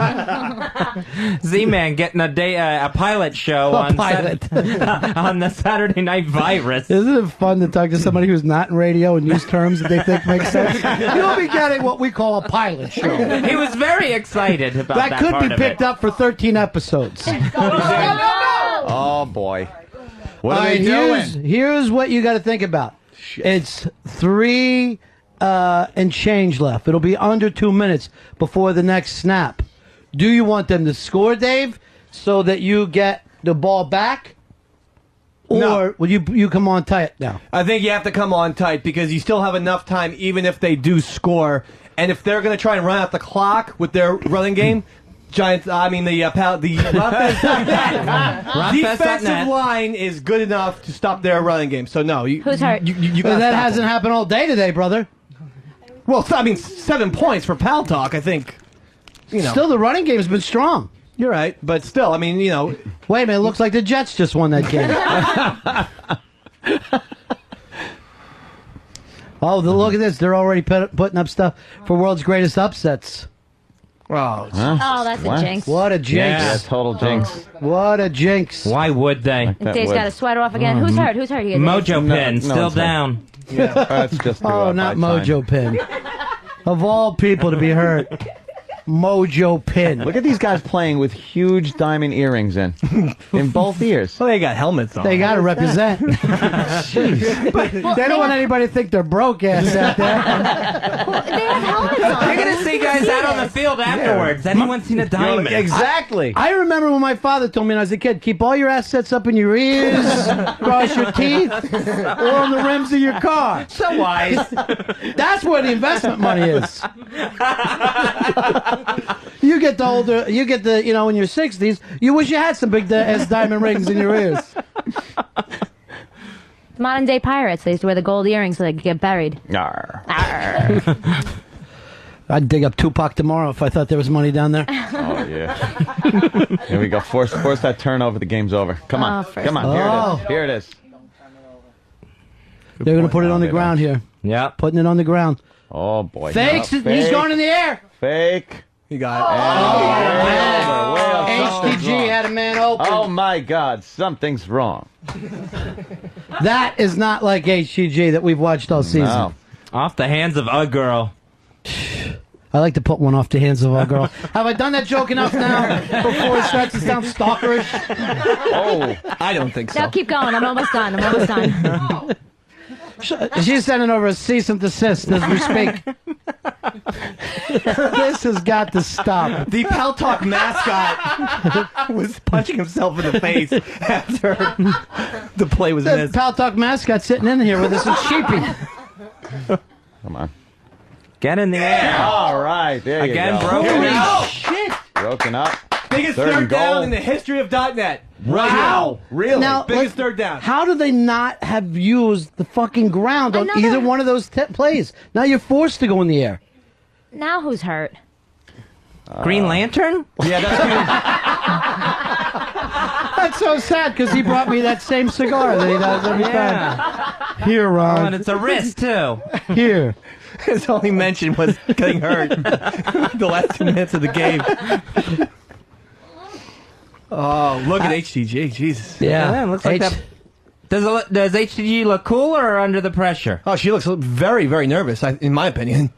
Z-Man getting a pilot show on on the Saturday Night Virus. Isn't it fun to talk to somebody who's not in radio and use terms that they think make sense? You'll be getting what we call a pilot show. He was very excited about that. That could part be of picked it. up for 13 episodes. Oh, boy. What are they doing? Here's what you got to think about. It's 3 and change left. It'll be under 2 minutes before the next snap. Do you want them to score, Dave, so that you get the ball back? Or No. will you come on tight now? I think you have to come on tight because you still have enough time even if they do score. And if they're going to try and run out the clock with their running game, Giants, I mean the defensive line is good enough to stop their running game. So no, Who's hurt? You Well, gotta that stop hasn't them. happened all day today, brother. Well, I mean 7 points for Pal Talk. I think. You know. Still, the running game's been strong. You're right, but still, I mean, you know. Wait a minute, it looks like the Jets just won that game. Look at this. They're already putting up stuff for world's greatest upsets. Oh, that's a jinx. What a jinx. Yeah, total jinx. What a jinx. Why would they? Dave's got a sweater off again. Who's hurt? Who's hurt? Mojo Pin, still one's hurt. down. Yeah, that's just Oh, not Mojo Pin. Of all people to be hurt. Mojo Pin. Look at these guys playing with huge diamond earrings in both ears. Well, they got helmets on. They got to represent. Jeez. But they don't want anybody to think they're broke ass out there. They have helmets on. You're going to see guys out on the field afterwards. Anyone seen a diamond? Exactly. I remember when my father told me when I was a kid, keep all your assets up in your ears, across your teeth, or on the rims of your car. So wise. That's where the investment money is. You get the older, in your 60s, you wish you had some big ass diamond rings in your ears. Modern day pirates, they used to wear the gold earrings so they could get buried. Arr. I'd dig up Tupac tomorrow if I thought there was money down there. Oh, yeah. Here we go. Force that turnover. The game's over. Come on. Come on. Here it is. They're going to put it on the ground here. Yeah. Putting it on the ground. Oh, boy. Fakes. No, He's going in the air. Fake. You got it. HTG had a man open. Oh my God, something's wrong. That is not like HTG that we've watched all season. No. Off the hands of a girl. I like to put one off the hands of a girl. Have I done that joke enough now before it starts to sound stalkerish? Oh, I don't think so. Now keep going. I'm almost done. She's sending over a cease and desist as we speak. This has got to stop. The Pal Talk mascot was punching himself in the face after the play was The missed. Pal Talk mascot sitting in here with us at Sheepy. Come on. Get in the air. All right, there Again, you go. broken Holy up. shit! Broken up. Biggest Third third and goal. down in the history of .net. Wow. Really? Now, Biggest third down. How do they not have used the fucking ground on Another- either one of those plays? Now you're forced to go in the air. Now who's hurt? Green Lantern? Yeah, That's so sad because he brought me that same cigar that he does every time. Here, Ron. Oh, and it's a wrist, too. Here. His only mention was getting hurt the last 2 minutes of the game. Oh, look at HTG. Jesus. Yeah, looks like that. Does HTG look cool or under the pressure? Oh, she looks very, very nervous, in my opinion.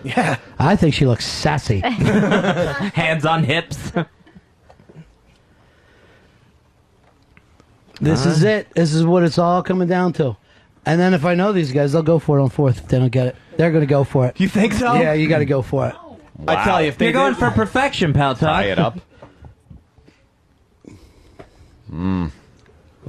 Yeah. I think she looks sassy. Hands on hips. This is it. This is what it's all coming down to. And then if I know these guys, they'll go for it on fourth if they don't get it. They're going to go for it. You think so? Yeah, you got to go for it. I tell you, if they You're going for perfection, Pal Talk. Tie it up.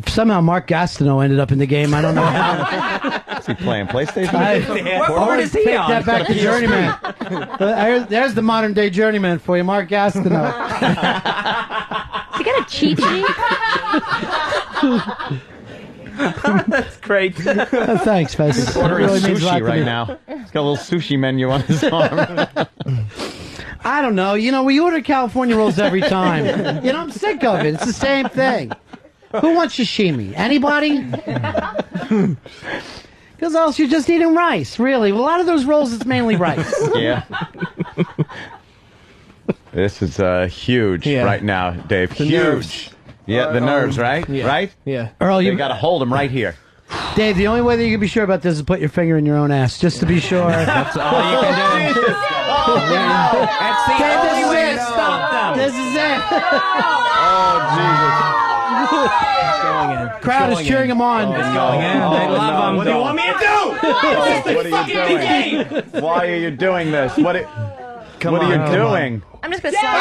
Somehow Mark Gastineau ended up in the game. I don't know how. Is he playing PlayStation? What board is he Take on? that back to Journeyman. There's the modern day Journeyman for you, Mark Gastineau. You got a cheat sheet? That's great. Thanks, Fez. He's ordering Really means a lot sushi to right me. now. He's got a little sushi menu on his arm. I don't know. You know, we order California rolls every time. You know, I'm sick of it. It's the same thing. Who wants sashimi? Anybody? Because else you're just eating rice, really. A lot of those rolls, it's mainly rice. Yeah. This is huge right now, Dave. The huge. nerves. Yeah, the nerves, right? Yeah. Right? Yeah. Earl, You you got to hold him right here. Dave, the only way that you can be sure about this is put your finger in your own ass, just to be sure. That's all you can do. That's the Dave, only this is way it. to stop them. This is it. Crowd is cheering him on. It's going in. They love him. What do you want me to do? What are you doing? Why are you doing this? What are you doing? I'm just gonna slide.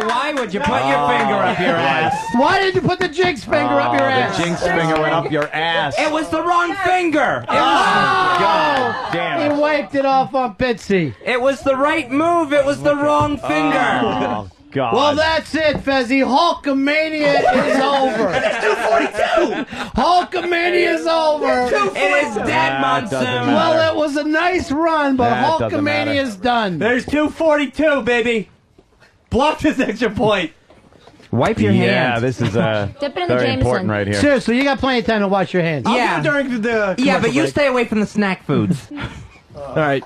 Oh, why would you put your finger up your ass? Why did you put the jinx finger up your ass? The jinx finger went up your ass. It was the wrong finger. God damn He it. waped it off on Bitsy. It was the right move. It was the wrong finger. Oh, God. Well, that's it, Fezzy. Hulkamania is over. It's 242. Hulkamania is over. It is dead, Monsoon. Well, it was a nice run, but That doesn't Hulkamania matter. is done. There's 242, baby. Block this extra point. Wipe your Yeah, hands. this is Dip it in the very Jameson. important right here. Seriously, you got plenty of time to wash your hands. I'll Yeah. do it during the Yeah, but you commercial stay away from the snack foods. break. All right.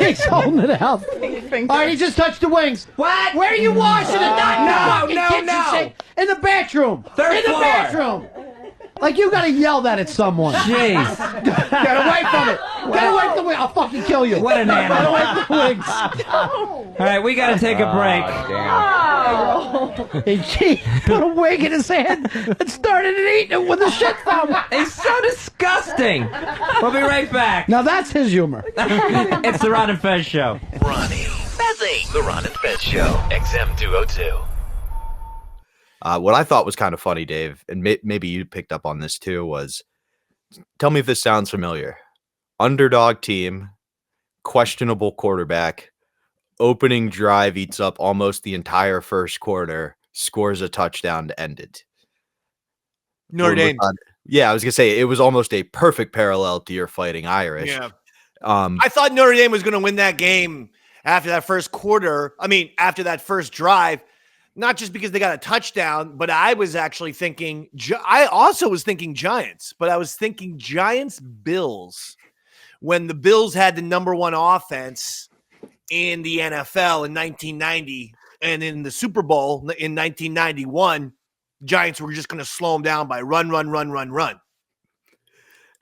He's holding it out. All right, he just touched the wings. What? Where are you washing it? Not in the fucking no, kitchen no. sink. In the bathroom. Third in the floor. bathroom. Like, you gotta yell that at someone. Jeez. Get away from it. Get away from the wing. I'll fucking kill you. What an Get animal. away from the wings. All right, we got to take a break. And she put a wig in his hand and started eating it with a shit thumb. It's so disgusting. We'll be right back. Now that's his humor. It's the Ron and Fez Show. Ronnie. Fezzy. The Ron and Fez Show. XM202. What I thought was kind of funny, Dave, and maybe you picked up on this too, was, tell me if this sounds familiar. Underdog team, questionable quarterback, opening drive eats up almost the entire first quarter, scores a touchdown to end it. Notre Dame. Yeah, I was going to say, it was almost a perfect parallel to your Fighting Irish. Yeah. Um, I thought Notre Dame was going to win that game after that first quarter. I mean, after that first drive, not just because they got a touchdown, but I was actually thinking, I also was thinking Giants, but I was thinking Giants Bills when the Bills had the number one offense in the NFL in 1990 and in the Super Bowl in 1991, Giants were just going to slow them down by run.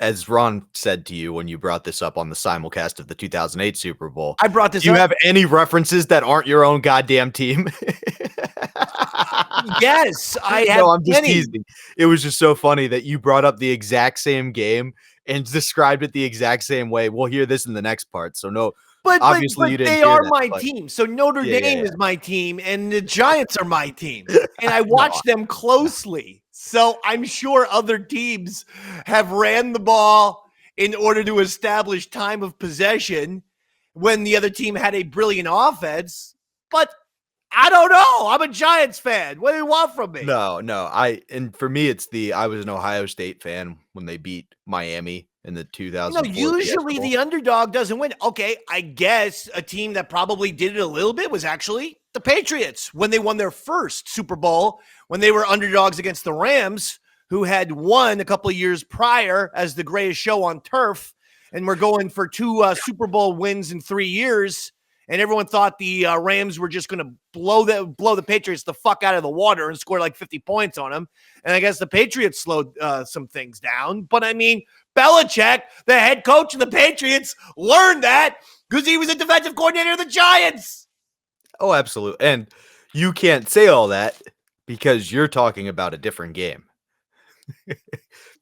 As Ron said to you when you brought this up on the simulcast of the 2008 Super Bowl, I brought this do you up. have any references that aren't your own goddamn team? Yes, I have. No, I'm just many. teasing. It was just so funny that you brought up the exact same game and described it the exact same way. We'll hear this in the next part. So no, But obviously you didn't. They hear are that, my but- team. So Notre Yeah, Dame yeah. is my team, and the Giants are my team, and I watch them closely. So I'm sure other teams have ran the ball in order to establish time of possession when the other team had a brilliant offense. But I don't know. I'm a Giants fan. What do you want from me? No. And for me, I was an Ohio State fan when they beat Miami in the 2004. Usually the underdog doesn't win. Okay, I guess a team that probably did it a little bit was actually the Patriots when they won their first Super Bowl, when they were underdogs against the Rams, who had won a couple of years prior as the greatest show on turf, and were going for 2 Super Bowl wins in 3 years. And everyone thought the Rams were just going to blow the Patriots the fuck out of the water and score like 50 points on them. And I guess the Patriots slowed some things down. But I mean, Belichick, the head coach of the Patriots, learned that because he was a defensive coordinator of the Giants. Oh, absolutely. And you can't say all that because you're talking about a different game.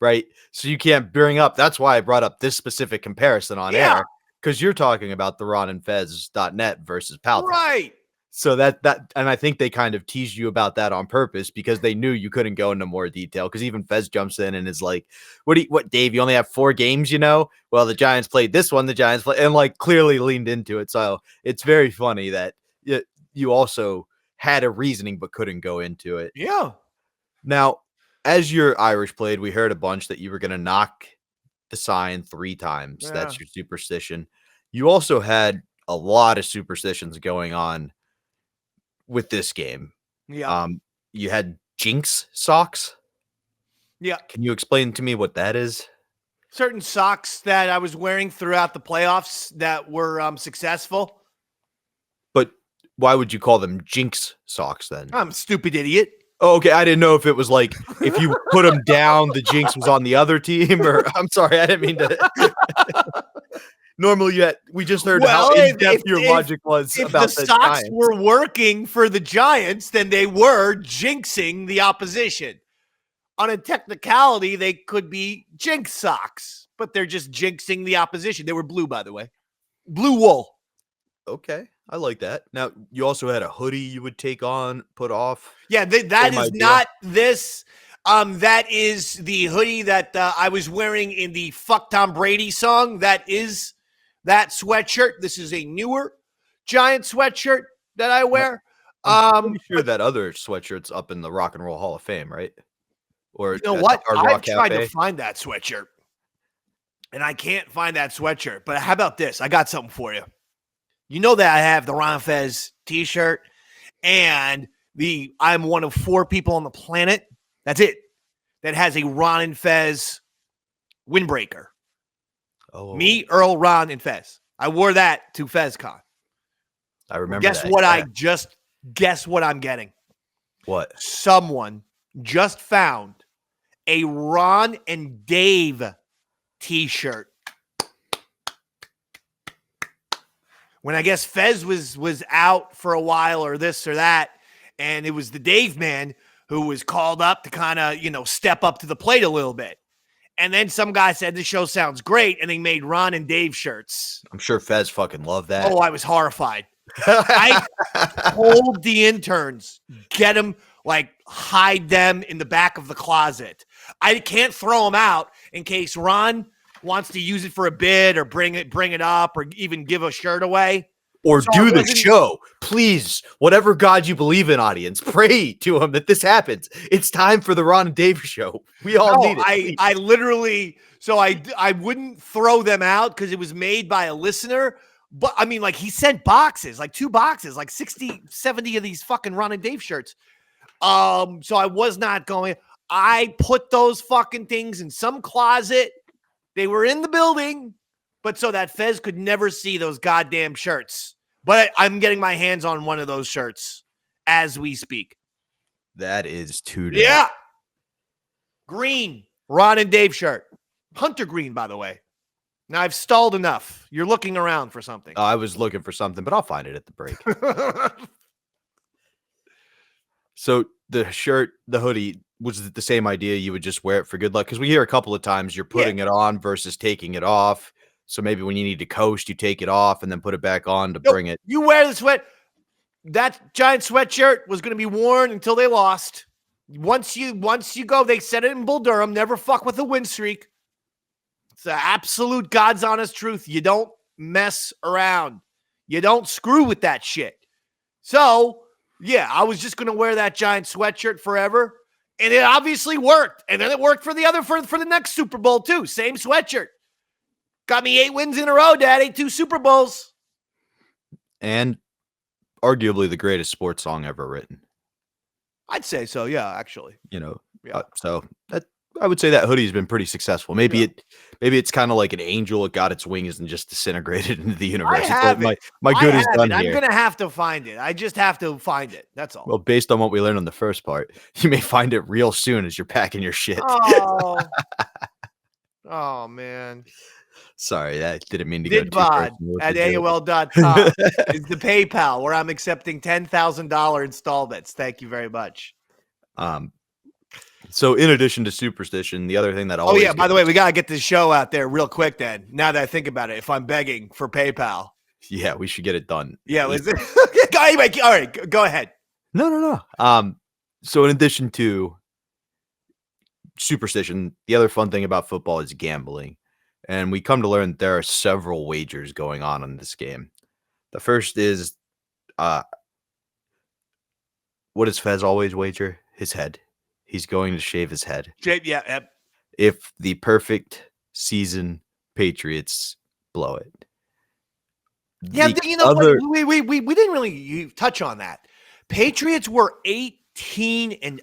Right? So you can't bring up, that's why I brought up this specific comparison on air, because you're talking about the ronandfez.net versus Paltalk. Right. So that and I think they kind of teased you about that on purpose because they knew you couldn't go into more detail, because even Fez jumps in and is like, what Dave, you only have 4 games, you know? Well, the Giants played this one, and like clearly leaned into it. So it's very funny that you also had a reasoning but couldn't go into it. Yeah. Now, as your Irish played, we heard a bunch that you were going to knock the sign 3 times. Yeah. That's your superstition. You also had a lot of superstitions going on with this game. Yeah. You had jinx socks. Yeah. Can you explain to me what that is? Certain socks that I was wearing throughout the playoffs that were successful. But why would you call them jinx socks then? I'm a stupid idiot. Oh, okay. I didn't know if it was like if you put them down, the jinx was on the other team, or I'm sorry, I didn't mean to. Normally, we just heard how in-depth your logic was if about the socks were working for the Giants, then they were jinxing the opposition. On a technicality, they could be jinx socks, but they're just jinxing the opposition. They were blue, by the way. Blue wool. Okay. I like that. Now, you also had a hoodie you would take on, put off. Yeah, that is not this. That is the hoodie that I was wearing in the Fuck Tom Brady song. That is that sweatshirt. This is a newer Giant sweatshirt that I wear. I'm pretty sure that other sweatshirt's up in the Rock and Roll Hall of Fame, right? Or you know what? I've tried to find that sweatshirt, and I can't find that sweatshirt. But how about this? I got something for you. You know that I have the Ron Fez t-shirt, and I'm one of 4 people on the planet, that's it, that has a Ron and Fez windbreaker. Oh. Me, Earl, Ron, and Fez. I wore that to FezCon. I remember Guess that. what? Yeah. Guess what I'm getting? What? Someone just found a Ron and Dave t-shirt. When I guess Fez was out for a while or this or that, and it was the Dave man who was called up to kind of, step up to the plate a little bit. And then some guy said, the show sounds great, and they made Ron and Dave shirts. I'm sure Fez fucking loved that. Oh, I was horrified. I told the interns, get them, hide them in the back of the closet. I can't throw them out in case Ron wants to use it for a bid or bring it up or even give a shirt away. Or do the show. Please, whatever God you believe in, audience, pray to him that this happens. It's time for the Ron and Dave show. We all need it. I literally, so I wouldn't throw them out because it was made by a listener. But I mean, he sent boxes, 2 boxes, 60, 70 of these fucking Ron and Dave shirts. So I was not going. I put those fucking things in some closet. They were in the building, but so that Fez could never see those goddamn shirts. But I'm getting my hands on one of those shirts as we speak. That is too damn. Yeah. Green. Ron and Dave shirt. Hunter green, by the way. Now, I've stalled enough. You're looking around for something. I was looking for something, but I'll find it at the break. So the shirt, the hoodie, was it the same idea? You would just wear it for good luck? Because we hear a couple of times you're putting it on versus taking it off. So maybe when you need to coast, you take it off and then put it back on to bring it. You wear the sweat. That giant sweatshirt was going to be worn until they lost. Once you go, they said it in Bull Durham, never fuck with a win streak. It's the absolute God's honest truth. You don't mess around. You don't screw with that shit. So, yeah, I was just going to wear that giant sweatshirt forever. And it obviously worked. And then it worked for the next Super Bowl too. Same sweatshirt. Got me 8 wins in a row, Daddy. 2 Super Bowls. And arguably the greatest sports song ever written. I'd say so, yeah, actually. So that I would say that hoodie's been pretty successful. Maybe it's kind of like an angel. It got its wings and just disintegrated into the universe. My good is done here. I'm going to have to find it. I just have to find it. That's all. Well, based on what we learned on the first part, you may find it real soon as you're packing your shit. Oh, oh man. Sorry, that didn't mean to go too Didbod personal at with the joke. AOL.com is the PayPal where I'm accepting $10,000 installments. Thank you very much. So in addition to superstition, the other thing that always by the way, we got to get this show out there real quick then. Now that I think about it, if I'm begging for PayPal. Yeah, we should get it done. Yeah, anyway, all right, go ahead. No. So in addition to superstition, the other fun thing about football is gambling. And we come to learn that there are several wagers going on in this game. The first is, what does Fez always wager? His head. He's going to shave his head. Yeah. If the perfect season Patriots blow it. Yeah, what? We didn't really touch on that. Patriots were 18-0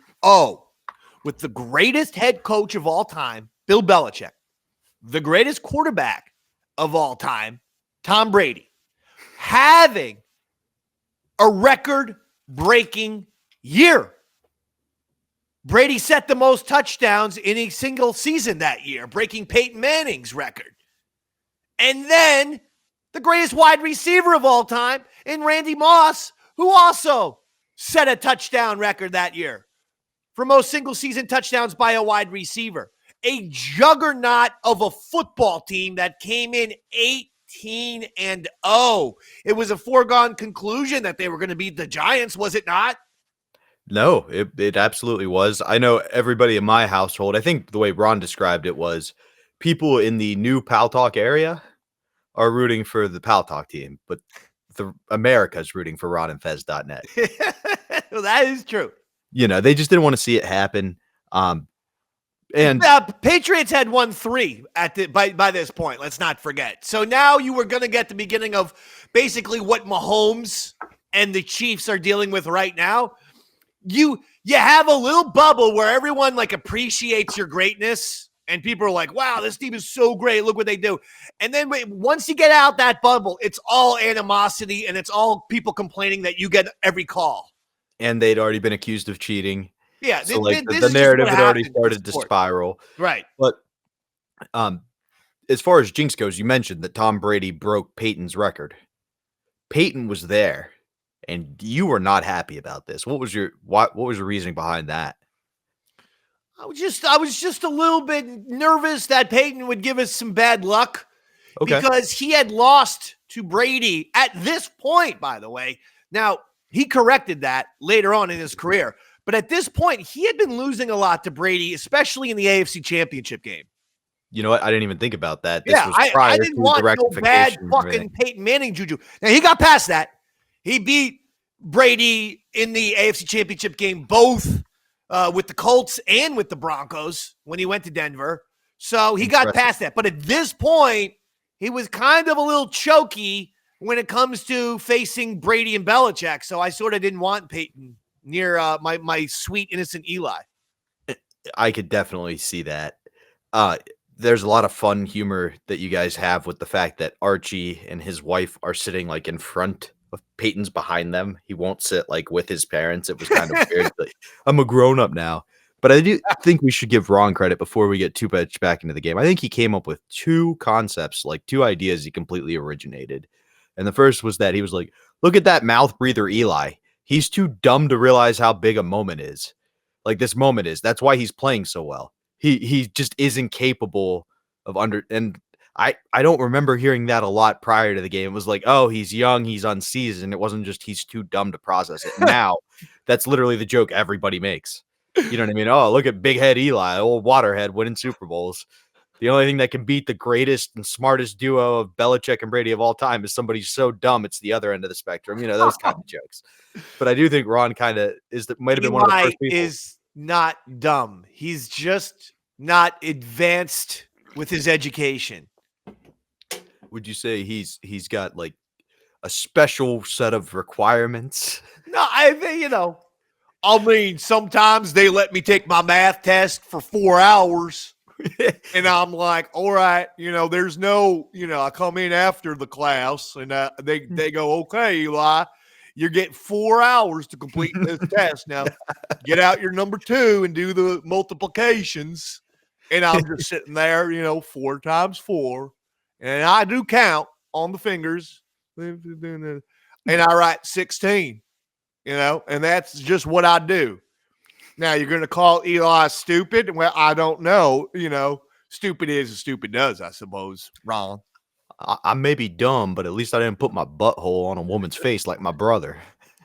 with the greatest head coach of all time, Bill Belichick. The greatest quarterback of all time, Tom Brady, having a record-breaking year. Brady set the most touchdowns in a single season that year, breaking Peyton Manning's record. And then the greatest wide receiver of all time in Randy Moss, who also set a touchdown record that year for most single-season touchdowns by a wide receiver. A juggernaut of a football team that came in 18-0. It was a foregone conclusion that they were going to beat the Giants, was it not? No, it absolutely was. I know everybody in my household, I think the way Ron described it was people in the new Pal Talk area are rooting for the Pal Talk team, but America's rooting for RonandFez.net. Well, that is true. They just didn't want to see it happen. And Patriots had won 3 by this point. Let's not forget. So now you were going to get the beginning of basically what Mahomes and the Chiefs are dealing with right now. You have a little bubble where everyone appreciates your greatness, and people are like, "Wow, this team is so great! Look what they do." And then once you get out that bubble, it's all animosity and it's all people complaining that you get every call. And they'd already been accused of cheating. Yeah, so the narrative had already started to spiral. Right. But as far as jinx goes, you mentioned that Tom Brady broke Peyton's record. Peyton was there, and you were not happy about this. What was your reasoning behind that? I was just a little bit nervous that Peyton would give us some bad luck because he had lost to Brady at this point, by the way. Now, he corrected that later on in his career. But at this point, he had been losing a lot to Brady, especially in the AFC Championship game. You know what? I didn't even think about that. This was I prior didn't to want the no rectification bad and fucking everything. Peyton Manning juju. Now, he got past that. He beat Brady in the AFC Championship game, both with the Colts and with the Broncos when he went to Denver. So he got past that. But at this point, he was kind of a little choky when it comes to facing Brady and Belichick. So I sort of didn't want Peyton near my sweet, innocent Eli. I could definitely see that. There's a lot of fun humor that you guys have with the fact that Archie and his wife are sitting in front Peyton's behind them. He won't sit like with his parents. It was kind of weird. Like, I'm a grown up now. But I do think we should give Ron credit before we get too much back into the game. I think he came up with 2 concepts, like 2 ideas he completely originated. And the first was that he was like, look at that mouth breather Eli. He's too dumb to realize how big a moment is. Like this moment is. That's why he's playing so well. He just isn't capable of and I don't remember hearing that a lot prior to the game. It was like, oh, he's young, he's unseasoned. It wasn't just he's too dumb to process it. Now, that's literally the joke everybody makes. You know what I mean? Oh, look at big head Eli, old waterhead winning Super Bowls. The only thing that can beat the greatest and smartest duo of Belichick and Brady of all time is somebody so dumb it's the other end of the spectrum. You know, those kind of jokes. But I do think Ron kind of might have been one of the first people. Is not dumb. He's just not advanced with his education. Would you say he's got like a special set of requirements? No, I think, I mean, sometimes they let me take my math test for 4 hours. And I'm like, all right, there's no, I come in after the class and they go, okay, Eli, you're getting 4 hours to complete this test. Now get out your number 2 and do the multiplications. And I'm just sitting there, 4 times 4. And I do count on the fingers. And I write 16. And that's just what I do. Now, you're going to call Eli stupid? Well, I don't know. Stupid is as stupid does, I suppose. Ron. I may be dumb, but at least I didn't put my butthole on a woman's face like my brother.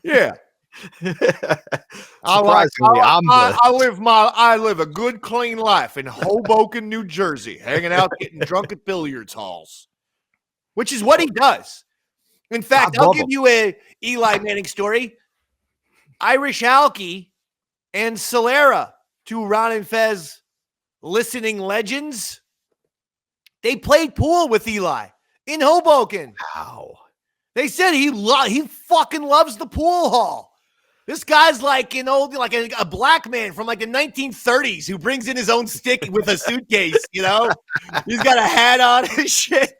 Yeah. I live a good, clean life in Hoboken, New Jersey, hanging out, getting drunk at billiards halls, which is what he does. In fact, I'll give you a Eli Manning story. Irish Alki and Solera, 2 Ron and Fez listening legends, they played pool with Eli in Hoboken. Wow. They said he fucking loves the pool hall. This guy's like a black man from like the 1930s who brings in his own stick with a suitcase, He's got a hat on and shit.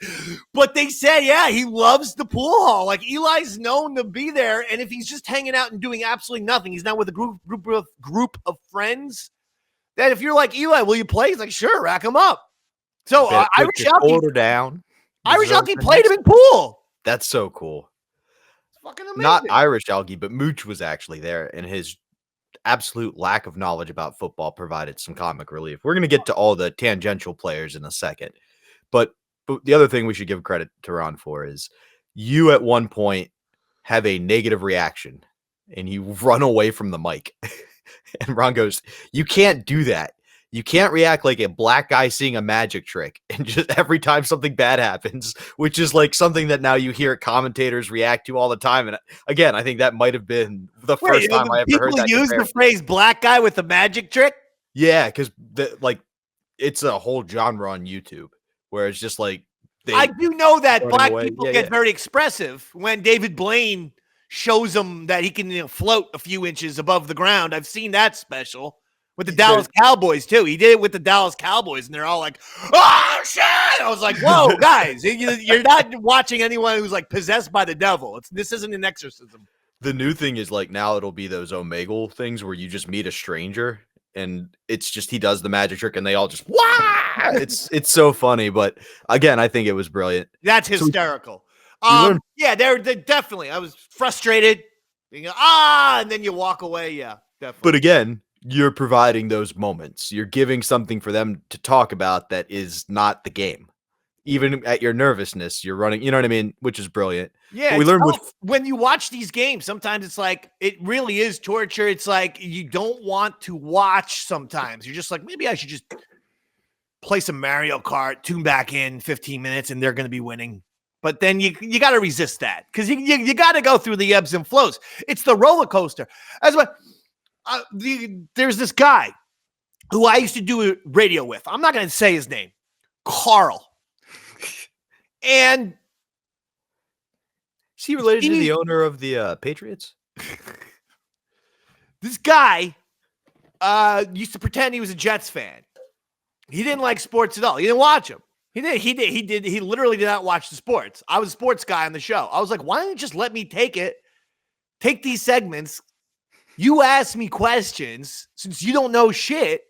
But they said, yeah, he loves the pool hall. Like Eli's known to be there. And if he's just hanging out and doing absolutely nothing, he's not with a group of friends, that if you're like, Eli, will you play? He's like, sure, rack him up. So Irish Alki played him in pool. That's so cool. Fucking amazing. Not Irish Alki, but Mooch was actually there, and his absolute lack of knowledge about football provided some comic relief. We're going to get to all the tangential players in a second, but the other thing we should give credit to Ron for is you at one point have a negative reaction, and you run away from the mic, and Ron goes, "You can't do that. You can't react like a black guy seeing a magic trick and just every time something bad happens, which is like something that now you hear commentators react to all the time." And again, I think that might have been the first time I ever heard that. People use the phrase black guy with the magic trick? Yeah, because it's a whole genre on YouTube where it's just like I do know that black people get very expressive when David Blaine shows them that he can float a few inches above the ground. I've seen that special. With the Dallas Cowboys, too. He did it with the Dallas Cowboys, and they're all like, oh, shit! I was like, whoa, guys, you're not watching anyone who's, like, possessed by the devil. This isn't an exorcism. The new thing is, like, now it'll be those Omegle things where you just meet a stranger, and it's just he does the magic trick, and they all just, wah! It's so funny, but, again, I think it was brilliant. That's hysterical. Yeah, they're definitely. I was frustrated. And then you walk away, yeah, definitely. But, again, you're providing those moments. You're giving something for them to talk about that is not the game. Even at your nervousness, you're running, you know what I mean? Which is brilliant. Yeah. We learned when you watch these games, sometimes it's like, it really is torture. It's like, you don't want to watch sometimes. You're just like, maybe I should just play some Mario Kart, tune back in 15 minutes, and they're going to be winning. But then you got to resist that because you got to go through the ebbs and flows. It's the roller coaster. That's what. There's this guy who I used to do radio with. I'm not going to say his name. Carl. And is he related to the owner of the Patriots? This guy used to pretend he was a Jets fan. He didn't like sports at all. He didn't watch them. He did. He literally did not watch the sports. I was a sports guy on the show. I was like, why don't you just let me take these segments? You ask me questions since you don't know shit.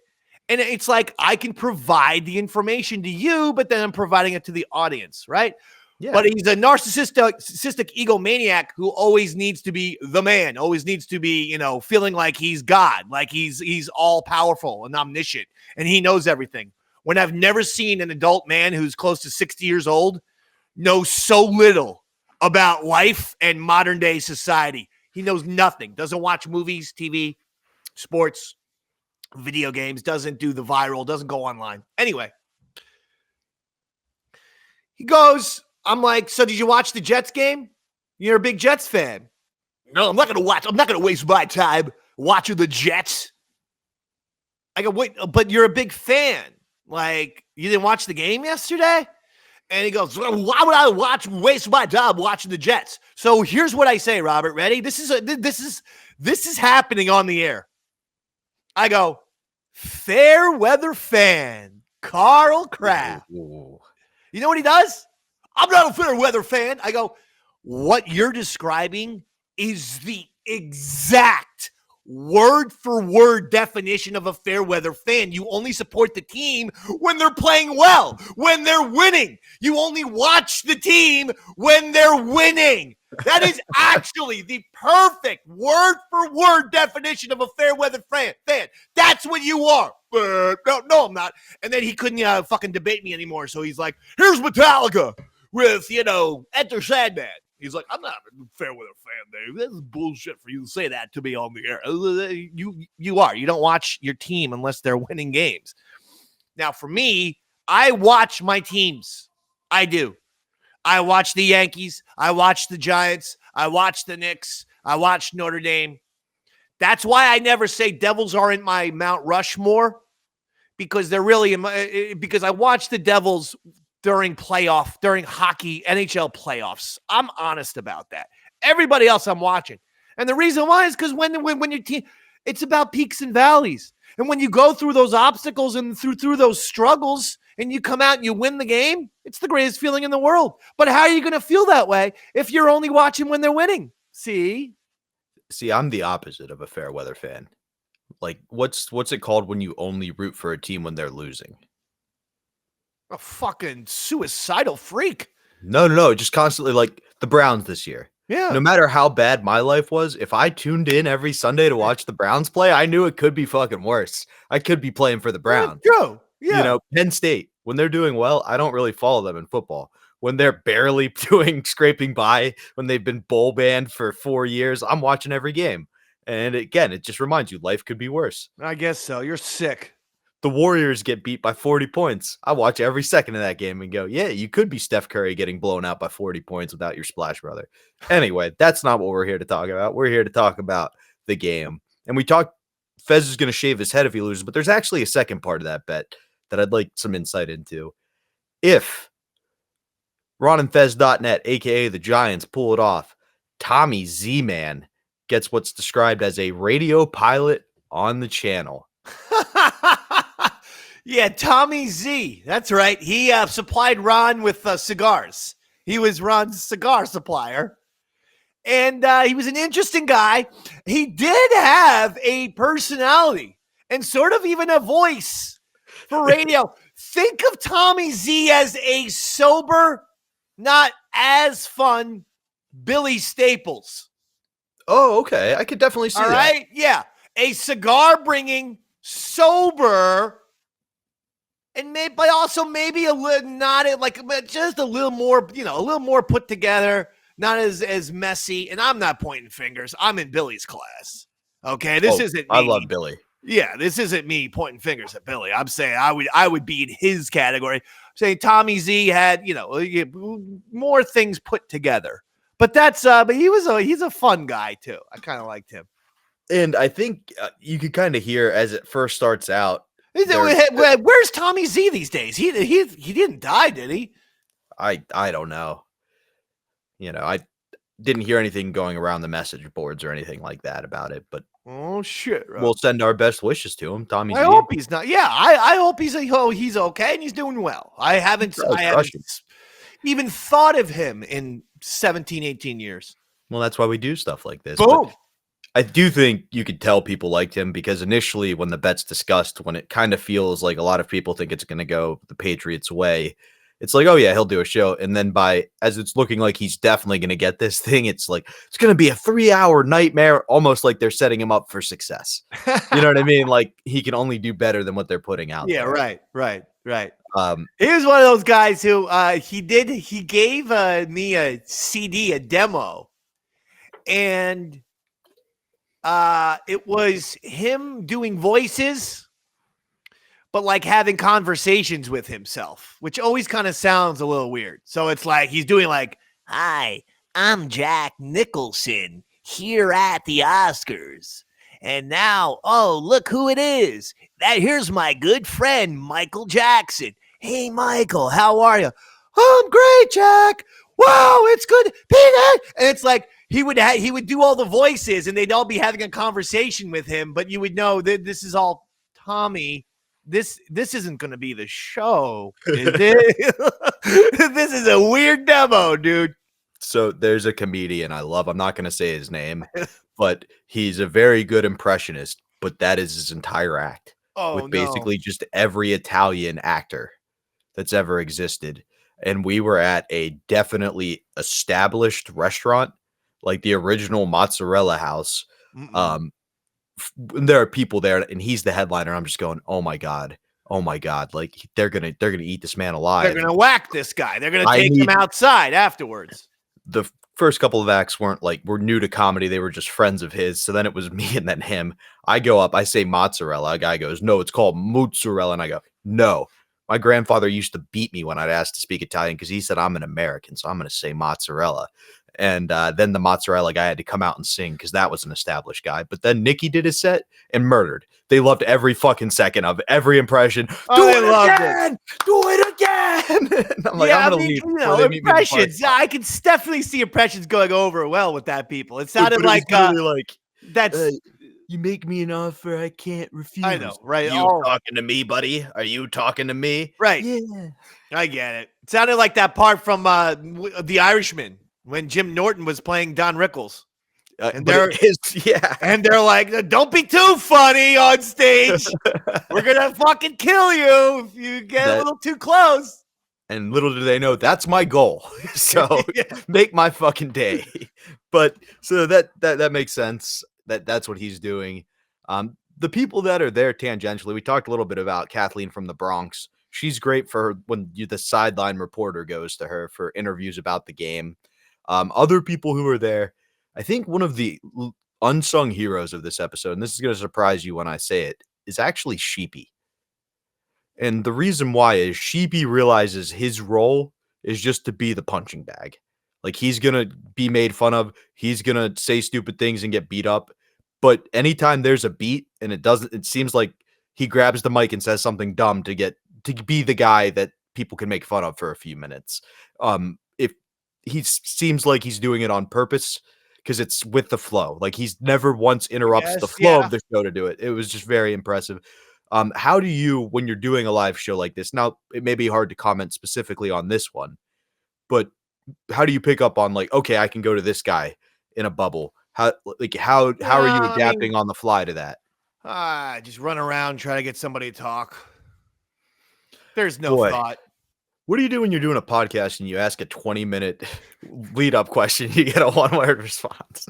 And it's like, I can provide the information to you, but then I'm providing it to the audience, right? Yeah. But he's a narcissistic egomaniac who always needs to be the man, always needs to be, feeling like he's God, like he's all powerful and omniscient, and he knows everything. When I've never seen an adult man who's close to 60 years old know so little about life and modern day society. He knows nothing, doesn't watch movies, TV, sports, video games, doesn't do the viral, doesn't go online. Anyway, he goes, I'm like, so did you watch the Jets game? You're a big Jets fan. No, I'm not going to waste my time watching the Jets. I go, wait, but you're a big fan. Like, you didn't watch the game yesterday? And he goes, well, why would I waste my time watching the Jets? So here's what I say, Robert. Ready? This is happening on the air. I go, fair weather fan, Carl Kraft. You know what he does? I'm not a fair weather fan. I go, what you're describing is the exact word for word definition of a fair weather fan. You only support the team when they're playing well, when they're winning. You only watch the team when they're winning. That is actually the perfect word for word definition of a fair weather fan. That's what you are. No, I'm not. And then he couldn't fucking debate me anymore. So he's like, here's Metallica with, Enter Sandman. He's like, I'm not a fair weather fan, Dave. This is bullshit for you to say that to me on the air. You are. You don't watch your team unless they're winning games. Now, for me, I watch my teams. I do. I watch the Yankees. I watch the Giants. I watch the Knicks. I watch Notre Dame. That's why I never say Devils aren't my Mount Rushmore, because they're really because I watch the Devils during hockey, NHL playoffs. I'm honest about that. Everybody else I'm watching. And the reason why is because when your team, it's about peaks and valleys. And when you go through those obstacles and through those struggles and you come out and you win the game, it's the greatest feeling in the world. But how are you going to feel that way if you're only watching when they're winning? See, I'm the opposite of a fair weather fan. Like, what's it called when you only root for a team when they're losing? A fucking suicidal freak. No. Just constantly, like the Browns this year. Yeah. No matter how bad my life was, if I tuned in every Sunday to watch the Browns play, I knew it could be fucking worse. I could be playing for the Browns. Go. Yeah. Penn State, when they're doing well, I don't really follow them in football. When they're barely scraping by, when they've been bowl banned for 4 years, I'm watching every game. And again, it just reminds you life could be worse. I guess so. You're sick. The Warriors get beat by 40 points. I watch every second of that game and go, yeah, you could be Steph Curry getting blown out by 40 points without your splash brother. Anyway, that's not what we're here to talk about. We're here to talk about the game. And we talked, Fez is going to shave his head if he loses, but there's actually a second part of that bet that I'd like some insight into. If RonandFez.net, a.k.a. the Giants, pull it off, Tommy Z-Man gets what's described as a radio pilot on the channel. Yeah, Tommy Z. That's right. He supplied Ron with cigars. He was Ron's cigar supplier. And he was an interesting guy. He did have a personality and sort of even a voice for radio. Think of Tommy Z as a sober, not as fun Billy Staples. Oh, okay. I could definitely see that. All right? Yeah. A cigar-bringing, sober, and but also maybe a little, not like just a little more, a little more put together, not as messy. And I'm not pointing fingers. I'm in Billy's class. Okay, this isn't me. I love Billy. Yeah, this isn't me pointing fingers at Billy. I'm saying I would be in his category. I'm saying Tommy Z had more things put together. But but he's a fun guy too. I kind of liked him. And I think you could kind of hear as it first starts out. Where's Tommy Z these days? He didn't die, did he? I don't know. I didn't hear anything going around the message boards or anything like that about it. But Oh shit! We'll send our best wishes to him. Tommy's. I hope he's not. Yeah, I hope he's okay and he's doing well. I haven't even thought of him in 17, 18 years. Well, that's why we do stuff like this. Boom. But I do think you could tell people liked him because initially when the bet's discussed, when it kind of feels like a lot of people think it's going to go the Patriots' way, it's like, oh yeah, he'll do a show. And then as it's looking like he's definitely going to get this thing, it's like, it's going to be a 3-hour nightmare, almost like they're setting him up for success. You know what I mean? Like he can only do better than what they're putting out. Yeah, there. right. He was one of those guys who he gave me a CD, a demo, and it was him doing voices, but like having conversations with himself, which always kind of sounds a little weird. So it's like he's doing like, "Hi, I'm Jack Nicholson here at the Oscars. And now, oh, look who it is. Here's my good friend, Michael Jackson. Hey, Michael, how are you? Oh, I'm great, Jack. Wow, it's good. Peanut." And it's like he would do all the voices and they'd all be having a conversation with him, but you would know that this is all Tommy. This isn't going to be the show, is it? This is a weird demo, dude. So there's a comedian I love. I'm not going to say his name, but he's a very good impressionist, but that is his entire act. With basically just every Italian actor that's ever existed. And we were at a definitely established restaurant, like the original Mozzarella House. There are people there and he's the headliner. I'm just going, oh my God. Like they're going to eat this man alive. They're going to whack this guy. They're going to take him outside afterwards. The first couple of acts were new to comedy. They were just friends of his. So then it was me and then him. I go up, I say mozzarella. A guy goes, no, it's called mozzarella. And I go, no. My grandfather used to beat me when I'd asked to speak Italian because he said I'm an American. So I'm going to say mozzarella. And then the mozzarella guy had to come out and sing because that was an established guy. But then Nikki did his set and murdered. They loved every fucking second of every impression. Do it again. And I'm like, I'm going to leave. Impressions. I can definitely see impressions going over well with that people. It sounded like that's. You make me an offer I can't refuse. I know, right? Are you talking to me, buddy? Are you talking to me? Right. Yeah. I get it. It sounded like that part from The Irishman when Jim Norton was playing Don Rickles. And they're like, don't be too funny on stage. We're going to fucking kill you if you get a little too close. And little do they know, that's my goal. So make my fucking day. But so that makes sense. That's what he's doing. The people that are there tangentially, we talked a little bit about Kathleen from the Bronx. She's great for when the sideline reporter goes to her for interviews about the game. Other people who are there, I think one of the unsung heroes of this episode, and this is going to surprise you when I say it, is actually Sheepy. And the reason why is Sheepy realizes his role is just to be the punching bag. Like he's going to be made fun of. He's going to say stupid things and get beat up. But anytime there's a beat and it seems like he grabs the mic and says something dumb to be the guy that people can make fun of for a few minutes. If he seems like he's doing it on purpose because it's with the flow. Like he's never once interrupts the flow of the show to do it. It was just very impressive. How do you, when you're doing a live show like this, now it may be hard to comment specifically on this one, but how do you pick up on like, okay, I can go to this guy in a bubble? How are you adapting on the fly to that? Just run around, try to get somebody to talk. There's no thought. What do you do when you're doing a podcast and you ask a 20-minute lead up question? You get a 1-word response.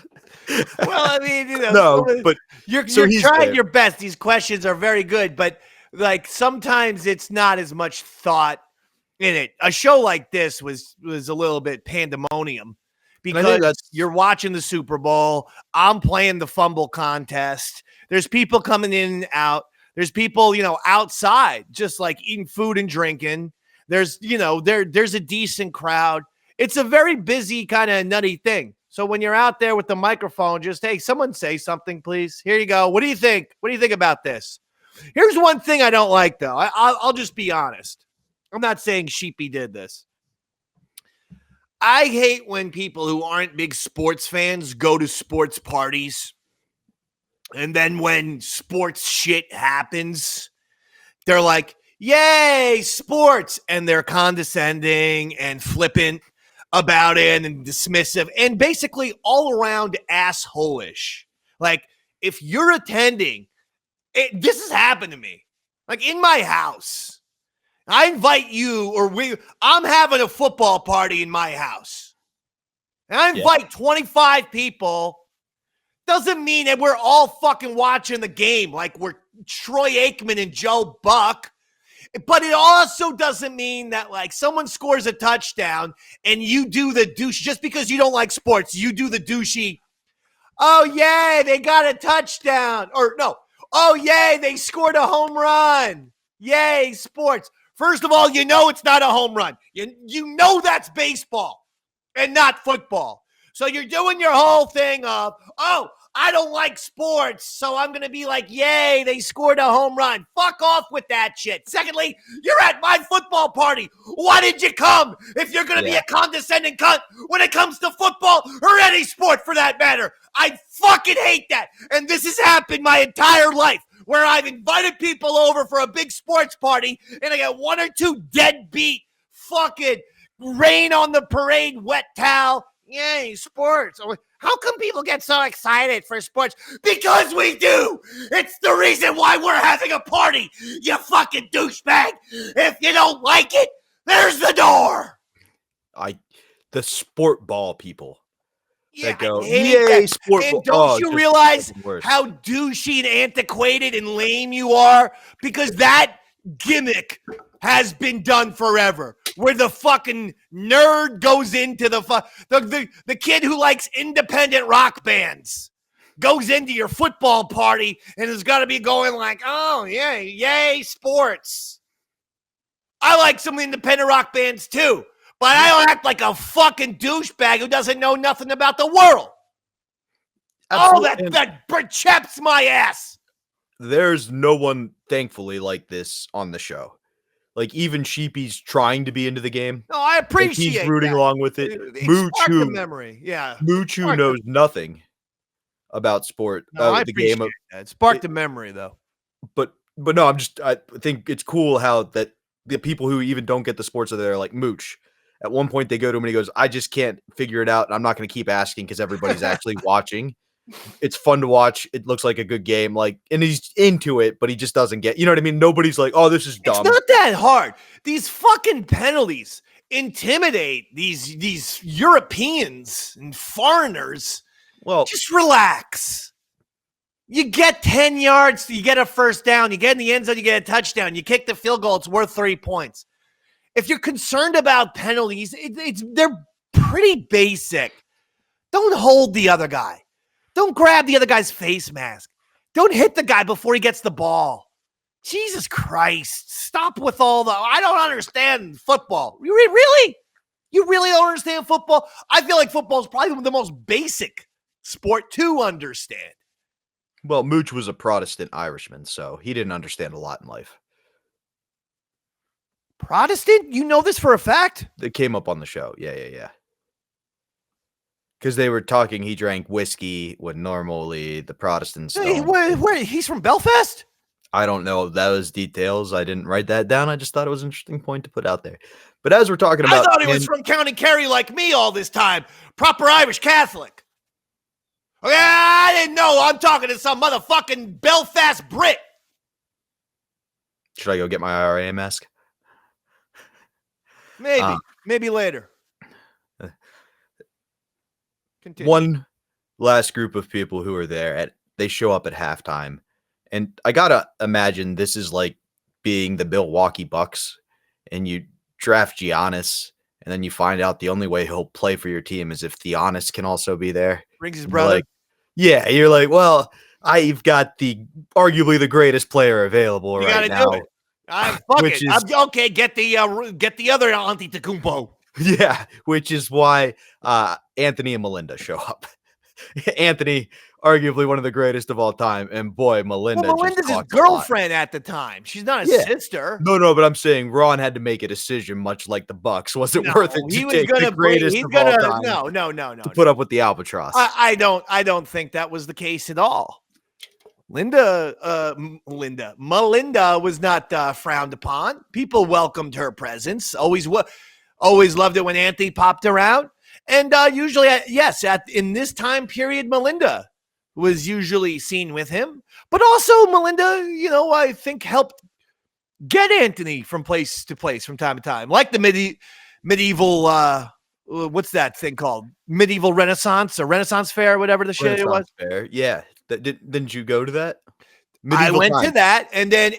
Well, I mean, but you're trying your best. These questions are very good, but like sometimes it's not as much thought in it. A show like this was a little bit pandemonium because you're watching the Super Bowl. I'm playing the fumble contest. There's people coming in and out. There's people, outside just like eating food and drinking. There's, there's a decent crowd. It's a very busy kind of nutty thing. So when you're out there with the microphone, just, hey, someone say something, please. Here you go. What do you think? What do you think about this? Here's one thing I don't like, though. I'll just be honest. I'm not saying Sheepy did this. I hate when people who aren't big sports fans go to sports parties And then when sports shit happens, they're like, yay, sports. And they're condescending and flippant about it and dismissive and basically all around asshole-ish. Like, if you're attending, this has happened to me. Like, in my house, I invite you I'm having a football party in my house. And I invite 25 people. Doesn't mean that we're all fucking watching the game like we're Troy Aikman and Joe Buck. But it also doesn't mean that, like, someone scores a touchdown and you do the douche just because you don't like sports. You do the douchey, oh, yay, they got a touchdown. Or no, oh, yay, they scored a home run. Yay, sports. First of all, you know it's not a home run. You know that's baseball and not football. So you're doing your whole thing of, oh, I don't like sports, so I'm going to be like, yay, they scored a home run. Fuck off with that shit. Secondly, you're at my football party. Why did you come if you're going to be a condescending cunt when it comes to football or any sport for that matter? I fucking hate that. And this has happened my entire life where I've invited people over for a big sports party and I get one or two deadbeat fucking rain on the parade wet towel. Yay, sports. How come people get so excited for sports? Because we do. It's the reason why we're having a party, you fucking douchebag. If you don't like it, there's the door. The sport ball people. Yeah, that go, yay, sport and ball. don't you realize how douchey and antiquated and lame you are? Because that gimmick has been done forever. Where the fucking nerd goes into the kid who likes independent rock bands goes into your football party and has got to be going like, oh, yay, sports. I like some independent rock bands too, but I don't act like a fucking douchebag who doesn't know nothing about the world. Absolutely. Oh, that chaps my ass. There's no one, thankfully, like this on the show. Like, even Sheepy's trying to be into the game. No, I appreciate he's rooting along with it. Mooch memory. Yeah. Mooch who knows nothing about sport. No, I the appreciate game. That. It sparked a memory, though. But no, I think it's cool how that the people who even don't get the sports are there, like Mooch. At one point, they go to him and he goes, I just can't figure it out. And I'm not going to keep asking because everybody's actually watching. It's fun to watch. It looks like a good game. Like, and he's into it, but he just doesn't get, you know what I mean? Nobody's like, oh, this is dumb. It's not that hard. These fucking penalties intimidate these Europeans and foreigners. Well, just relax. You get 10 yards, you get a first down. You get in the end zone, you get a touchdown. You kick the field goal, it's worth 3 points. If you're concerned about penalties, they're pretty basic. Don't hold the other guy. Don't grab the other guy's face mask. Don't hit the guy before he gets the ball. Jesus Christ. Stop with all the... I don't understand football. Really? You really don't understand football? I feel like football is probably the most basic sport to understand. Well, Mooch was a Protestant Irishman, so he didn't understand a lot in life. Protestant? You know this for a fact? It came up on the show. Yeah. Because they were talking, he drank whiskey when normally the Protestants don't. Where, he's from Belfast? I don't know those details. I didn't write that down. I just thought it was an interesting point to put out there. But as we're talking about... I thought he was from County Kerry like me all this time. Proper Irish Catholic. Oh, yeah, I didn't know. I'm talking to some motherfucking Belfast Brit. Should I go get my IRA mask? Maybe later. Continue. One last group of people who are there, they show up at halftime. And I got to imagine this is like being the Milwaukee Bucks and you draft Giannis and then you find out the only way he'll play for your team is if Giannis can also be there. Brings his brother. Like, yeah, you're like, well, I've got arguably the greatest player available right now. Do it. Fuck it. Okay, get the other Antetokounmpo. Yeah, which is why Anthony and Melinda show up. Anthony, arguably one of the greatest of all time, and boy, Melinda's his girlfriend at the time. She's not his sister. No, but I'm saying Ron had to make a decision, much like the Bucks. Was it worth it to take the greatest of all time? No. To put up with the albatross. I don't think that was the case at all. Melinda was not frowned upon. People welcomed her presence. Always loved it when Anthony popped around. And usually, in this time period, Melinda was usually seen with him. But also, Melinda, I think helped get Anthony from place to place from time to time, like the medieval. What's that thing called? Medieval Renaissance or Renaissance Fair, whatever the shit it was. Fair. Yeah. Didn't you go to that? I went to that, and then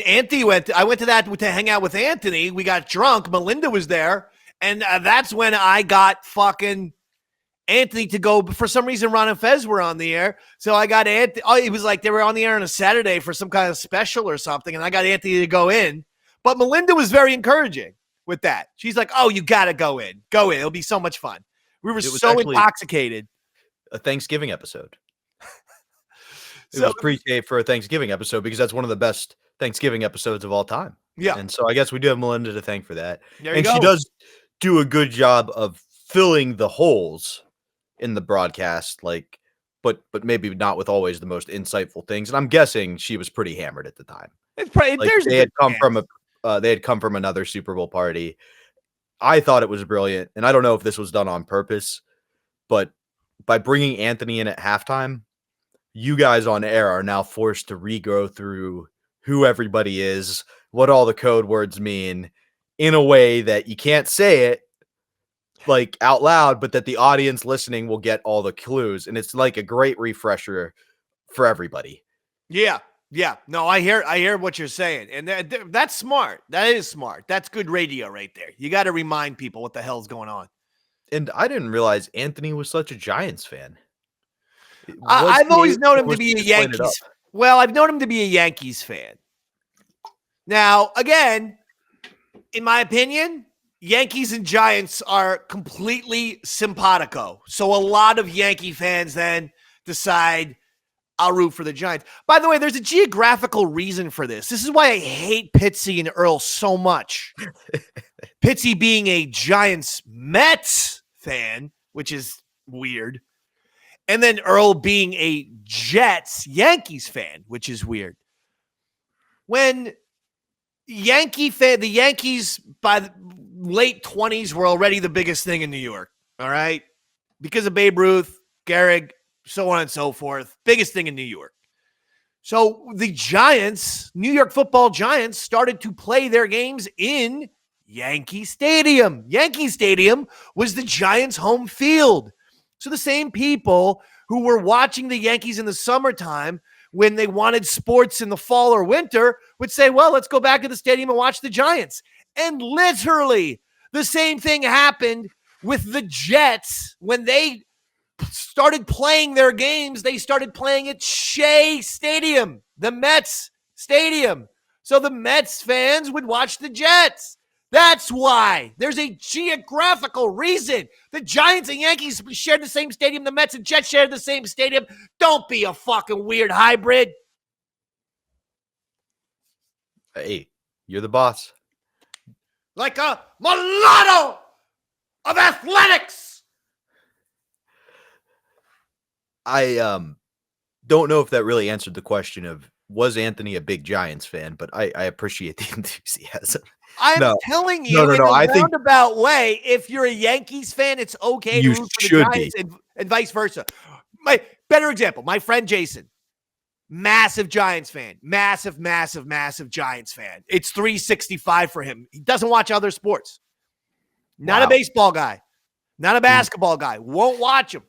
Anthony went. I went to that to hang out with Anthony. We got drunk. Melinda was there, and that's when I got fucking Anthony to go. For some reason, Ron and Fez were on the air, so I got Anthony. Oh, it was like they were on the air on a Saturday for some kind of special or something, and I got Anthony to go in. But Melinda was very encouraging with that. She's like, "Oh, you got to go in. Go in. It'll be so much fun." We were so intoxicated. A Thanksgiving episode. It was pre-taped for a Thanksgiving episode because that's one of the best Thanksgiving episodes of all time. Yeah. And so I guess we do have Melinda to thank for that. There you go. She does do a good job of filling the holes in the broadcast, but maybe not with always the most insightful things. And I'm guessing she was pretty hammered at the time. It's probably they had come from another Super Bowl party. I thought it was brilliant, and I don't know if this was done on purpose, but by bringing Anthony in at halftime, you guys on air are now forced to re-go through who everybody is, what all the code words mean, in a way that you can't say it like out loud, but that the audience listening will get all the clues. And it's like a great refresher for everybody. Yeah. Yeah. No, I hear what you're saying. And that's smart. That is smart. That's good radio right there. You got to remind people what the hell's going on. And I didn't realize Anthony was such a Giants fan. I've always known him to be a Yankees. Well, I've known him to be a Yankees fan. Now, again, in my opinion, Yankees and Giants are completely simpatico. So a lot of Yankee fans then decide, I'll root for the Giants. By the way, there's a geographical reason for this. This is why I hate Pitsy and Earl so much. Pitsy being a Giants Mets fan, which is weird. And then Earl being a Jets Yankees fan, which is weird. When the Yankees by the late 20s were already the biggest thing in New York, all right? Because of Babe Ruth, Gehrig, so on and so forth. Biggest thing in New York. So the Giants, New York Football Giants, started to play their games in Yankee Stadium. Yankee Stadium was the Giants' home field. So the same people who were watching the Yankees in the summertime when they wanted sports in the fall or winter would say, well, let's go back to the stadium and watch the Giants. And literally the same thing happened with the Jets when they started playing their games. They started playing at Shea Stadium, the Mets Stadium. So the Mets fans would watch the Jets. That's why. There's a geographical reason. The Giants and Yankees shared the same stadium. The Mets and Jets shared the same stadium. Don't be a fucking weird hybrid. Hey, you're the boss. Like a mulatto of athletics. I don't know if that really answered the question of, was Anthony a big Giants fan? But I appreciate the enthusiasm. I'm telling you in a roundabout way, if you're a Yankees fan, it's okay to root for the Giants and vice versa. My better example, my friend Jason, massive Giants fan, massive Giants fan. It's 365 for him. He doesn't watch other sports. Not a baseball guy, not a basketball guy. Won't watch them,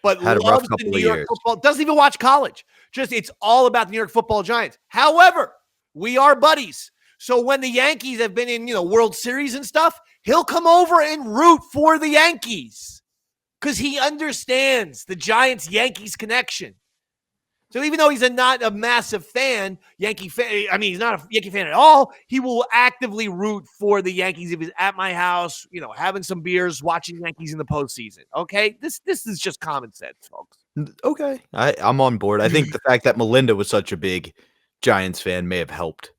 but loves the New York football. Doesn't even watch college. Just it's all about the New York Football Giants. However, we are buddies. So when the Yankees have been in, World Series and stuff, he'll come over and root for the Yankees because he understands the Giants-Yankees connection. So even though he's not a massive Yankee fan, he's not a Yankee fan at all, he will actively root for the Yankees if he's at my house, having some beers, watching Yankees in the postseason. Okay? This is just common sense, folks. Okay. I'm on board. I think the fact that Melinda was such a big Giants fan may have helped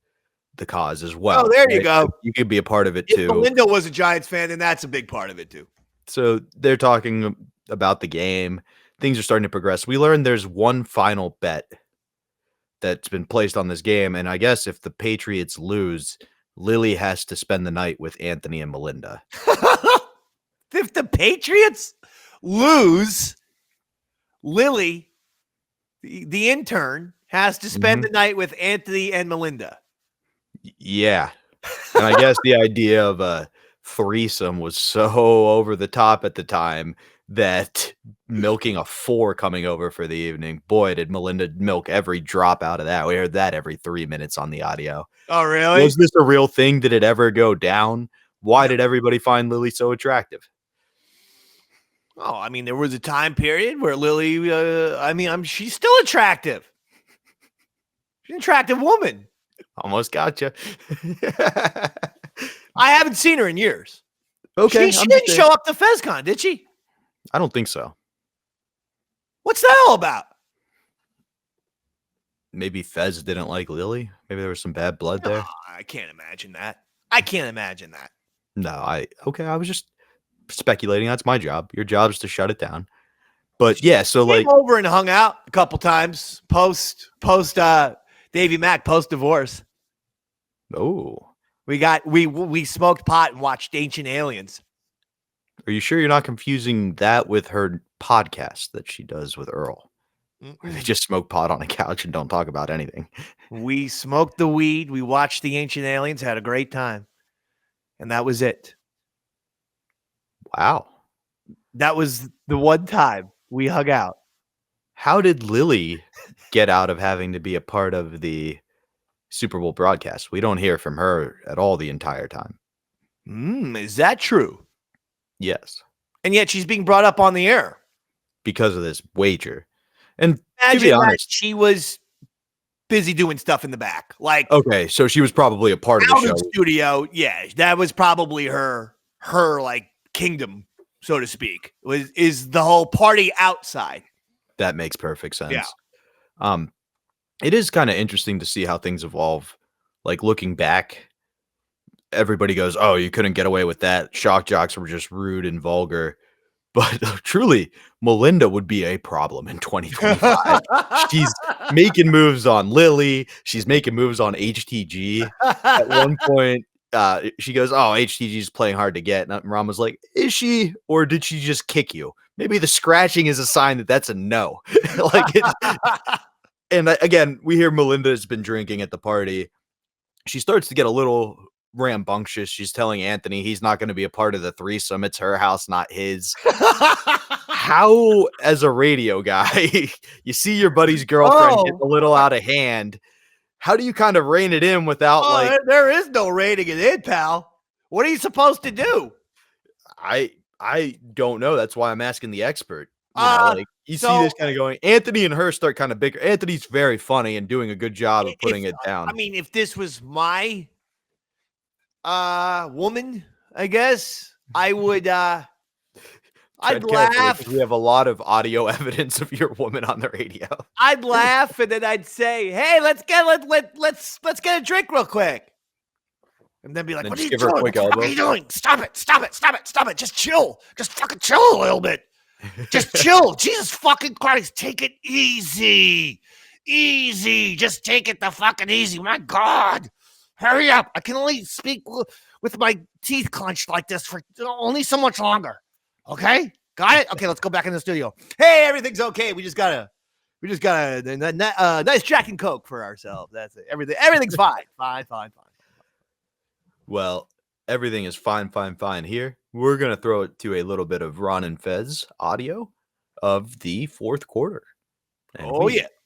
the cause as well. Oh, there you go. You could be a part of it if too. Melinda was a Giants fan, then that's a big part of it too. So they're talking about the game. Things are starting to progress. We learned there's one final bet that's been placed on this game. And I guess if the Patriots lose, Lily has to spend the night with Anthony and Melinda. If the Patriots lose, Lily, the intern, has to spend the night with Anthony and Melinda. Yeah. And I guess the idea of a threesome was so over the top at the time that milking a 4 coming over for the evening, boy, did Melinda milk every drop out of that. We heard that every 3 minutes on the audio. Oh, really? Was this a real thing? Did it ever go down? Why did everybody find Lily so attractive? Oh, I mean, there was a time period where Lily, she's still attractive. She's an attractive woman. Almost gotcha. I haven't seen her in years. Okay. She didn't show up to FezCon, did she? I don't think so. What's that all about? Maybe Fez didn't like Lily. Maybe there was some bad blood there. I can't imagine that. I can't imagine that. No, I was just speculating. That's my job. Your job is to shut it down. But yeah, so Came over and hung out a couple times post Davey Mack post divorce. Oh, we smoked pot and watched Ancient Aliens. Are you sure you're not confusing that with her podcast that she does with Earl? Where they just smoke pot on a couch and don't talk about anything. We smoked the weed. We watched the Ancient Aliens, had a great time. And that was it. Wow. That was the one time we hung out. How did Lily get out of having to be a part of the Super Bowl broadcast? We don't hear from her at all the entire time. Is that true? Yes. And yet she's being brought up on the air. Because of this wager. And Imagine to be honest, she was busy doing stuff in the back. Like, okay, so she was probably a part of the show. Studio, yeah, that was probably her like kingdom, so to speak. Is the whole party outside. That makes perfect sense. Yeah. It is kind of interesting to see how things evolve. Like looking back, everybody goes, "Oh, you couldn't get away with that. Shock jocks were just rude and vulgar." But truly, Melinda would be a problem in 2025. She's making moves on Lily. She's making moves on HTG. At one point, she goes, "Oh, HTG is playing hard to get." And Ron was like, "Is she? Or did she just kick you?" Maybe the scratching is a sign that that's a no. And again, we hear Melinda has been drinking at the party. She starts to get a little rambunctious. She's telling Anthony he's not going to be a part of the threesome. It's her house, not his. How, as a radio guy, you see your buddy's girlfriend get a little out of hand. How do you kind of rein it in without there is no reining it in, pal. What are you supposed to do? I don't know. That's why I'm asking the expert. You see this kind of going. Anthony and her start kind of bigger. Anthony's very funny and doing a good job of putting it down. I mean, if this was my woman, I guess I would I'd laugh. We have a lot of audio evidence of your woman on the radio. I'd laugh and then I'd say, "Hey, let's get a drink real quick." And then be like, "What are you doing? What are you doing? Stop it. Just chill. Just fucking chill a little bit. Just chill. Jesus fucking Christ. Take it easy. Easy. Just take it the fucking easy. My God. Hurry up. I can only speak with my teeth clenched like this for only so much longer. Okay? Got it? Okay, let's go back in the studio. Hey, everything's okay. We just got a nice Jack and Coke for ourselves. That's it. Everything's fine. Fine. Well, everything is fine here. We're going to throw it to a little bit of Ron and Fez audio of the fourth quarter. And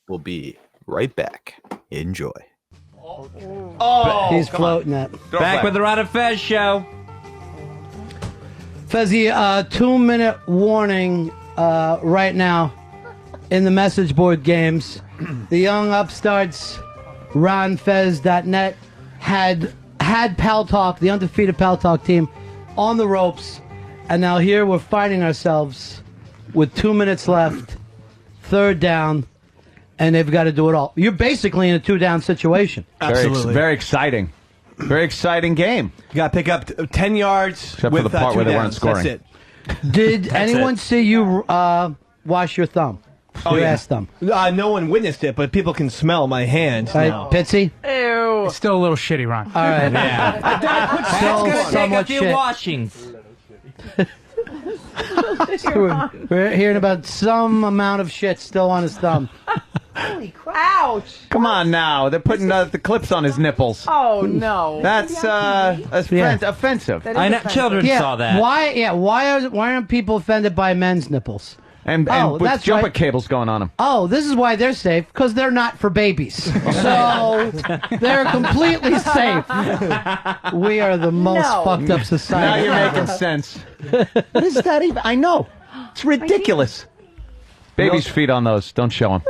we'll be right back. Enjoy. He's floating it. Back with the Ron and Fez show. Fezzy, 2-minute warning right now in the message board games. The young upstarts, RonFez.net, had Pal Talk, the undefeated Pal Talk team, on the ropes. And now here we're finding ourselves with 2 minutes left, third down, and they've got to do it all. You're basically in a 2-down situation. Absolutely. Very exciting. Very exciting game. You got to pick up 10 yards except with for the part where they weren't scoring. That's it. Did anyone see you wash your thumb? You asked them. No one witnessed it, but people can smell my hand. Right, now. Pitsy? Ew. It's still a little shitty, Ron. All right. Yeah. That's Still gonna take a somewhat few shit. washings. We're hearing about some amount of shit still on his thumb. Holy crap. Ouch. Come on now. They're putting the clips on his nipples. Oh, no. That's offensive. That is I know offensive. children saw that. Why aren't people offended by men's nipples? And with that's jumper right. cables going on them. Oh, this is why they're safe, because they're not for babies. So they're completely safe. We are the most fucked up Now society. you're making sense. What is that even? I know. It's ridiculous. Baby's feet on those. Don't show them.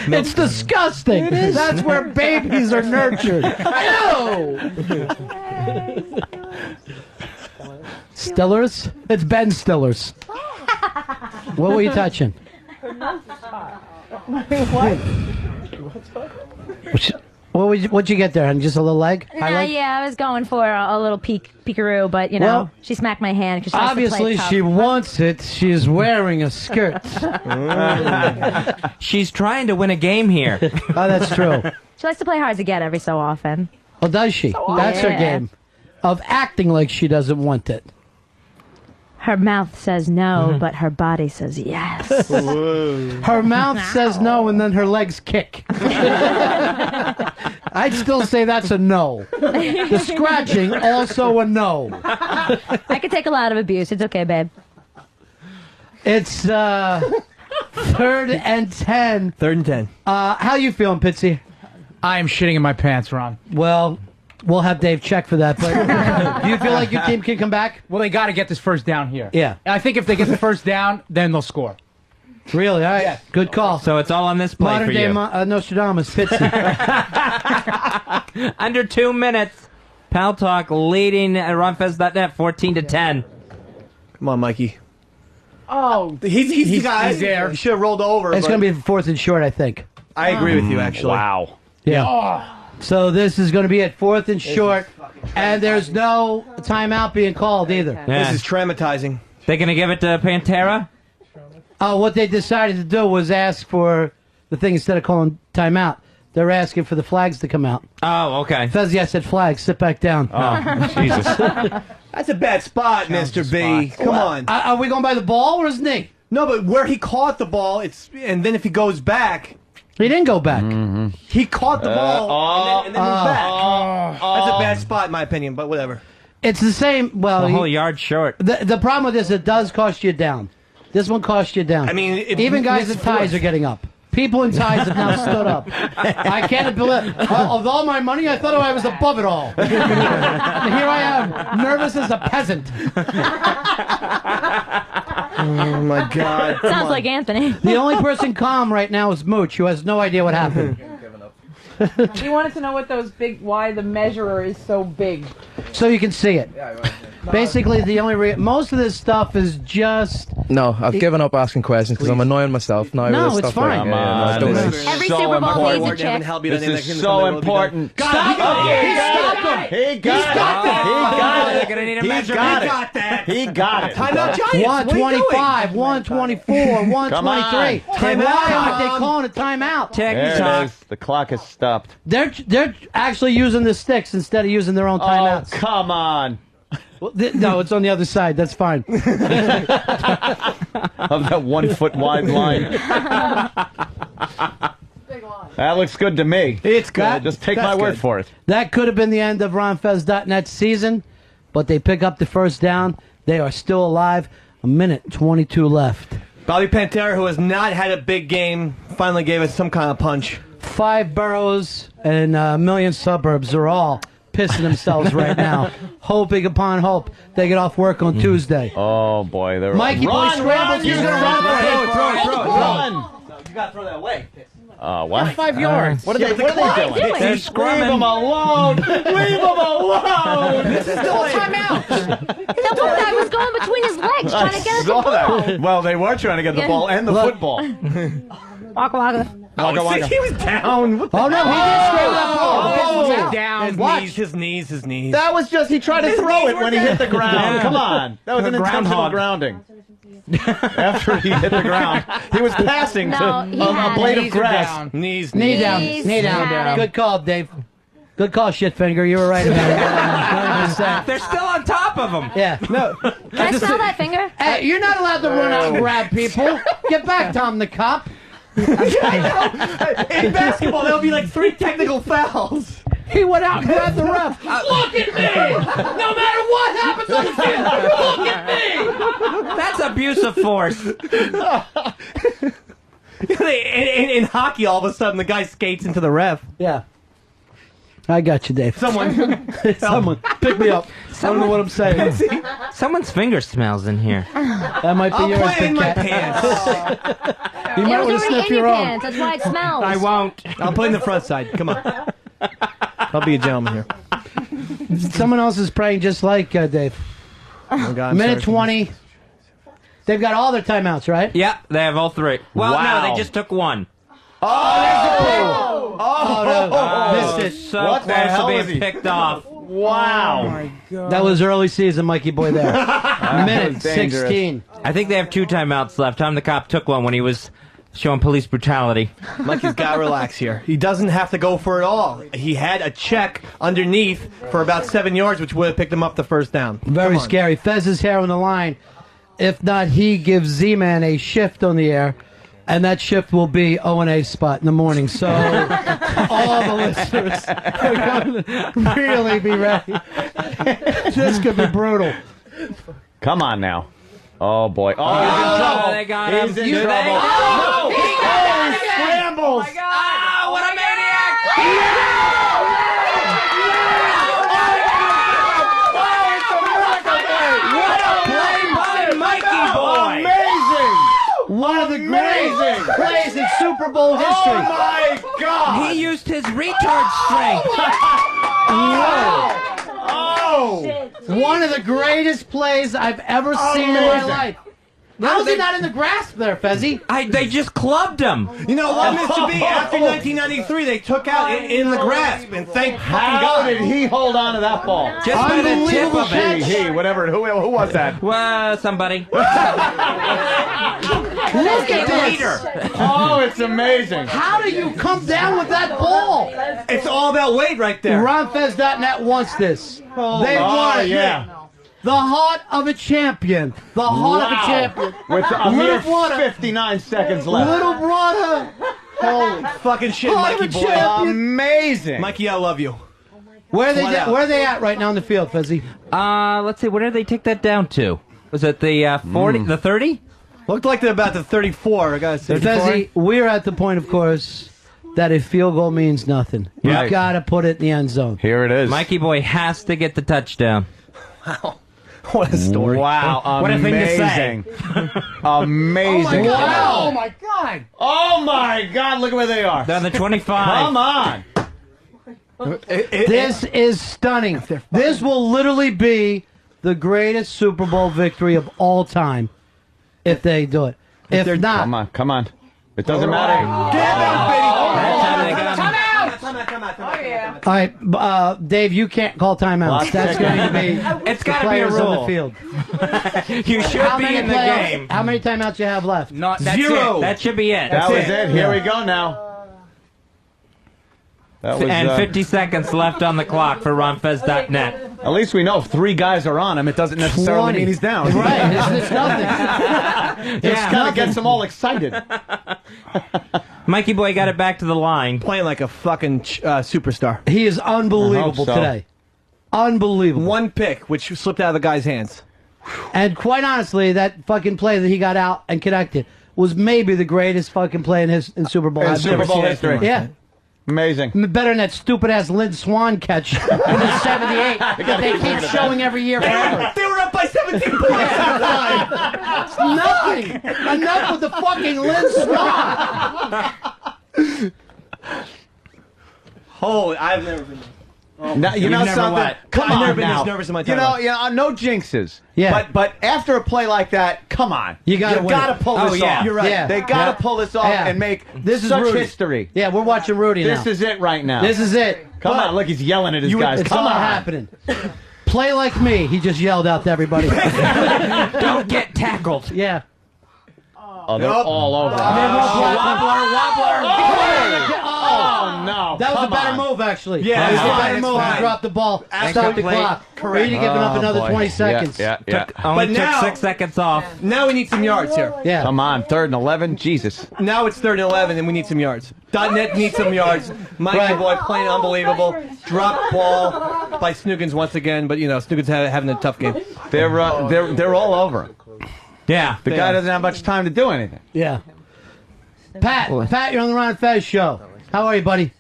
It's disgusting. It is. That's where babies are nurtured. Stillers? It's Ben Stillers. What were you touching? What? What'd you get there, honey? Just a little leg? Highlight? Yeah, I was going for a little peekaroo, but, Well, she smacked my hand because she likes to Obviously, play tough. she wants it. She's wearing a skirt. She's trying to win a game here. Oh, that's true. She likes to play hard to get every so often. Oh, does she? That's her Yeah. game. Of acting like she doesn't want it. Her mouth says no, but her body says yes. Her mouth says no, and then her legs kick. I'd still say that's a no. The scratching, also a no. I could take a lot of abuse. It's okay, babe. It's 3rd and 10. 3rd and 10. How you feeling, Pitsy? I am shitting in my pants, Ron. Well, we'll have Dave check for that. But do you feel like your team can come back? Well, they got to get this first down here. Yeah. I think if they get the first down, then they'll score. Really? All right. Yeah. Good call. So it's all on this play Modern for day you. Nostradamus, Pitsy. Under 2 minutes. Pal Talk leading at RonFest.net 14-10. Come on, Mikey. Oh. He's the guy. he's there. He should have rolled over. It's but going to be 4th and short, I think. I agree with you, actually. Wow. Yeah. So this is going to be at 4th and short, and there's no timeout being called either. Yeah. This is traumatizing. They gonna give it to Pantera? Oh, what they decided to do was ask for the thing instead of calling timeout. They're asking for the flags to come out. Oh, okay. Fezzi, I said flags. Sit back down. Oh, Jesus. That's a bad spot, Mr. B. Come on. Are we going by the ball or his knee? No, but where he caught the ball, and then if he goes back, he didn't go back. He caught the ball and then moved back. That's a bad spot, in my opinion, but whatever. It's the same. Well, A whole yard short. The problem with this, it does cost you down. This one cost you down. I mean, even guys in ties are getting up. People in ties have now stood up. I can't believe. Of all my money, I thought I was above it all. And here I am, nervous as a peasant. Oh my God! Sounds like Anthony. The only person calm right now is Mooch, who has no idea what happened. He wanted to know why the measurer is so big. So you can see it. Basically, the only most of this stuff is just. No, I've given up asking questions because I'm annoying myself. No, No, will it's stop fine. right now. Come on, No, this don't- is Every so Super Bowl important. pays a check. This is so important. He stopped him. He got They're gonna need a measurement. He got it. Timeout, Giants. 125, 124, 123. Timeout. Why aren't they calling a timeout? There it is. The clock has stopped. They're actually using the sticks instead of using their own Oh, timeouts. come on. Well, no, it's on the other side. That's fine. Of that 1 foot wide line. That looks good to me. It's good. Just take That's my word good. for it. That could have been the end of RonFez.net season, but they pick up the first down. They are still alive. 1:22 left. Bobby Pantera, who has not had a big game, finally gave us some kind of punch. 5 boroughs and a million suburbs are all pissing themselves right now, hoping upon hope they get off work on Tuesday. Oh, boy. They're Mikey boy scrambles. He's going to run for it. Run. You got to throw that away. What? 5 yards. What are they doing? They're Leave scrumming. him alone. Leave him alone. This is still a timeout. The one guy was going between his legs trying to get at the Saw ball. that. Well, they were trying to get the Yeah. ball and the Look. football. Waka waka. Waka, waka. He was down. Oh, no, he did scramble that ball. Down. His knees. That was just, he tried to throw it when he hit the ground. Yeah. Come on. That was an intentional grounding. After he hit the ground, he was passing to a blade of grass. Knee down. Good call, Dave. Good call, shitfinger. You were right about it. They're still on top of him. Yeah. No. Can I smell that finger? Hey, you're not allowed to run out and grab people. Get back, Tom the cop. In basketball, there'll be like 3 technical fouls. He went out and grabbed the ref. Look at me! No matter what happens on the field, look at me! That's abuse of force. In hockey, all of a sudden, the guy skates into the ref. Yeah. I got you, Dave. Someone pick me up. I don't know what I'm saying. Someone's finger smells in here. That might be I'll yours. put it in my Big cat. pants. You might It was want to already sniff in your your own. pants. That's why it smells. I won't. I'll put it in the front side. Come on. I'll be a gentleman here. Someone else is praying just like Dave. Oh, God, I'm Minute sorry. 20. They've got all their timeouts, right? Yep, they have all 3. Well, Wow. no, they just took 1. Oh, missed it. So What the close hell to is being he? picked off. Wow. That was early season, Mikey boy there. Minute was dangerous. 16. I think they have 2 timeouts left. Tom the cop took one when he was showing police brutality. Mikey's got to relax here. He doesn't have to go for it all. He had a check underneath for about 7 yards, which would have picked him up the first down. Very Come on. scary. Fez is here on the line. If not, he gives Z-Man a shift on the air, and that shift will be O&A spot in the morning. So all the listeners are going to really be ready. This could be brutal. Come on now. Oh, boy. Oh, he's in trouble. They got him. He's in You trouble. think? No! He Oh, he scrambles! Ah, what a maniac! What a play by Mikey boy! Amazing! One of the greatest Amazing! plays in Super Bowl history. Oh, my God! He used his retard strength. Oh! One of the greatest plays I've ever seen in my Amazing. life. How is he not in the grasp there, Fezzy? They just clubbed him. You know what, Mr. B? After 1993, they took out in the grasp, and thank fucking How God. did he hold on to that ball? Just by the tip Unbelievable of it. He, whatever. Who was that? Well, somebody. Look at this. Leader. Oh, it's amazing. How do you come down with that ball? It's all about weight right there. RonFez.net wants this. Oh, They want it. yeah. The heart of a champion. The heart of a champion. With a mere Little water. 59 seconds left. Little brother. Holy fucking shit, Heart of Mikey a boy. champion. Amazing. Mikey, I love you. Where Flat out. are they at right now in the field, Fezzy? Let's see. Where did they take that down to? Was it the 40? The 30? Looked like they're about to 34. I gotta say. Fezzy, we're at the point, of course, that a field goal means nothing. You've Right. got to put it in the end zone. Here it is. Mikey boy has to get the touchdown. Wow. What a story. Wow. What a thing to say. Amazing. Oh my God! Oh, my God. Look at where they are. They're on the 25. Come on. This is stunning. This will literally be the greatest Super Bowl victory of all time if they do it. If not, Come on. Come on. It doesn't matter. all right, Dave, you can't call timeouts. That's going to be It's the got to be a players on the rule. field. You should How be many in the playoffs- game. How many timeouts you have left? That's Zero. it. That should be it. That was it. Here we go now. That was, And 50 seconds left on the clock for RonFez.net. At least we know if 3 guys are on him, it doesn't necessarily 20. mean he's down. Right, it's nothing. Just kind of gets them all excited. Mikey boy got it back to the line. Playing like a fucking superstar. He is unbelievable so. today. Unbelievable. One pick, which slipped out of the guy's hands. And quite honestly, that fucking play that he got out and connected was maybe the greatest fucking play in Super Bowl. In I've Super never Bowl seen history. anything like Yeah. Amazing. Better than that stupid ass Lynn Swan catch in the '78 that they keep showing every year forever. They were up by 17 points. It's nothing. Enough with the fucking Lynn Swan. Holy, I've never been. Now, you know never something? what? Come I've on never been now. this nervous in my You entire know, life. no jinxes. Yeah. But after a play like that, come on. You gotta win. pull Oh, this yeah. off. You're right. Yeah. They gotta Yeah. pull this off Yeah. and make This is such Rudy. history. Yeah, we're watching Rudy now. This is it right now. This is it. Come on, look, he's yelling at his guys. It's Come not on. happening. Play like me. He just yelled out to everybody. Don't get tackled. Yeah. Oh, they're all over. Wobbler. Oh, no. That was a better move, actually. Yeah, it was a better move. He dropped the ball, stopped the clock. Correct. Giving up another 20 seconds. Yeah. Only took 6 seconds off. Now we need some yards here. Yeah. Come on, 3rd and 11. Jesus. Now it's 3rd and 11, and we need some yards. .net needs some yards. Mikey Boy playing unbelievable. Drop ball by Snoogans once again, but Snoogans having a tough game. They're all over him. Yeah. The guy doesn't have much time to do anything. Yeah. Pat, you're on the Ron Fez show. How are you, buddy?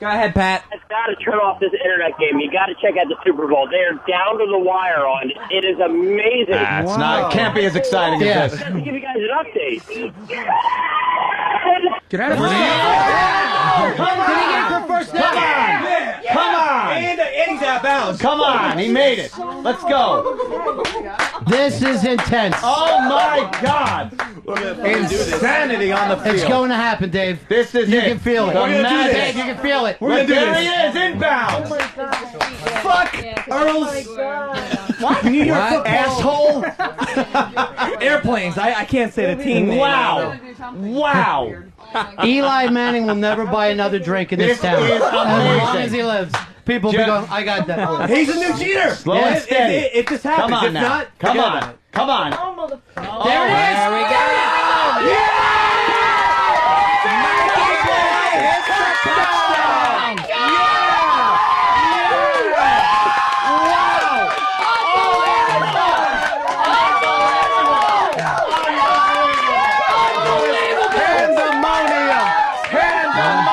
Go ahead, Pat. I've got to turn off this internet game. You got to check out the Super Bowl. They're down to the wire on it. It is amazing. It's not. It can't be as exciting as this. Let me give you guys an update. Get out of here. Did he get it for first down? Come on. And he's out of bounds. Come on. He made it. Let's go. This is intense. Oh, my God. Insanity on the field. It's going to happen, Dave. This is You it. can feel it. The magic. Dave, you can feel it. We're going to do There this. he is, inbound. Fuck Earl's New York football. Asshole. Airplanes. I can't say the team name. Wow. Wow. Eli Manning will never buy another drink in this town. is As long amazing. as he lives. People will be going, I got that. He's a new cheater. Slow and steady. If this happens, Come on if now. not, Come forget on. about it. Come on. There it is. There we go.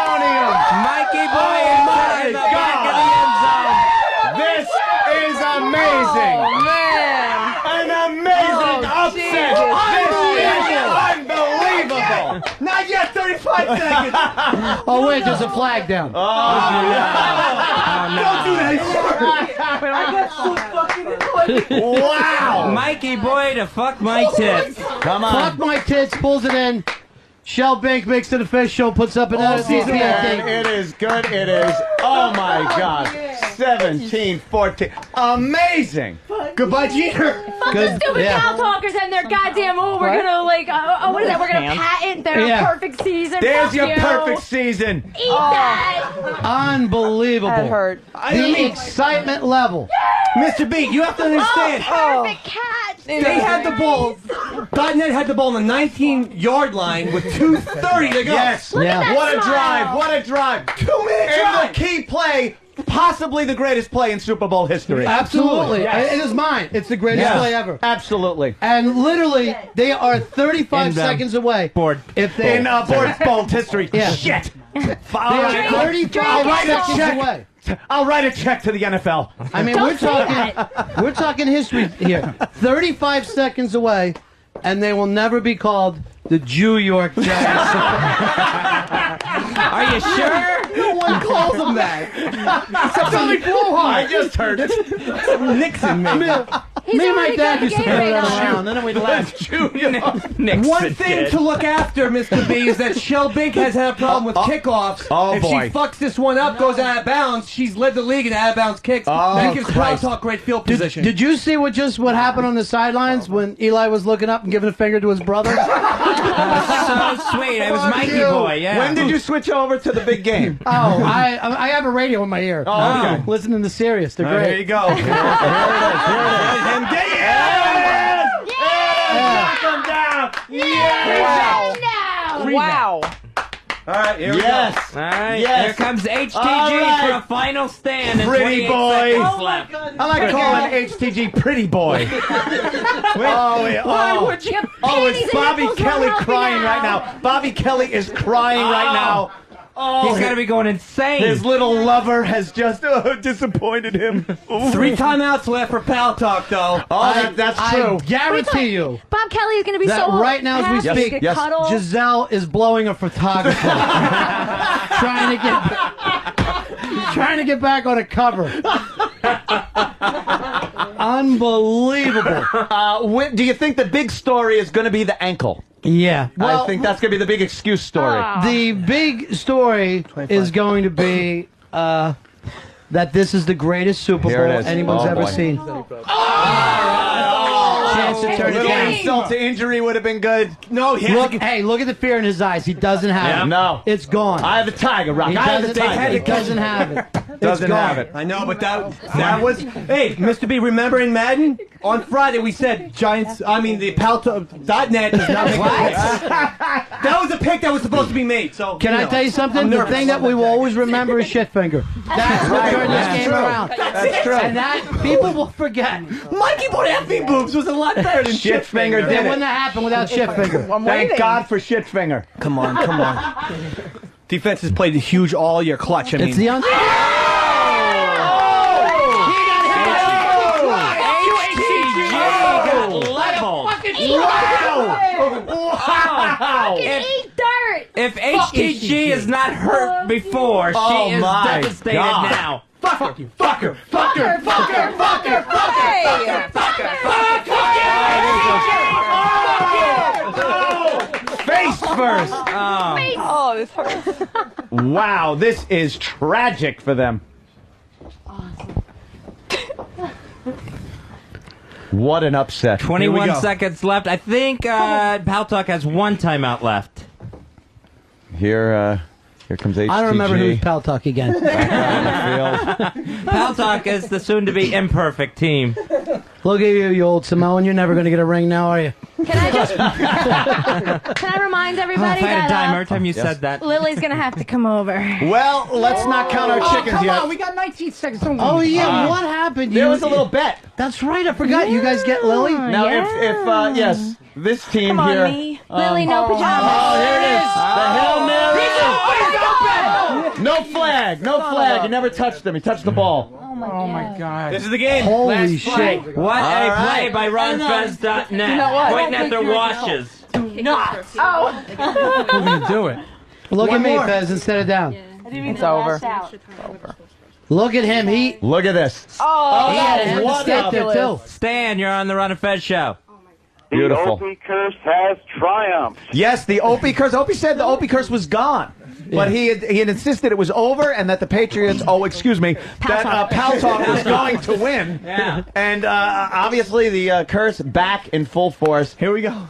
Mikey Boy inside the back of the end zone. This is amazing. An amazing upset. This is unbelievable. Not yet. 35 seconds. Oh, wait, there's a flag down. Don't do that. Wow. Mikey Boy to fuck my tits. Come on. Fuck my tits, pulls it in. Shell Bink makes it official, puts up another And CPA. it is good. It is. Oh, my God. 17-14. Amazing. Goodbye, Jeter. Fuck the stupid cow talkers and their goddamn, we're gonna what is that? We're gonna patent their perfect season. There's Fuck your you. perfect season. Eat that. Unbelievable. That hurt. The excitement level. Mr. B, you have to understand. Perfect catch. They had the ball. .net had the ball on the 19-yard line with 2:30 to go. Yes. Look at that What a smile. drive. What a drive. 2-minute And drive. the key play, possibly the greatest play in Super Bowl history. Absolutely. Yes. It is mine. It's the greatest Yes. play ever. Absolutely. And literally, they are 35 In the seconds away. If they In Board Bowl history. Yeah. Shit. They are 35 seconds away. I'll write a check to the NFL. I mean, we're talking history here. 35 seconds away, and they will never be called the Jew York Giants. Are you sure? No one calls them that. Except Billy Blowhard. I just heard it. Nixon, maybe. He's Me and my already dad got used to throw Gatorade that on. around, and then we'd laugh. One thing to look after, Mr. B, is that Shell Bink has had a problem with kickoffs. Oh, if boy. she fucks this one up, goes out of bounds, she's led the league in out of bounds kicks. That gives Proud Talk great field position. Did you see what happened on the sidelines when Eli was looking up and giving a finger to his brother? So sweet. It was Mikey Boy, yeah. When did you switch over to the big game? Oh, I have a radio in my ear. Oh, okay. Listening to Sirius. They're great. Here you go. Here it is. And there he is! Knock him down! Wow. Wow. All right, here we go. All right, Yes. here comes HTG All right. for a final stand. And Pretty 28 boy. seconds left. I like calling HTG Pretty Boy. Why would you? Oh, it's Bobby Kelly crying right now. Bobby Kelly is crying right now. Oh, He's got to be going insane. his little lover has just disappointed him. 3 timeouts left for Pal Talk, though. Oh, that's true. I guarantee you Bob Kelly is gonna be that so right now as we happy speak, to cuddle. Giselle is blowing a photographer. trying to get back on a cover. Unbelievable. Do you think the big story is going to be the ankle? Yeah. I think that's going to be the big excuse story. The big story is going to be that this is the greatest Super Here Bowl it is. anyone's Oh, ever boy. seen. Chance to turn it down. Insult to injury would have been good. No, Look at the fear in his eyes. He doesn't have it. No. It's gone. I have the Tiger, Rock. He I have the doesn't, Tiger. he doesn't have it. Doesn't It's gone. have it. I know, but that was. Hey, Mr. B, remember in Madden on Friday we said Giants. I mean the Palto.net is not making that was a pick that was supposed to be made. So Can I tell you something? The thing that we will always remember is Shitfinger. That's what turned this game around. That's true. And that people will forget. Mikey Boy Effie Boobs was a lot better than Shitfinger It did wouldn't it. have happened without Shitfinger. Thank God for Shitfinger. Come on. Defense has played huge all year clutch. I mean, It's the If HTG is not hurt before, she is devastated now. Fucker. Face first. Oh, this hurts. Wow, this is tragic for them. What an upset. 21 seconds left. I think Paltalk has one timeout left. Here comes HTG. I don't remember who's Paltalk again. Paltalk is the soon-to-be imperfect team. Look at you old Samoan. You're never going to get a ring now, are you? Can I remind everybody I had a dime that every time you said that. Lily's gonna have to come over? Well, let's not count our chickens come yet. on, we got 19 seconds. Oh, yeah. What happened? There was a little bet. That's right. I forgot. You guys get Lily? Now, if yes, this team Come on, here. me. Lily, no pajamas. Oh, here it is. The Hail Mary. No flag. No flag. He never touched him. He touched the ball. Oh my God. This is the game. Holy shit. What a All play right. by RunFez.net. You know what? Pointing at their washes. Not. We're going to do it. Look One at me, more. Fez, and set it down. It's over. Look at him. Look at this. Oh, He had a hand to what step there, too. Stan, you're on the Run and Fez show. Beautiful. The Opie curse has triumphed. Yes, the Opie curse. Opie said the Opie curse was gone. But he had insisted it was over and that the Patriots, that Paltalk was going to win. Yeah. And obviously the curse back in full force. Here we go.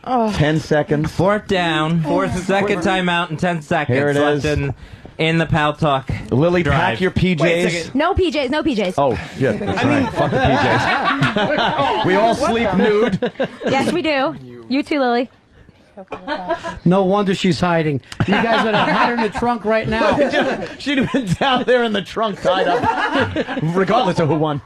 10 seconds. Fourth down, second timeout, and 10 seconds Here it left is. in the Paltalk. Lily, drive. pack your Wait a PJs. second. No PJs, no PJs. Oh, shit. That's right. Fuck the PJs. We all sleep nude. Yes, we do. You too, Lily. No wonder she's hiding. You guys would have had her in the trunk right now. She'd have been down there in the trunk tied up, regardless of who won.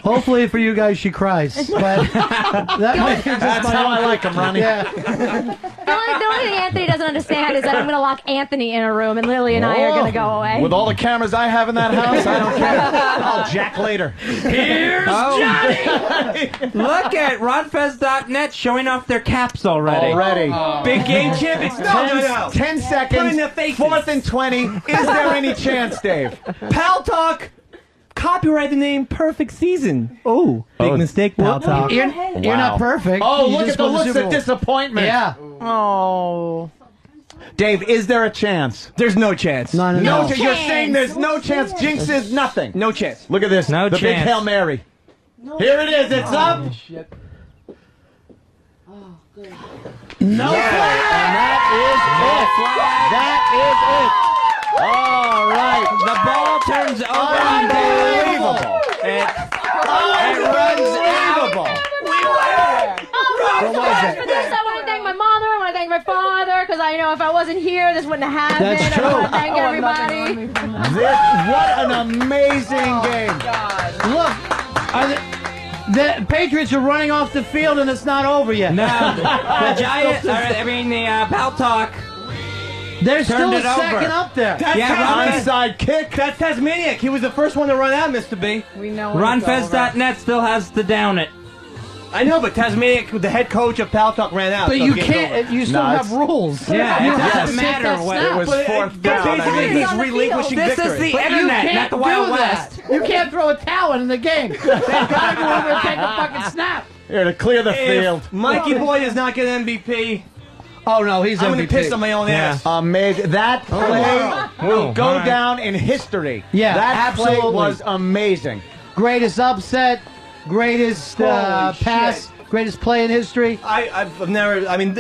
Hopefully for you guys, she cries. But that might be just That's my how own I like them, Ronnie. Yeah. The only thing Anthony doesn't understand is that I'm going to lock Anthony in a room and Lily and I are going to go away. With all the cameras I have in that house, I don't care. I'll jack later. Here's Johnny! Look at RunFez.net showing off their caps already. Big game champions. No. 10 Put seconds. in their faces. 4th and 20. Is there any chance, Dave? Paltalk. Copyright the name Perfect Season. Oh, big mistake, Paltalk. You're not perfect. Oh, You look just at the won looks Super of Bowl. disappointment. Yeah. Oh. Dave, is there a chance? There's no chance. No. You're saying there's no chance. Jinx is nothing. No chance. Look at this. No the big chance. Hail Mary. Here it is. It's up. No flag. And that is it. All right. The ball turns over. Unbelievable. Unbelievable. What was it? I want to thank my mother. I want to thank my father because I know if I wasn't here, this wouldn't have happened. That's true. I want to thank everybody. What an amazing game. Look, the Patriots are running off the field and it's not over yet. No, the Giants, the Paltalk. There's still turned a it over. second up there. Onside kick. That's Tasmaniac. He was the first one to run out, Mr. B. We know RunFez.net still has to down it. I know, but Tasmaniac, the head coach of Paltalk, ran out. But so you game's can't. over. You still No, have rules. Yeah, You it have doesn't to take matter that what- snap. It was But fourth down. basically, he's on the relinquishing This victory. is the But you internet, can't not the do Wild that. West. You can't throw a towel in the game. They gotta go over and take a fucking snap. Here to clear the field. If Mikey Boy does not get MVP, Oh, no, he's I'm going MVP. to piss on my own ass. Amazing. That play will go All right. down in history. Yeah, that absolutely. play was amazing. Greatest upset, greatest pass, greatest play in history. I've never. I mean,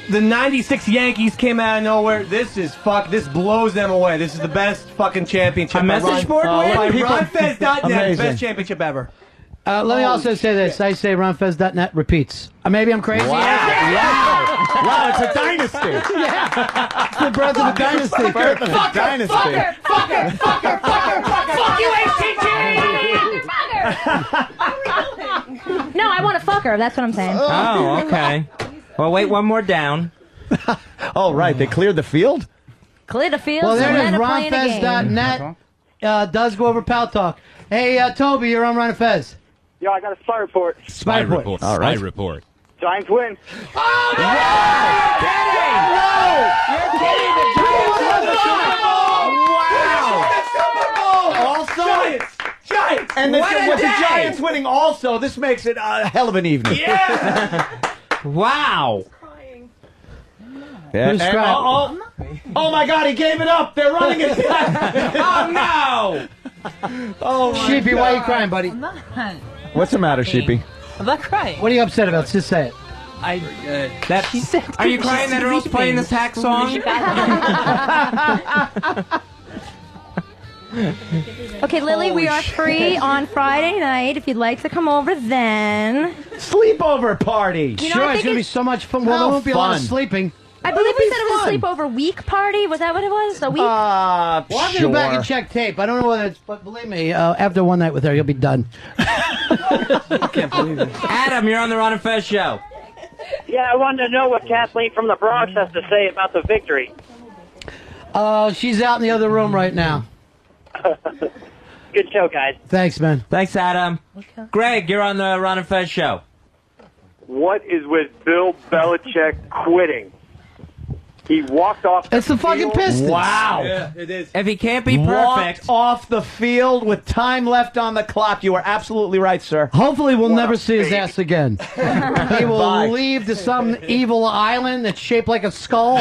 the '96 Yankees came out of nowhere. This blows them away. This is the best fucking championship. A message board win? By People- RonFez.net, Amazing. best championship ever. Let me also say this. I say RonFez.net repeats. Maybe I'm crazy. Wow, it's a dynasty. Yeah. It's the birth of a dynasty. Birth of a dynasty. Fuck you, HTG! No, I want to fuck her. That's what I'm saying. Oh, okay. Well, wait, one more down. Oh, right. They cleared the field? Clear the field. Well, there so it is. men are playing a game. RonFez.net does go over Pal Talk. Hey, Toby, you're on RonFez. Yo, I got a spy report. Spy report. All right. Spy report. Giants win. Oh, no! You're kidding! The Giants won the Super Bowl! Wow! Also, Giants! And What a with the day! Giants winning also, this makes it a hell of an evening. Yeah! Wow. Yeah, Who's and- crying? oh my God, he gave it up. They're running it back. Oh, no. Oh, my Sheepy, God. why are you crying, buddy? I'm not. What's the matter, Sheepy? I'm not crying. What are you upset about? Just say it. Are you crying that Earl's playing this hack song? Okay, Lily, we are free on Friday night. If you'd like to come over, then Sleepover party. You know, Sure, I it's think going to be it's- so much fun. Well, there won't be a lot of fun. sleeping. I believe we said it was fun. a sleepover week party. Was that what it was? A week? Well, I'm going to Sure. go back and check tape. I don't know whether it's, but believe me, after one night with her, you'll be done. I can't believe it. Adam, you're on the Ron and Fez show. Yeah, I wanted to know what Kathleen from the Bronx has to say about the victory. She's out in the other room right now. Good show, guys. Thanks, man. Thanks, Adam. Greg, you're on the Ron and Fez show. What is with Bill Belichick quitting? He walked off the It's the fucking field. Pistons. Wow. Yeah, it is. If he can't be Walked perfect, off the field with time left on the clock. You are absolutely right, sir. Hopefully, we'll never see his ass again. He will Bye. leave to some evil island that's shaped like a skull.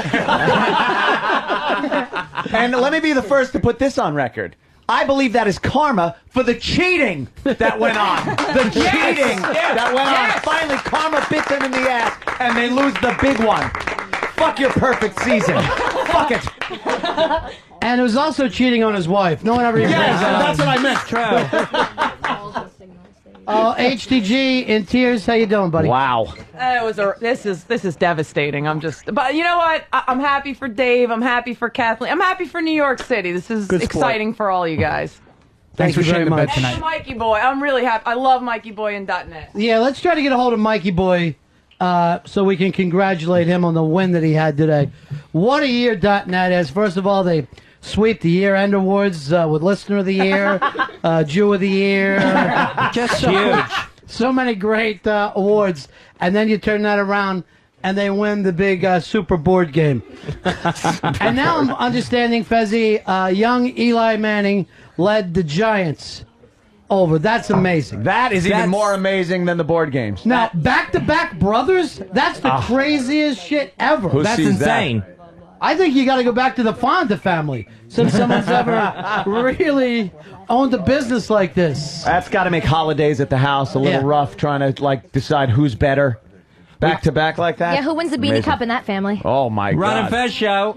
And let me be the first to put this on record. I believe that is karma for the cheating that went on. The cheating that went on. Finally, karma bit them in the ass, and they lose the big one. Fuck your perfect season. Fuck it. And it was also cheating on his wife. No one ever even brings Yes, that that's up. what I meant. HTG in tears. How you doing, buddy? Wow. This is devastating. But you know what? I'm happy for Dave. I'm happy for Kathleen. I'm happy for New York City. This is Good sport. exciting for all you guys. Thanks for Thank you very sharing the bed much. tonight. And Mikey Boy. I'm really happy. I love Mikey Boy and .net. Yeah, let's try to get a hold of Mikey Boy so we can congratulate him on the win that he had today. What a year .net is. First of all, they sweep the year-end awards with Listener of the Year, Jew of the Year. just huge. So many great awards. And then you turn that around and they win the big super board game. And now I'm understanding, Fezzi, young Eli Manning led the Giants over. That's amazing. That is even more amazing than the board games. Now, back-to-back brothers? That's the craziest shit ever. Who That's sees that? insane. I think you got to go back to the Fonda family since someone's ever really owned a business like this. That's got to make holidays at the house a little Yeah. rough, trying to decide who's better. Back to back like that? Yeah, who wins the beanie Amazing. cup in that family? Oh, my Ron and God. Fez show.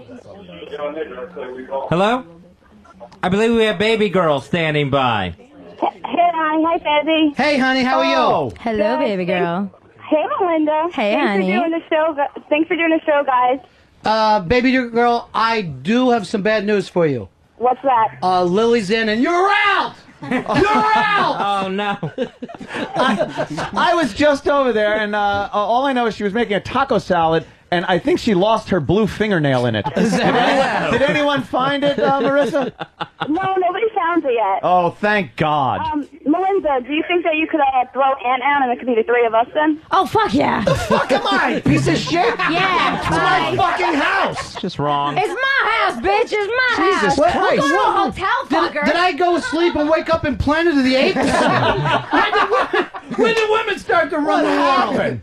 Hello? I believe we have baby girl standing by. Hi, Fezzi. Hey, honey, how are you? Hello, baby girl. Hey, Melinda. Hey, Thanks honey. For doing the show. Thanks for doing the show, guys. Baby girl, I do have some bad news for you. What's that? Lily's in and you're out! You're out! Oh, no. I was just over there, and all I know is she was making a taco salad, and I think she lost her blue fingernail in it. Did anyone find it, Marissa? No, nobody found it yet. Oh, thank God. Melinda, do you think that you could throw Ant out and it could be the three of us then? Oh, fuck yeah. Fuck am I, piece of shit? Yeah. It's my fucking house. Just wrong. It's my house, bitch. It's my house. Jesus Christ. We'll go to a hotel, fucker. Did I go to sleep and wake up in Planet of the Apes? When did women start to run the world?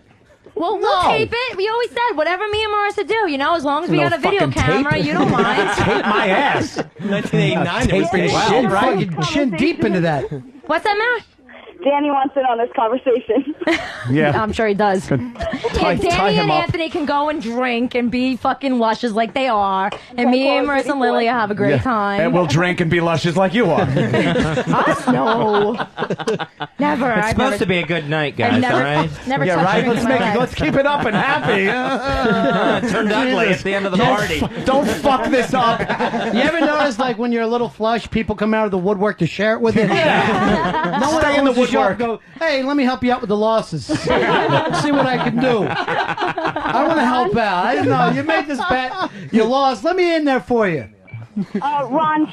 Well, we'll tape it. We always said whatever me and Marissa do, as long as we got a video camera, you don't mind. Tape my ass. 1989. Taping shit, right? You chin deep into that. What's that, Matt? Danny wants in on this conversation. Yeah. I'm sure he does. Tie Danny him and up. Anthony can go and drink and be fucking lushes like they are, and me and Marissa and Lilia have a great time. And we'll drink and be luscious like you are. Us? No. Never. It's supposed to be a good night, guys. All right. Never Yeah, touched right. a drink in my life. Let's keep it up and happy. It turned ugly at the end of the party. Don't fuck this up. You ever notice, like, when you're a little flush, people come out of the woodwork to share it with you? No one Stay in the owns the show woodwork. and Go, hey, let me help you out with the losses. See what I can do. I want to help out. I didn't know. You made this bet. You lost. Let me in there for you. Ron,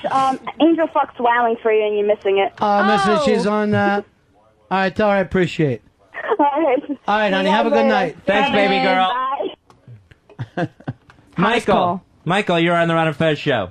Angel fucks wowing for you and you're missing it. Mrs. She's on. All right, tell her I appreciate it. All right, honey. Have a good night. Thanks, baby girl. Michael, you're on the Ron and Fez show.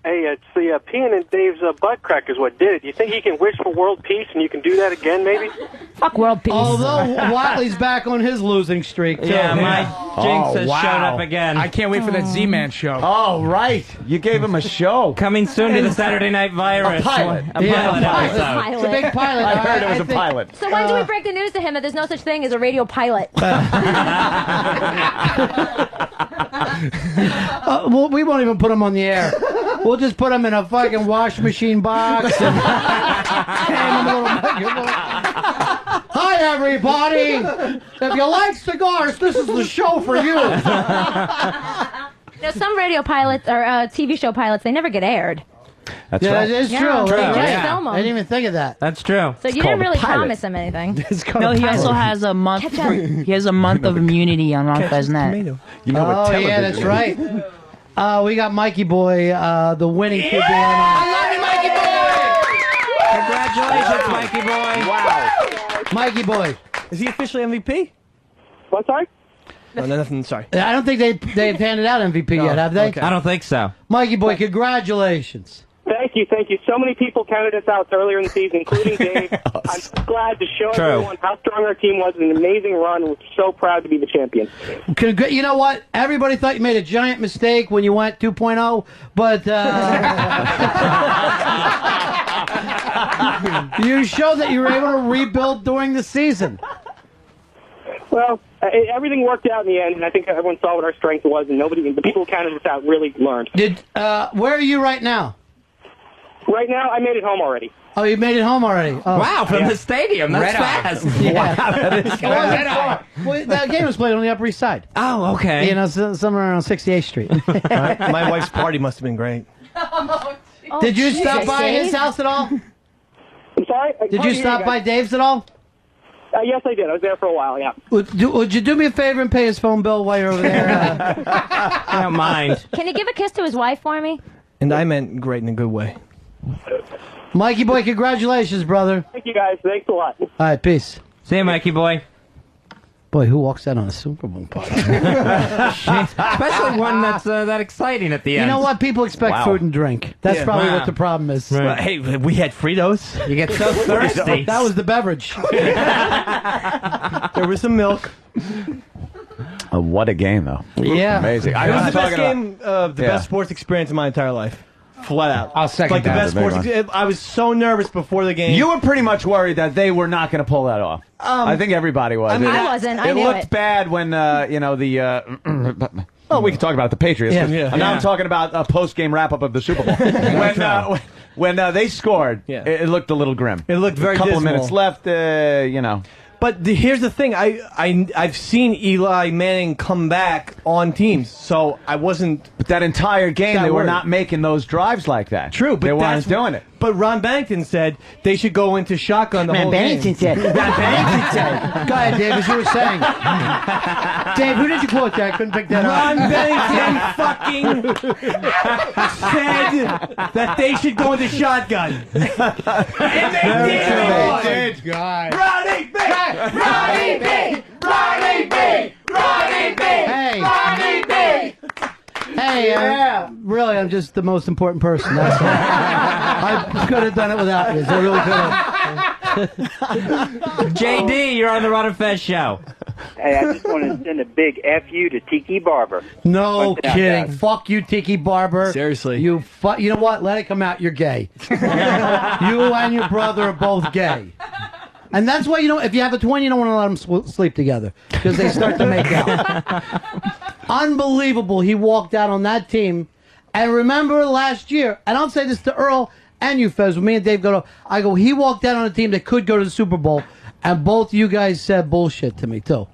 Hey, it's the peeing in Dave's butt crack is what did it. You think he can wish for world peace and you can do that again, maybe? Fuck world peace. Although Watley's back on his losing streak, too. Yeah, my jinx has showed up again. I can't wait for that Z-Man show. Oh, right. You gave him a show. Coming soon to the Saturday Night Virus. A pilot. A pilot episode. It's a big pilot. I heard it was a pilot. So when do we break the news to him that there's no such thing as a radio pilot? Well, we won't even put him on the air. We'll just put him in a fucking wash machine box. And hand him a little Hi, everybody. If you like cigars, this is the show for you. Some radio pilots or TV show pilots, they never get aired. That's yeah, right. it is Yeah, true. they Right. just film 'em. I didn't even think of that. That's true. So you didn't really promise him anything. No, he also has a month. He has a month of immunity on Ron Feznet. You know what television yeah, that's is. right. We got Mikey Boy, the winning QB. I love you, Mikey Boy! Congratulations, Mikey Boy. Wow. Mikey Boy. Is he officially MVP? What, sorry? No, nothing. Sorry. I don't think they've handed out MVP yet, have they? okay. I don't think so. Mikey Boy, congratulations. Thank you. So many people counted us out earlier in the season, including Dave. I'm glad to show everyone how strong our team was. An amazing run. We're so proud to be the champion. You know what? Everybody thought you made a giant mistake when you went 2.0, but you showed that you were able to rebuild during the season. Well, everything worked out in the end, and I think everyone saw what our strength was, and the people who counted us out really learned. Where are you right now? Right now, I made it home already. Oh, you made it home already. Oh. Wow, from the stadium. That's fast. Yeah. Well, that game was played on the Upper East Side. Oh, okay. Somewhere around 68th Street. My wife's party must have been great. Did you stop by his house at all? I'm sorry? Did you stop by Dave's at all? Yes, I did. I was there for a while, yeah. Would you do me a favor and pay his phone bill while you're over there? I don't mind. Can you give a kiss to his wife for me? And I meant great in a good way. Mikey Boy, congratulations, brother. Thank you, guys. Thanks a lot. All right, peace. See you, Mikey Boy. Boy, who walks out on a Super Bowl party? Especially one that's that exciting at the end. You know what? People expect food and drink. That's probably what the problem is. Right. Hey, we had Fritos. You get so thirsty. That was the beverage. There was some milk. What a game, though. Yeah. Amazing. It was the best game, the best sports experience of my entire life. Flat out. I'll second like the that. best sports. I was so nervous before the game. You were pretty much worried that they were not going to pull that off. I think everybody was. I wasn't. I it knew looked it. bad when well, we can talk about the Patriots. Yeah. Now I'm talking about a post-game wrap-up of the Super Bowl. when they scored, it looked a little grim. It looked very a couple dismal. of minutes left, But here's the thing: I've seen Eli Manning come back on teams, so I wasn't. But that entire game, That they were worried. not making those drives like that. True, but they weren't doing it. But Ron Bennington said they should go into shotgun the whole game. said. Ron Bennington said. Go ahead, Dave, as you were saying. Dave, who did you quote there? I couldn't pick that Ron up. Bennington fucking said that they should go into shotgun. And they did. God. Ronnie B! Ronnie B! Ronnie B! Ronnie B! Hey. Ronnie B! Hey, really, I'm just the most important person. That's all. I could have done it without you. I really could have. JD, you're on the Ron and Fez show. Hey, I just wanted to send a big F.U. to Tiki Barber. No What's that, kidding. guys? Fuck you, Tiki Barber. Seriously. You know what? Let it come out. You're gay. You and your brother are both gay. And that's why, if you have a twin, you don't want to let them sleep together. Because they start to make out. Unbelievable. He walked out on that team. And remember last year, and I'll say this to Earl and you, Fez, when me and Dave he walked out on a team that could go to the Super Bowl. And both you guys said bullshit to me, too.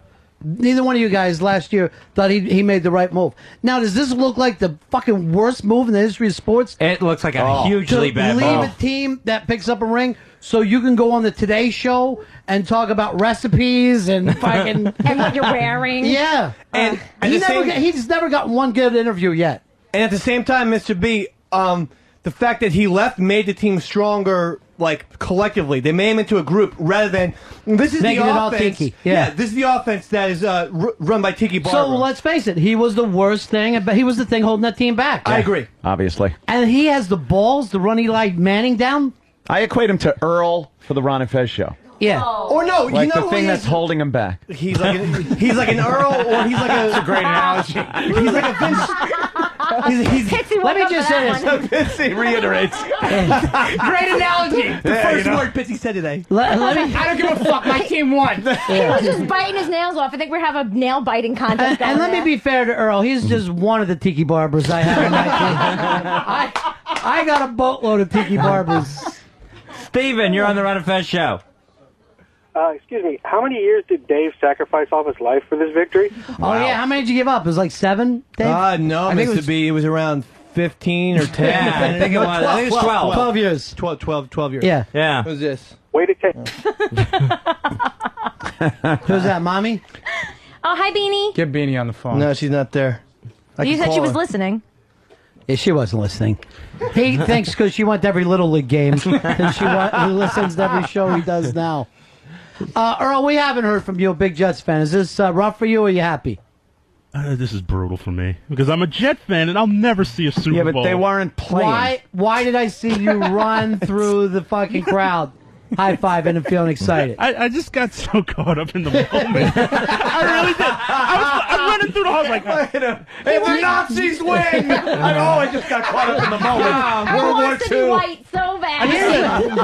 Neither one of you guys last year thought he made the right move. Now, does this look like the fucking worst move in the history of sports? It looks like a hugely bad leave move. a team that picks up a ring so you can go on the Today Show and talk about recipes and fucking... and what you're wearing. Yeah. And he's never got one good interview yet. And at the same time, Mr. B, the fact that he left made the team stronger, like, collectively. They made him into a group rather than... This is Making the it all offense. Tiki. Yeah, Yeah. this is the offense that is run by Tiki Barber. So let's face it, he was the worst thing, but he was the thing holding that team back. I agree. Obviously. And he has the balls to run Eli Manning down? I equate him to Earl for the Ron and Fez show. Yeah. Or no, Like you know the who thing he that's is? holding him back. He's like an Earl, or he's like a... That's a great analogy. He's like a Vince... Let me just say this. Pitsy reiterates. Great analogy. The first word Pitsy said today. Let me... I don't give a fuck. My team won. He was just biting his nails off. I think we have a nail biting contest. And let me be fair to Earl. He's just one of the Tiki Barbers I have in my team. I got a boatload of Tiki Barbers. Steven, you're on the Ron and Fez show. Excuse me, how many years did Dave sacrifice off his life for this victory? Oh, yeah. How many did you give up? It was like 7, Dave? No, I think Mr. B, it was around 15 or 10. Yeah, I think it was. I think it was 12. 12 years. 12 years. Yeah. Yeah. Who's this? Way to take... Who's that, Mommy? Oh, hi, Beanie. Get Beanie on the phone. No, she's not there. You said she was listening. Yeah, she wasn't listening. He thinks because she went to every Little League game. And he listens to every show he does now. Earl, we haven't heard from you, a big Jets fan. Is this rough for you, or are you happy? This is brutal for me because I'm a Jet fan and I'll never see a Super Bowl. Yeah, but they weren't playing. Why did I see you run through the fucking crowd, high-fiving and feeling excited? I just got so caught up in the moment. I really did. I'm running through the hall like, Hey, the Nazis win! I just got caught up in the moment. World War wants to be II. white so bad.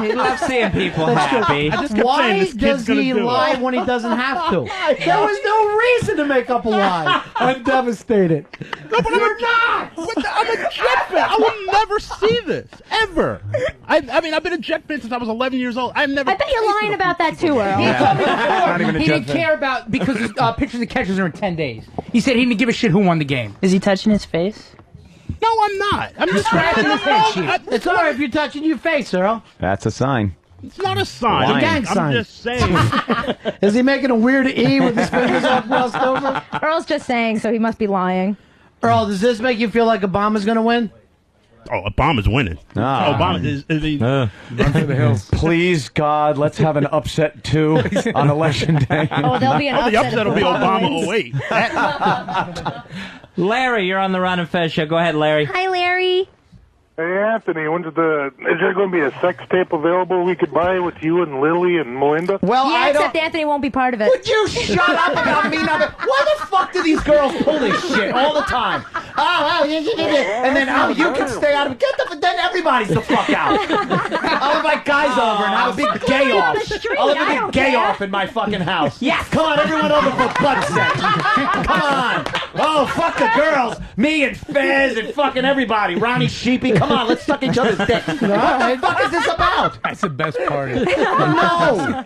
He loves seeing people happy. I just kept saying, Why this kid's does gonna he do lie it. when he doesn't have to? There was no reason to make up a lie. I'm devastated. No, but I'm a Jet fan. I will never see this ever. I mean, I've been a Jet fan since I was 11 years old. I've never. I bet you're lying about that too, Earl. He told me Not even before a he Jet didn't fan. care about because pictures of catchers are in 10 days. He said he didn't give a shit who won the game. Is he touching his face? No, I'm not. I'm just Scratching his head sheet. It's all right if you're touching your face, Earl. That's a sign. It's not a sign. Lying. Gang sign. I'm just saying. Is he making a weird E with his fingers all crossed over? Earl's just saying, so he must be lying. Earl, does this make you feel like Obama's going to win? Oh, Obama's winning. Ah. Obama is he? Run for the hills. Please, God, let's have an upset, too, on Election Day. Oh, there'll be an the upset. upset will if be Obama Obama wins. 08. Larry, you're on the Ron and Fez show. Go ahead, Larry. Hi, Larry. Hey, Anthony, is there going to be a sex tape available we could buy with you and Lily and Melinda? Well, Yeah, except Anthony won't be part of it. Would you shut up about me not? Why the fuck do these girls pull this shit all the time? And then you can stay out of it. Then everybody's the fuck out. I'll invite guys over and have a big gay off. I'll have a big gay off in my fucking house. Yes, come on, everyone over for butt sex. Come on. Oh, fuck the girls. Me and Fez and fucking everybody. Ronnie Sheepy. Come on, let's suck each other's dick. What the fuck is this about? That's the best party. No.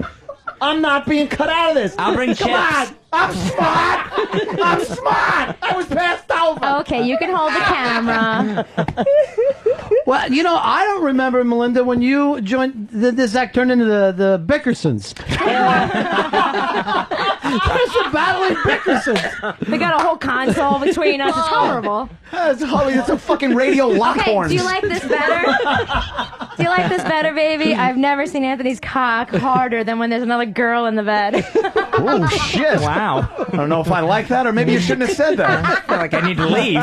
I'm not being cut out of this. I'll bring Come chips. on. I'm smart. I'm smart. I was passed over. Okay, you can hold the camera. Well, I don't remember, Melinda, when you joined, this act turned into the Bickersons. There's a battling Bickersons. We got a whole console between us. It's horrible. It's a fucking radio Okay, Lockhorns. do you like this better? Do you like this better, baby? I've never seen Anthony's cock harder than when there's another girl in the bed. Oh, shit. Wow. I don't know if I like that, or maybe you shouldn't have said that. I feel like I need to leave.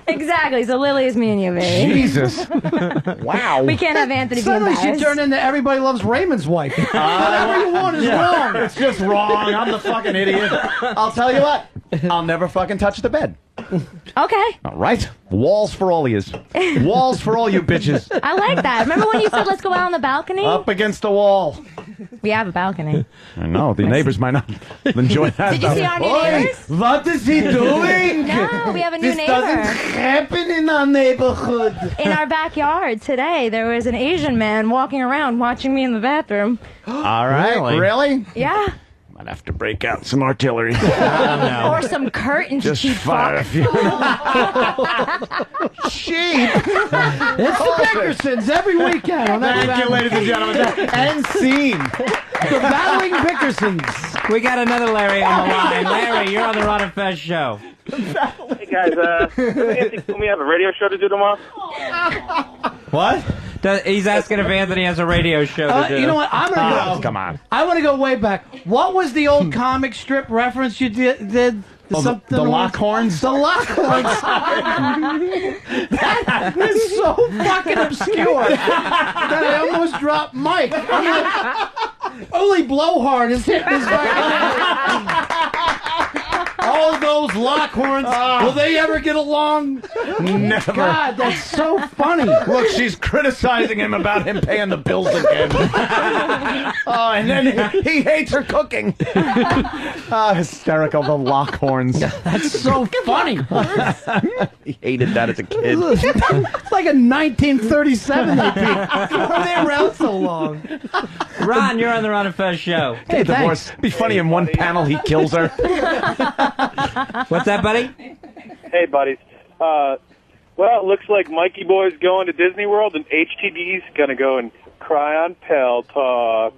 Exactly. So Lily is me and you, baby. Jesus. Wow. We can't have Anthony be Suddenly she embarrassed. turned into Everybody Loves Raymond's wife. Whatever you want is wrong. It's just wrong. I'm the fucking idiot. I'll tell you what. I'll never fucking touch the bed. Okay. All right. Walls for all yous. Walls for all you bitches. I like that. Remember when you said let's go out on the balcony? Up against the wall. We have a balcony. I know. The neighbors might not enjoy that. Did you see our new neighbors? What is he doing? No, we have a new This neighbor. doesn't happen in our neighborhood. In our backyard today, there was an Asian man walking around watching me in the bathroom. All right. Really? Yeah. Might have to break out some artillery. Or some curtains. Just you fire a fuck. few. Sheep. It's the Bickersons every weekend. On that Thank you, ladies and gentlemen. And scene. The Battling Bickersons. We got another Larry on the line. Larry, you're on the Ron and Fez show. Hey guys, Anthony told me I have a radio show to do tomorrow. What? He's asking if Anthony has a radio show to do. You know what? I'm gonna go. Come on. I want to go way back. What was the old comic strip reference you did? The Lockhorns? The Lockhorns. That is so fucking obscure that I almost dropped Mike. I'm like, only Blowhard is hitting his all those Lockhorns, will they ever get along? Never. God, that's so funny. Look, she's criticizing him about him paying the bills again. Oh, and then he hates her cooking. Hysterical, the Lockhorns. That's so funny. He hated that as a kid. It's like a 1937 AP. Why are they around so long? Ron, you're on the Ron and Fez show. Hey, divorce. Be funny in one panel he kills her. What's that, buddy? Hey, buddies. Well, it looks like Mikey Boy's going to Disney World, and HTD's going to go and cry on Pal Talk.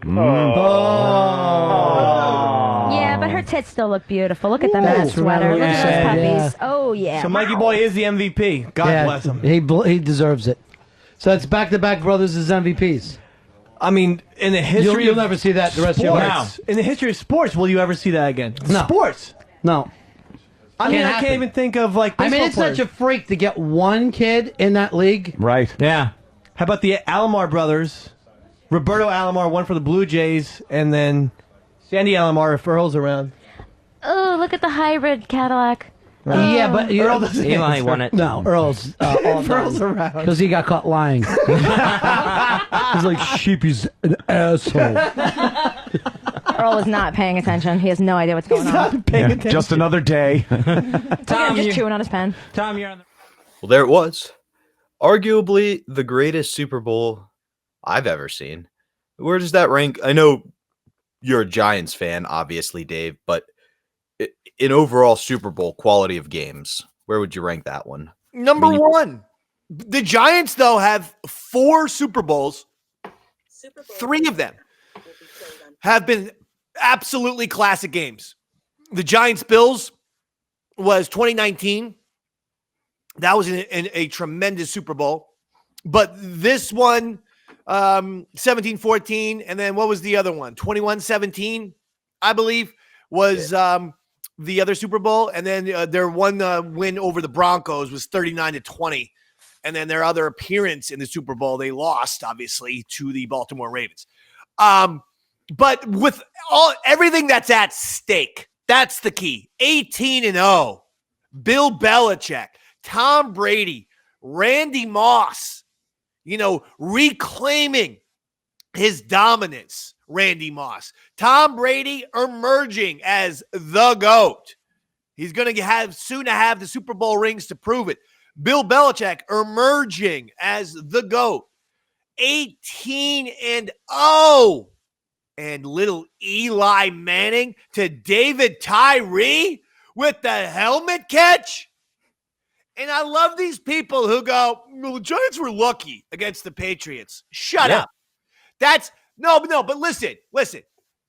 Yeah, but her tits still look beautiful. Look at them in that sweater. Look at those puppies. Oh, yeah. So Mikey Boy is the MVP. God bless him. He deserves it. So it's back-to-back brothers as MVPs. I mean, in the history You'll of never see that the rest of your life. sports, in the history of sports, will you ever see that again? No. Sports. No. I mean, I happen. can't even think of like. I mean, it's players. such a freak to get one kid in that league. Right. Yeah. How about the Alomar brothers? Roberto Alomar, one for the Blue Jays, and then Sandy Alomar if Earl's around. Oh, look at the hybrid Cadillac. Yeah, but Earl doesn't Eli answer. won it. No, Earl's all Earl's around. because he got caught lying. He's like Sheepy's an asshole. Earl is not paying attention. He has no idea what's going on. Not paying attention. Just another day. Look at him just chewing on his pen. Tom, you're on the. Well, there it was. Arguably the greatest Super Bowl I've ever seen. Where does that rank? I know you're a Giants fan, obviously, Dave, but in overall Super Bowl quality of games, where would you rank that one? Number one. The Giants, though, have 4 Super Bowls. 3 of them have been absolutely classic games. The Giants-Bills was 2019. That was a tremendous Super Bowl. But this one, 17-14, and then what was the other one? 21-17, I believe, was the other Super Bowl. And then their one win over the Broncos was 39-20. And then their other appearance in the Super Bowl, they lost, obviously, to the Baltimore Ravens. But with everything that's at stake, that's the key. 18-0, Bill Belichick, Tom Brady, Randy Moss, reclaiming his dominance, Randy Moss. Tom Brady emerging as the GOAT. He's going to have the Super Bowl rings to prove it. Bill Belichick emerging as the GOAT. 18-0. And little Eli Manning to David Tyree with the helmet catch. And I love these people who go, well, the Giants were lucky against the Patriots. Shut up. That's but listen.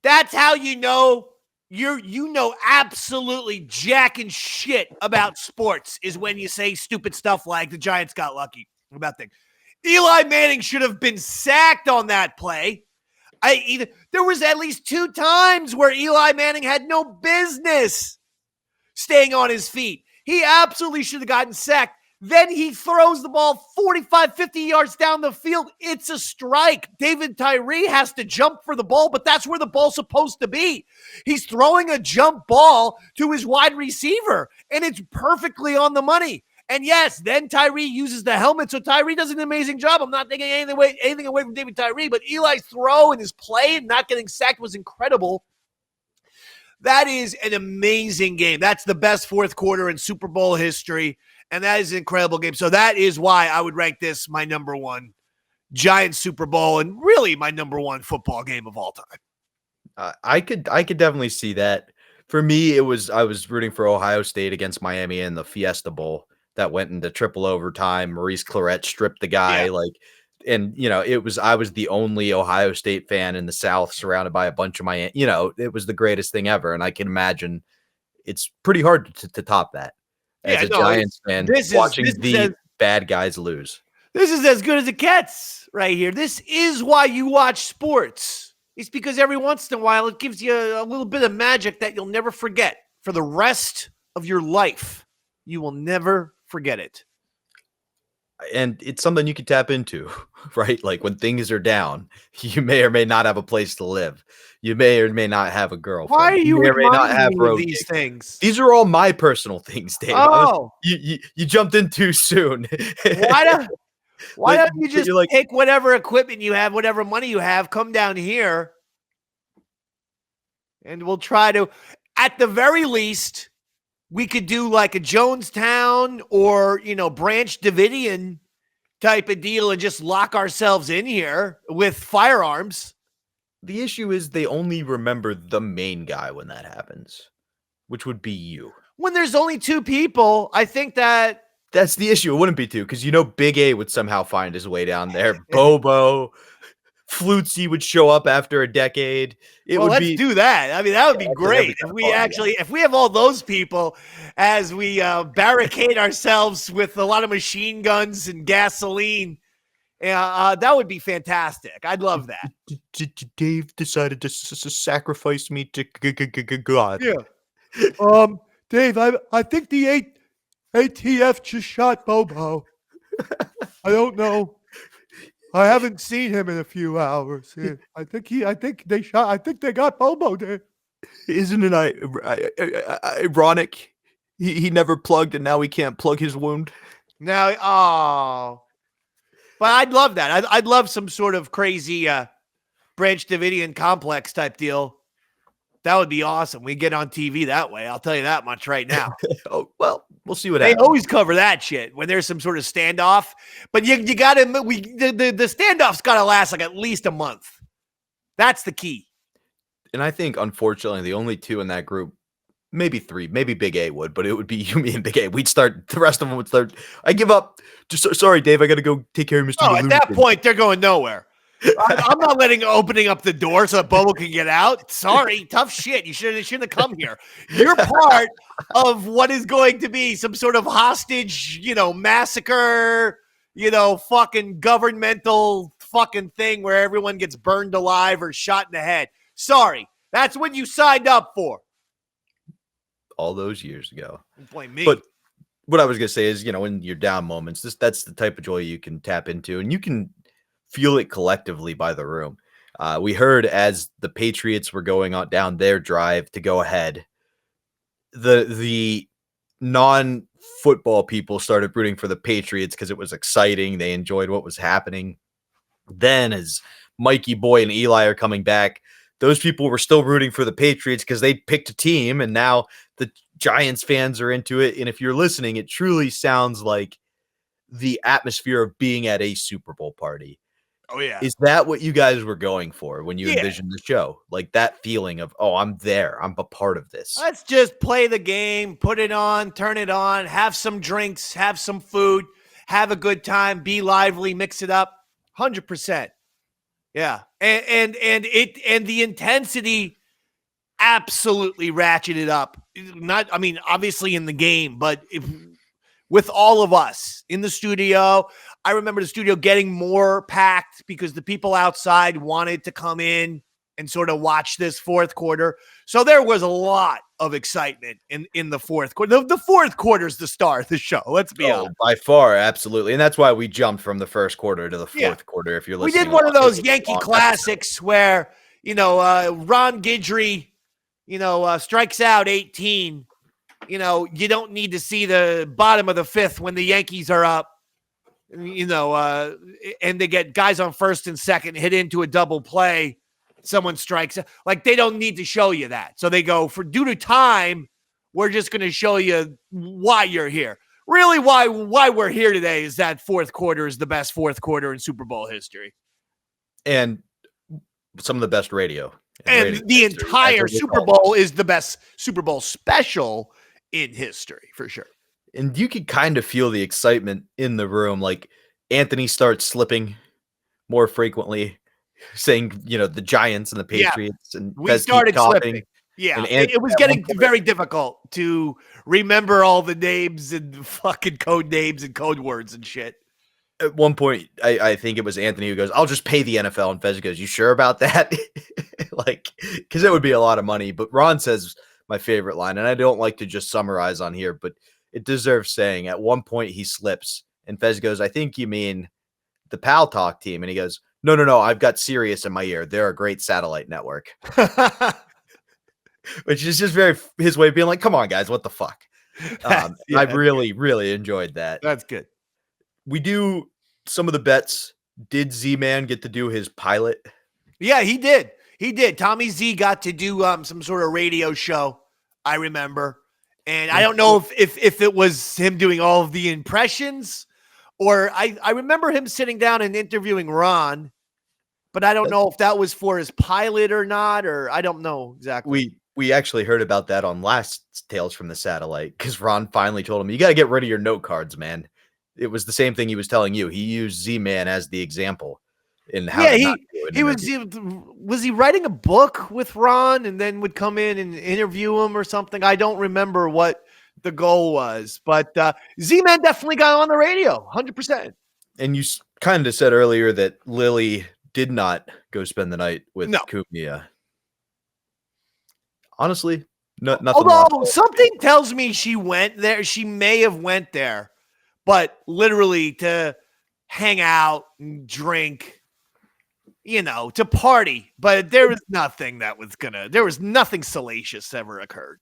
That's how you know you know absolutely jack and shit about sports is when you say stupid stuff like the Giants got lucky about things. Eli Manning should have been sacked on that play. There was at least 2 times where Eli Manning had no business staying on his feet. He absolutely should have gotten sacked. Then he throws the ball 45, 50 yards down the field. It's a strike. David Tyree has to jump for the ball, but that's where the ball's supposed to be. He's throwing a jump ball to his wide receiver, and it's perfectly on the money. And yes, then Tyree uses the helmet, so Tyree does an amazing job. I'm not taking anything away from David Tyree, but Eli's throw and his play and not getting sacked was incredible. That is an amazing game. That's the best fourth quarter in Super Bowl history. And that is an incredible game. So that is why I would rank this my number one Giants Super Bowl and really my number one football game of all time. I could definitely see that. For me, I was rooting for Ohio State against Miami in the Fiesta Bowl that went into triple overtime. Maurice Clarett stripped the guy I was the only Ohio State fan in the South surrounded by a bunch of Miami. It was the greatest thing ever. And I can imagine it's pretty hard to top that. As a Giants fan, watching these bad guys lose. This is as good as it gets right here. This is why you watch sports. It's because every once in a while it gives you a little bit of magic that you'll never forget for the rest of your life. You will never forget it. And it's something you can tap into, right? Like when things are down, you may or may not have a place to live. You may or may not have a girlfriend. Why are you may or may not have reminding me of these things? These are all my personal things, Dave. Oh. You jumped in too soon. Why don't you just take whatever equipment you have, whatever money you have, come down here, and we'll try to, at the very least, we could do like a Jonestown or, Branch Davidian type of deal and just lock ourselves in here with firearms. The issue is they only remember the main guy when that happens, which would be you. When there's only 2 people, I think that's the issue. It wouldn't be 2 because Big A would somehow find his way down there. Bobo, Flutzy would show up after a decade. Let's do that. I mean, that would be great if we have all those people as we barricade ourselves with a lot of machine guns and gasoline. That would be fantastic. I'd love that. Dave decided to sacrifice me to God. Yeah. Dave, I think the ATF just shot Bobo. I don't know. I haven't seen him in a few hours. I think they got Bobo there. Isn't it ironic? He never plugged and now he can't plug his wound. But I'd love that. I'd love some sort of crazy Branch Davidian complex type deal. That would be awesome. We get on TV that way. I'll tell you that much right now. We'll see what happens. They always cover that shit when there's some sort of standoff. But you got to the standoff's got to last like at least a month. That's the key. And I think, unfortunately, the only 2 in that group, maybe 3, maybe Big A would, but it would be you, me, and Big A. We'd start. The rest of them would start. I give up. Sorry, Dave. I got to go take care of Mr. Oh, at that point, they're going nowhere. I'm not opening up the door so that Bobo can get out. Sorry, tough shit. You shouldn't have come here. You're part of what is going to be some sort of hostage, massacre, fucking governmental fucking thing where everyone gets burned alive or shot in the head. Sorry, that's what you signed up for. All those years ago. Don't blame me. But what I was gonna say is, in your down moments, that's the type of joy you can tap into, and you can feel it collectively by the room. We heard as the Patriots were going on down their drive to go ahead, the non-football people started rooting for the Patriots because it was exciting. They enjoyed what was happening. Then as Mikey Boy and Eli are coming back, those people were still rooting for the Patriots because they picked a team, and now the Giants fans are into it. And if you're listening, it truly sounds like the atmosphere of being at a Super Bowl party. Oh, yeah. Is that what you guys were going for when you envisioned the show? Like that feeling of, I'm there. I'm a part of this. Let's just play the game, put it on, turn it on, have some drinks, have some food, have a good time, be lively, mix it up. 100%. Yeah. And the intensity absolutely ratcheted up. Obviously in the game, but with all of us in the studio, I remember the studio getting more packed because the people outside wanted to come in and sort of watch this fourth quarter. So there was a lot of excitement in the fourth quarter. The fourth quarter is the star of the show. Let's be honest. By far, absolutely. And that's why we jumped from the first quarter to the fourth quarter. If you're We listening, did one of those Yankee classics where, Ron Guidry, strikes out 18. You don't need to see the bottom of the fifth when the Yankees are up, and they get guys on first and second, hit into a double play. Someone strikes. Like, they don't need to show you that. So they go, due to time, we're just going to show you why you're here. Really, why we're here today is that fourth quarter is the best fourth quarter in Super Bowl history. And some of the best radio. And the entire Super Bowl is the best Super Bowl special in history, for sure. And you could kind of feel the excitement in the room. Like, Anthony starts slipping more frequently, saying, the Giants and the Patriots. And we started slipping. Yeah, it was getting very difficult to remember all the names and fucking code names and code words and shit. At one point, I think it was Anthony who goes, "I'll just pay the NFL." And Fez goes, "You sure about that?" Because it would be a lot of money. But Ron says my favorite line, and I don't like to just summarize on here, but it deserves saying. At one point, he slips, and Fez goes, "I think you mean the Pal Talk team." And he goes, No, I've got Sirius in my ear. They're a great satellite network. Which is just very his way of being like, come on, guys, what the fuck? I really, really enjoyed that. That's good. We do some of the bets. Did Z-Man get to do his pilot? Yeah, he did. He did. Tommy Z got to do some sort of radio show, I remember. And I don't know if it was him doing all of the impressions, or I remember him sitting down and interviewing Ron, but I don't know if that was for his pilot or not, or I don't know exactly. We actually heard about that on last Tales from the Satellite, because Ron finally told him, you got to get rid of your note cards, man. It was the same thing he was telling you. He used Z-Man as the example in how to not do it. Was he writing a book with Ron and then would come in and interview him or something? I don't remember what the goal was, but Z-Man definitely got on the radio, 100%. And you kind of said earlier that Lily did not go spend the night with Kumia. Honestly, nothing. Although something tells me she went there. She may have went there, but literally to hang out and drink, to party. But there was nothing there was nothing salacious ever occurred.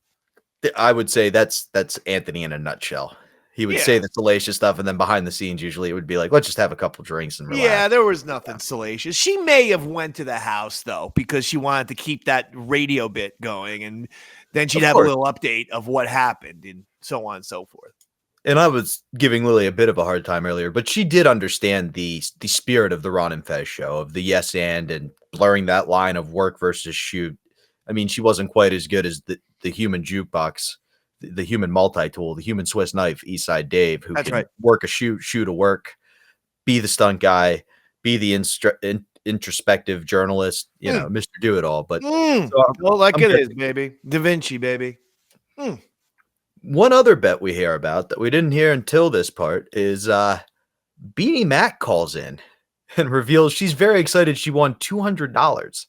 I would say that's Anthony in a nutshell. He would say the salacious stuff, and then behind the scenes, usually it would be like, let's just have a couple drinks and relax. Yeah, there was nothing salacious. She may have went to the house, though, because she wanted to keep that radio bit going, and then she'd have a little update of what happened and so on and so forth. And I was giving Lily a bit of a hard time earlier, but she did understand the spirit of the Ron and Fez show, of the yes and blurring that line of work versus shoot. I mean, she wasn't quite as good as the human jukebox, the human multi-tool, the human Swiss knife, Eastside Dave, who can work a shoot a work, be the stunt guy, be the introspective journalist, Mr. Do-It-All. But it is, baby. Da Vinci, baby. One other bet we hear about that we didn't hear until this part is Beanie Mac calls in and reveals she's very excited she won $200.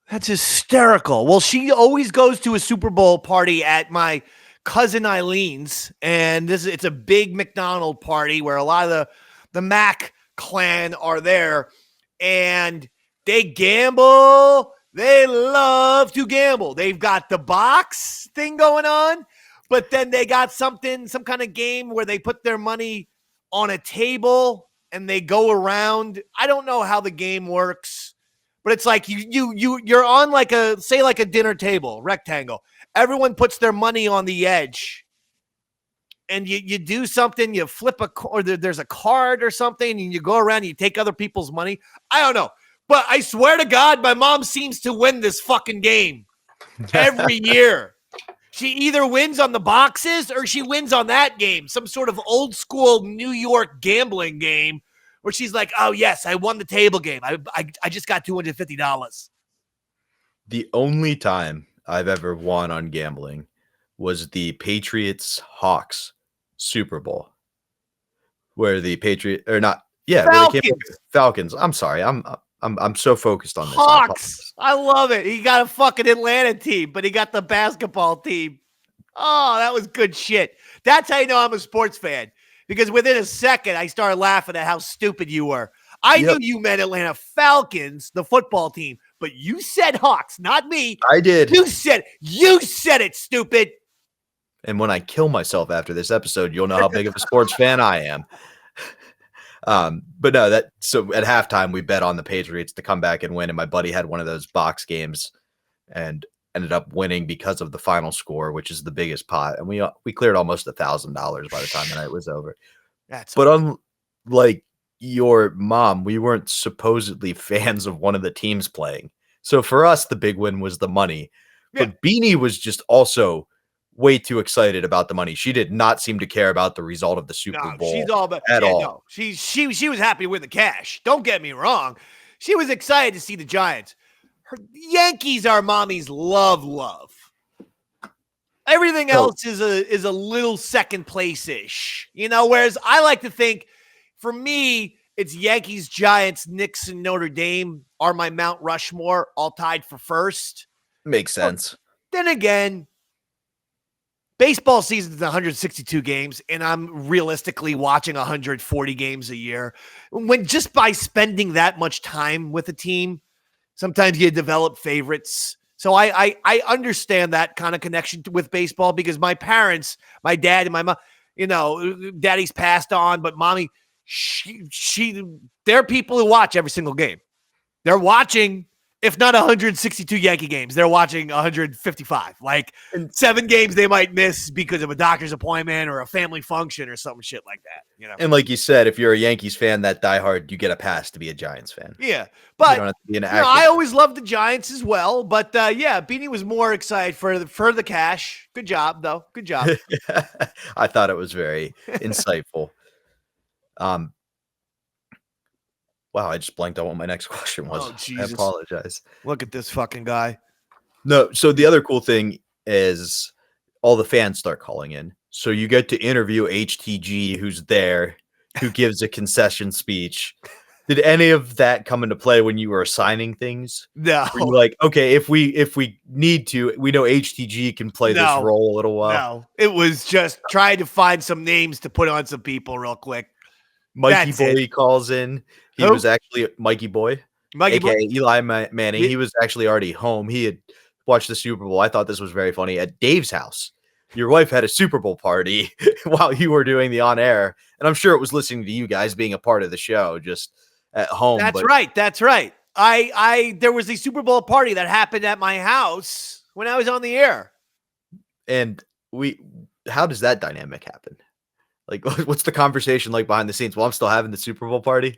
That's hysterical. Well, she always goes to a Super Bowl party at my cousin Eileen's, and it's a big McDonald party where a lot of the Mac clan are there, and they gamble. They love to gamble. They've got the box thing going on, but then they got some kind of game where they put their money on a table and they go around. I don't know how the game works. But it's like you're on like a dinner table, rectangle. Everyone puts their money on the edge. And you do something, you flip or there's a card or something, and you go around and you take other people's money. I don't know. But I swear to God, my mom seems to win this fucking game every year. She either wins on the boxes or she wins on that game, some sort of old school New York gambling game. Where she's like, oh, yes, I won the table game. I just got $250. The only time I've ever won on gambling was the Patriots-Hawks Super Bowl. where the Patriot or not. Yeah, where they came Falcons. I'm sorry. I'm so focused on this. Hawks. I love it. He got a fucking Atlanta team, but he got the basketball team. Oh, that was good shit. That's how you know I'm a sports fan. Because within a second, I started laughing at how stupid you were. I knew you meant Atlanta Falcons, the football team, but you said Hawks, not me. I did. You said it, stupid. And when I kill myself after this episode, you'll know how big of a sports fan I am. But no, so at halftime we bet on the Patriots to come back and win, and my buddy had one of those box games and ended up winning because of the final score, which is the biggest pot, and we cleared almost $1,000 by the time the night was over. But unlike your mom, we weren't supposedly fans of one of the teams playing, so for us the big win was the money. But Beanie was just also way too excited about the money. She did not seem to care about the result of the Super Bowl. She's all about all. No, she was happy with the cash. Don't get me wrong. She was excited to see the Giants. Her Yankees are mommy's love. Everything else is a little second place-ish. Whereas I like to think, for me, it's Yankees, Giants, Knicks, and Notre Dame are my Mount Rushmore, all tied for first. Makes sense. Then again, baseball season is 162 games, and I'm realistically watching 140 games a year. When just by spending that much time with a team, sometimes you develop favorites. So I understand that kind of connection with baseball because my parents, my dad and my mom, daddy's passed on, but mommy, they're people who watch every single game. They're watching, if not 162 Yankee games, they're watching 155. Like 7 games they might miss because of a doctor's appointment or a family function or some shit like that. And like you said, if you're a Yankees fan that diehard, you get a pass to be a Giants fan. Yeah, but you don't have to be an active I always loved the Giants as well. But Beanie was more excited for the cash. Good job, though. Good job. I thought it was very insightful. Wow, I just blanked on what my next question was. Oh, Jesus. I apologize. Look at this fucking guy. No, so the other cool thing is all the fans start calling in. So you get to interview HTG, who's there, who gives a concession speech. Did any of that come into play when you were assigning things? No. Were you like, okay, if we need to, we know HTG can play this role a little while. No, it was just trying to find some names to put on some people real quick. Mikey Boy calls in. He was actually Mikey Boy, aka Eli Manning. He was actually already home. He had watched the Super Bowl. I thought this was very funny. At Dave's house, your wife had a Super Bowl party while you were doing the on air, and I'm sure it was listening to you guys being a part of the show just at home. That's right. That's right. There was a Super Bowl party that happened at my house when I was on the air. And how does that dynamic happen? Like, what's the conversation like behind the scenes? Well, I'm still having the Super Bowl party.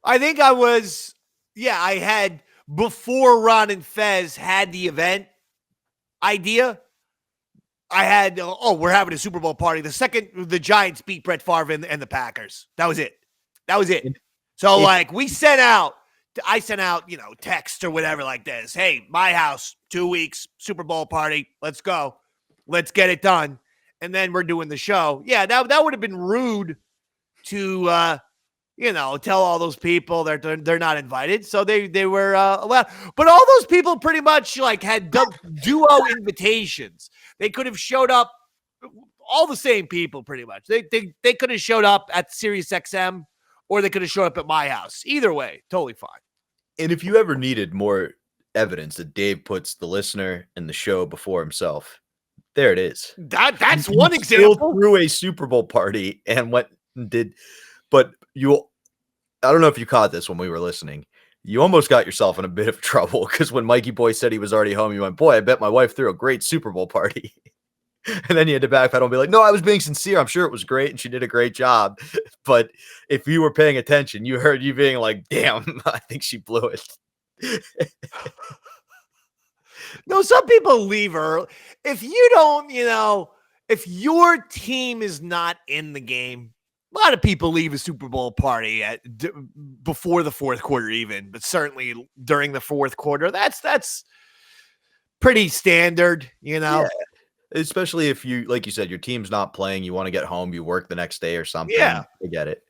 I think I had, before Ron and Fez had the event idea, I had, we're having a Super Bowl party. The second the Giants beat Brett Favre and the Packers. That was it. So, I sent out, texts or whatever like this. Hey, my house, 2 weeks, Super Bowl party. Let's go. Let's get it done. And then we're doing the show. Yeah, that would have been rude to, tell all those people they're not invited. So they were allowed. But all those people pretty much had duo invitations. They could have showed up, all the same people pretty much. They could have showed up at Sirius XM or they could have showed up at my house. Either way, totally fine. And if you ever needed more evidence that Dave puts the listener and the show before himself, there it is. That's one example. Threw a Super Bowl party and went and did, but I don't know if you caught this when we were listening. You almost got yourself in a bit of trouble because when Mikey Boy said he was already home, you went, boy, I bet my wife threw a great Super Bowl party. And then you had to backpedal and be like, no, I was being sincere. I'm sure it was great and she did a great job. But if you were paying attention, you heard you being like, damn, I think she blew it. No, some people leave early. If you don't, if your team is not in the game, a lot of people leave a Super Bowl party before the fourth quarter even, but certainly during the fourth quarter. That's pretty standard, Yeah. especially if you, like you said, your team's not playing, you want to get home, you work the next day or something. Yeah. I get it.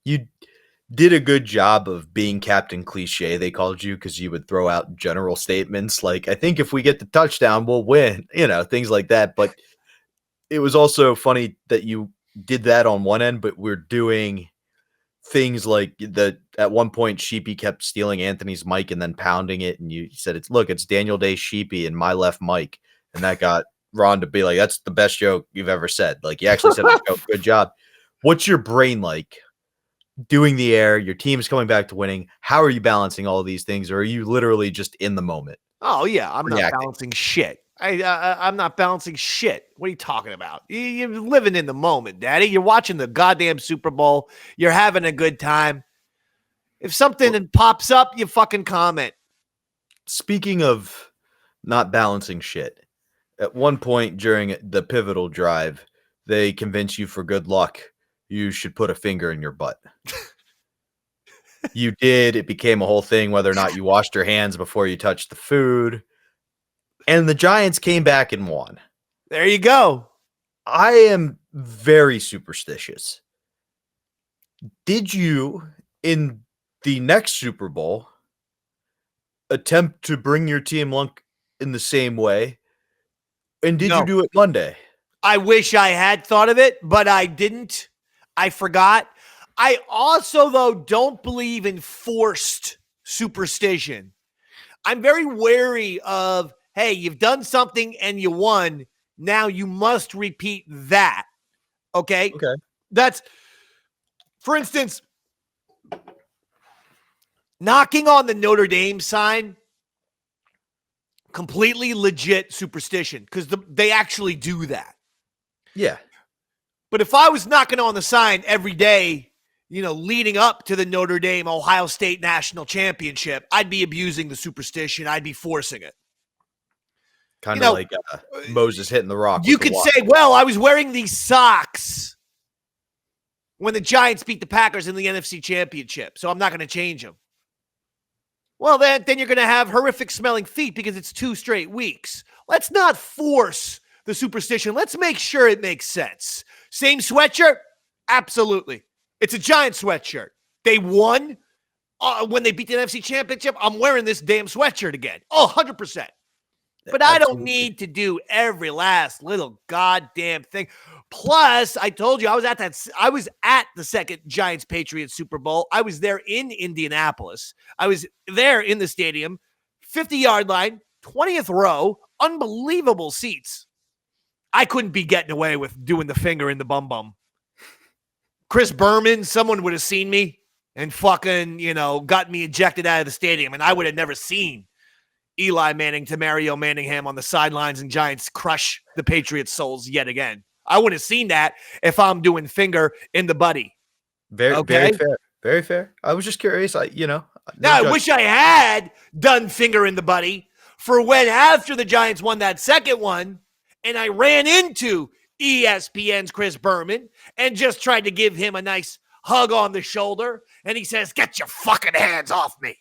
You did a good job of being Captain Cliche, they called you, because you would throw out general statements like, I think if we get the touchdown, we'll win, things like that. But it was also funny that you did that on one end, but we're doing things like at one point Sheepy kept stealing Anthony's mic and then pounding it, and you said it's Daniel Day Sheepy and my left mic, and that got Ron to be like, that's the best joke you've ever said. Like, you actually said a joke. Good job. What's your brain like doing the air? Your team's coming back to winning. How are you balancing all of these things, or are you literally just in the moment? Oh yeah, I'm Reacting. not balancing shit. I'm not balancing shit. What are you talking about? You're living in the moment, Daddy. You're watching the goddamn Super Bowl. You're having a good time. If something pops up, you fucking comment. Speaking of not balancing shit, at one point during the pivotal drive, they convince you for good luck you should put a finger in your butt. You did. It became a whole thing whether or not you washed your hands before you touched the food. And the Giants came back and won. There you go. I am very superstitious. Did you, in the next Super Bowl, attempt to bring your team luck in the same way? And did you do it Monday? I wish I had thought of it, but I didn't. I forgot. I also, though, don't believe in forced superstition. I'm very wary of, hey, you've done something and you won. Now you must repeat that. Okay? Okay. That's, for instance, knocking on the Notre Dame sign, completely legit superstition, because they actually do that. Yeah. But if I was knocking on the sign every day, leading up to the Notre Dame Ohio State National Championship, I'd be abusing the superstition. I'd be forcing it. Kind of like Moses hitting the rock. You could say, well, I was wearing these socks when the Giants beat the Packers in the NFC Championship, so I'm not going to change them. Well, then you're going to have horrific smelling feet because it's 2 straight weeks. Let's not force the superstition. Let's make sure it makes sense. Same sweatshirt? Absolutely. It's a Giant sweatshirt. They won when they beat the NFC Championship. I'm wearing this damn sweatshirt again. Oh, 100%. But I don't need to do every last little goddamn thing. Plus, I told you I was at the second Giants-Patriots Super Bowl. I was there in Indianapolis. I was there in the stadium, 50-yard line, 20th row, unbelievable seats. I couldn't be getting away with doing the finger in the bum. Chris Berman, someone would have seen me and fucking, got me ejected out of the stadium, and I would have never seen Eli Manning to Mario Manningham on the sidelines and Giants crush the Patriots' souls yet again. I would have seen that if I'm doing finger in the buddy. Very fair. Very fair. I was just curious. I wish I had done finger in the buddy for when after the Giants won that second one, and I ran into ESPN's Chris Berman and just tried to give him a nice hug on the shoulder, and he says, "Get your fucking hands off me."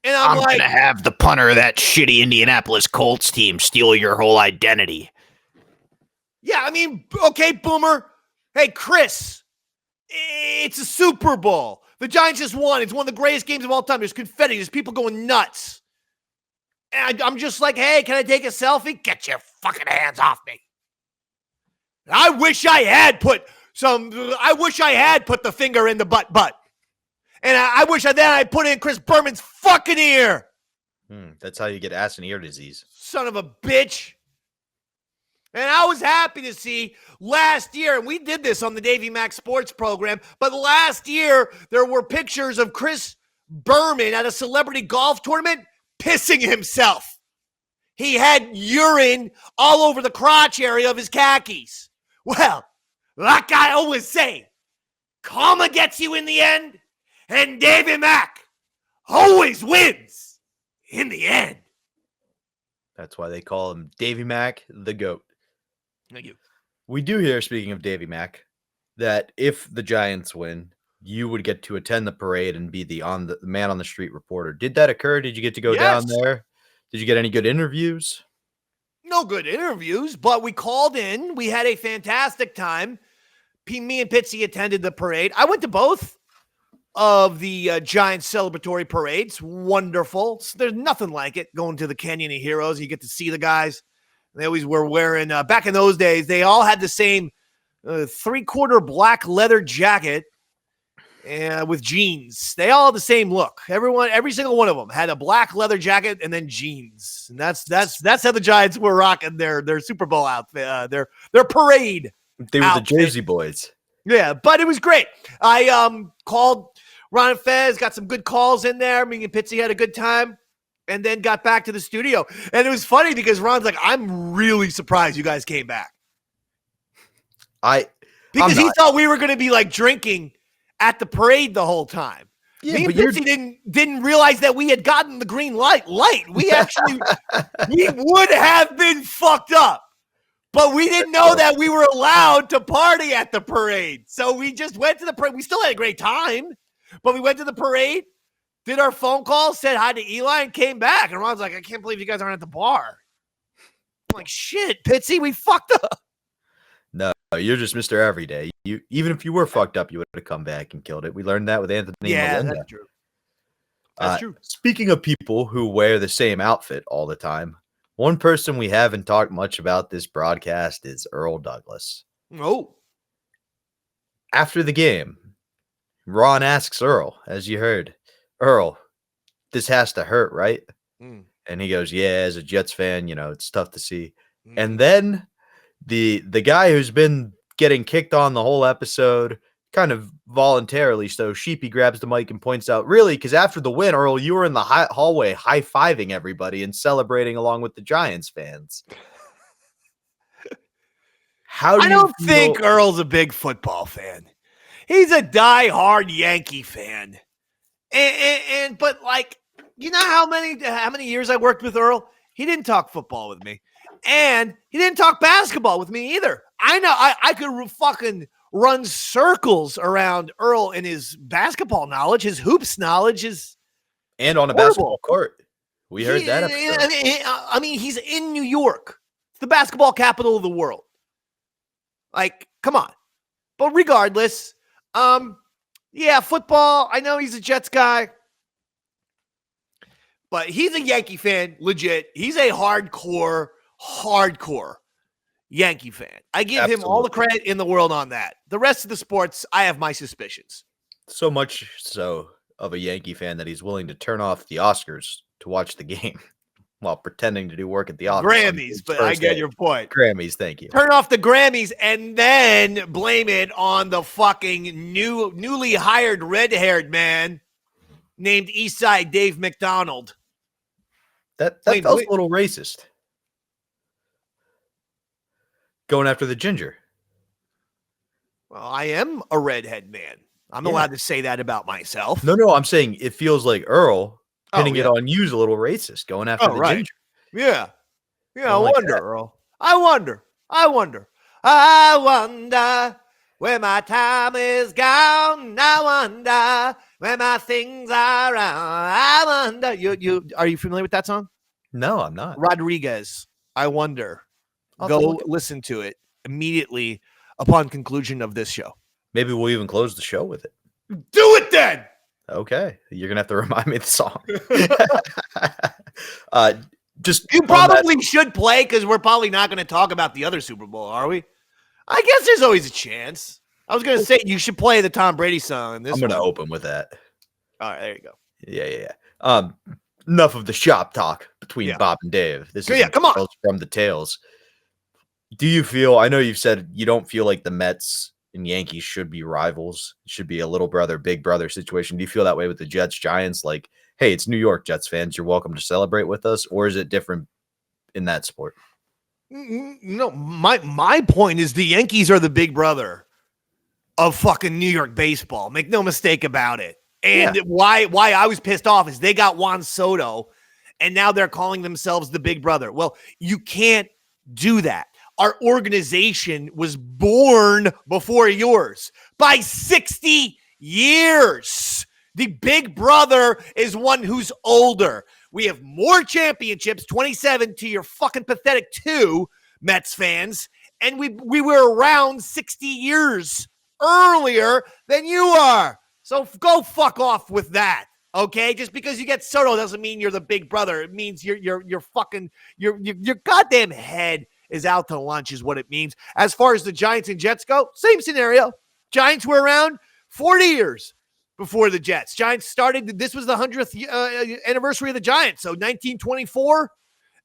And I'm like, gonna have the punter of that shitty Indianapolis Colts team steal your whole identity. Yeah, I mean, okay, Boomer. Hey, Chris, it's a Super Bowl. The Giants just won. It's one of the greatest games of all time. There's confetti. There's people going nuts. And I'm just like, hey, can I take a selfie? Get your fucking hands off me. I wish I had put the finger in the butt. And I wish I put in Chris Berman's fucking ear. That's how you get ass and ear disease. Son of a bitch. And I was happy to see last year, and we did this on the Davey Max Sports program, but last year there were pictures of Chris Berman at a celebrity golf tournament pissing himself. He had urine all over the crotch area of his khakis. Well, like I always say, karma gets you in the end, and Davey Mack always wins in the end. That's why they call him Davey Mack, the GOAT. Thank you. We do hear, speaking of Davey Mack, that if the Giants win, you would get to attend the parade and be the man on the street reporter. Did that occur? Did you get to go down there? Did you get any good interviews? no good interviews, but we called in. We had a fantastic time. Me and Pitsy attended the parade. I went to both of the Giants celebratory parades. Wonderful. There's nothing like it going to the Canyon of Heroes. You get to see the guys. They always were wearing, back in those days, they all had the same 3/4 black leather jacket with jeans. They all had the same look. Every single one of them had a black leather jacket and then jeans. And that's how the Giants were rocking their Super Bowl outfit, their parade. They were outfit. The Jersey Boys. Yeah, but it was great. I called Ron and Fez, got some good calls in there. Me and Pitsy had a good time. And then got back to the studio. And it was funny because Ron's like, I'm really surprised you guys came back. Because he thought we were going to be like drinking at the parade the whole time. Yeah, me and Pitsy didn't realize that we had gotten the green light. We actually, we would have been fucked up. But we didn't know that we were allowed to party at the parade. So we just went to the parade. We still had a great time. But we went to the parade. Did our phone call, said hi to Eli, and came back. And Ron's like, I can't believe you guys aren't at the bar. I'm like, shit, Pitsy, we fucked up. No, you're just Mr. Everyday. Even if you were fucked up, you would have come back and killed it. We learned that with Anthony Melinda. That's true. That's true. Speaking of people who wear the same outfit all the time, one person we haven't talked much about this broadcast is Earl Douglas. Oh. After the game, Ron asks Earl, as you heard, Earl, this has to hurt, right? Mm. And he goes, yeah, as a Jets fan, it's tough to see. And then the guy who's been getting kicked on the whole episode, kind of voluntarily, so Sheepy grabs the mic and points out, really, because after the win, Earl, you were in the hallway high-fiving everybody and celebrating along with the Giants fans. I don't think Earl's a big football fan. He's a die-hard Yankee fan. But like, you know how many years I worked with Earl? He didn't talk football with me. And he didn't talk basketball with me either. I know I could fucking run circles around Earl and his basketball knowledge, his hoops knowledge is and on a basketball court. We heard that episode. I mean, he's in New York. It's the basketball capital of the world. Like, come on. But regardless, yeah, football, I know he's a Jets guy. But he's a Yankee fan, legit. He's a hardcore Yankee fan. I give him all the credit in the world on that. The rest of the sports, I have my suspicions. So much so of a Yankee fan that he's willing to turn off the Oscars to watch the game while pretending to do work at the office. Grammys, but I get your point. Grammys, thank you. Turn off the Grammys and then blame it on the fucking newly hired red-haired man named Eastside Dave McDonald. That felt a little racist. Going after the ginger. Well, I am a redhead man. I'm allowed to say that about myself. No, I'm saying it feels like Earl pinning it on you's a little racist, going after the ginger. Yeah. I wonder, Earl. I wonder where my time is gone. I wonder where my things are around. I wonder. Are you familiar with that song? No, I'm not. Rodriguez. I wonder. Go listen to it immediately upon conclusion of this show. Maybe we'll even close the show with it. Do it then. Okay. You're going to have to remind me of the song. You probably should play because we're probably not going to talk about the other Super Bowl, are we? I guess there's always a chance. I was going to say you should play the Tom Brady song. I'm going to open with that. All right, there you go. Yeah. Enough of the shop talk between Bob and Dave. This is come on. From the Tales. Do you feel, I know you've said you don't feel like the Mets and Yankees should be rivals. It should be a little brother, big brother situation. Do you feel that way with the Jets, Giants? Like, hey, it's New York Jets fans. You're welcome to celebrate with us. Or is it different in that sport? No, my point is the Yankees are the big brother of fucking New York baseball. Make no mistake about it. And why I was pissed off is they got Juan Soto, and now they're calling themselves the big brother. Well, you can't do that. Our organization was born before yours by 60 years. The big brother is one who's older. We have more championships, 27 to your fucking pathetic 2, Mets fans. And we were around 60 years earlier than you are. So go fuck off with that. Okay, just because you get Soto doesn't mean you're the big brother. It means your goddamn head is out to lunch is what it means. As far as the Giants and Jets go, same scenario. Giants were around 40 years before the Jets. Giants started, this was the 100th anniversary of the Giants, so 1924,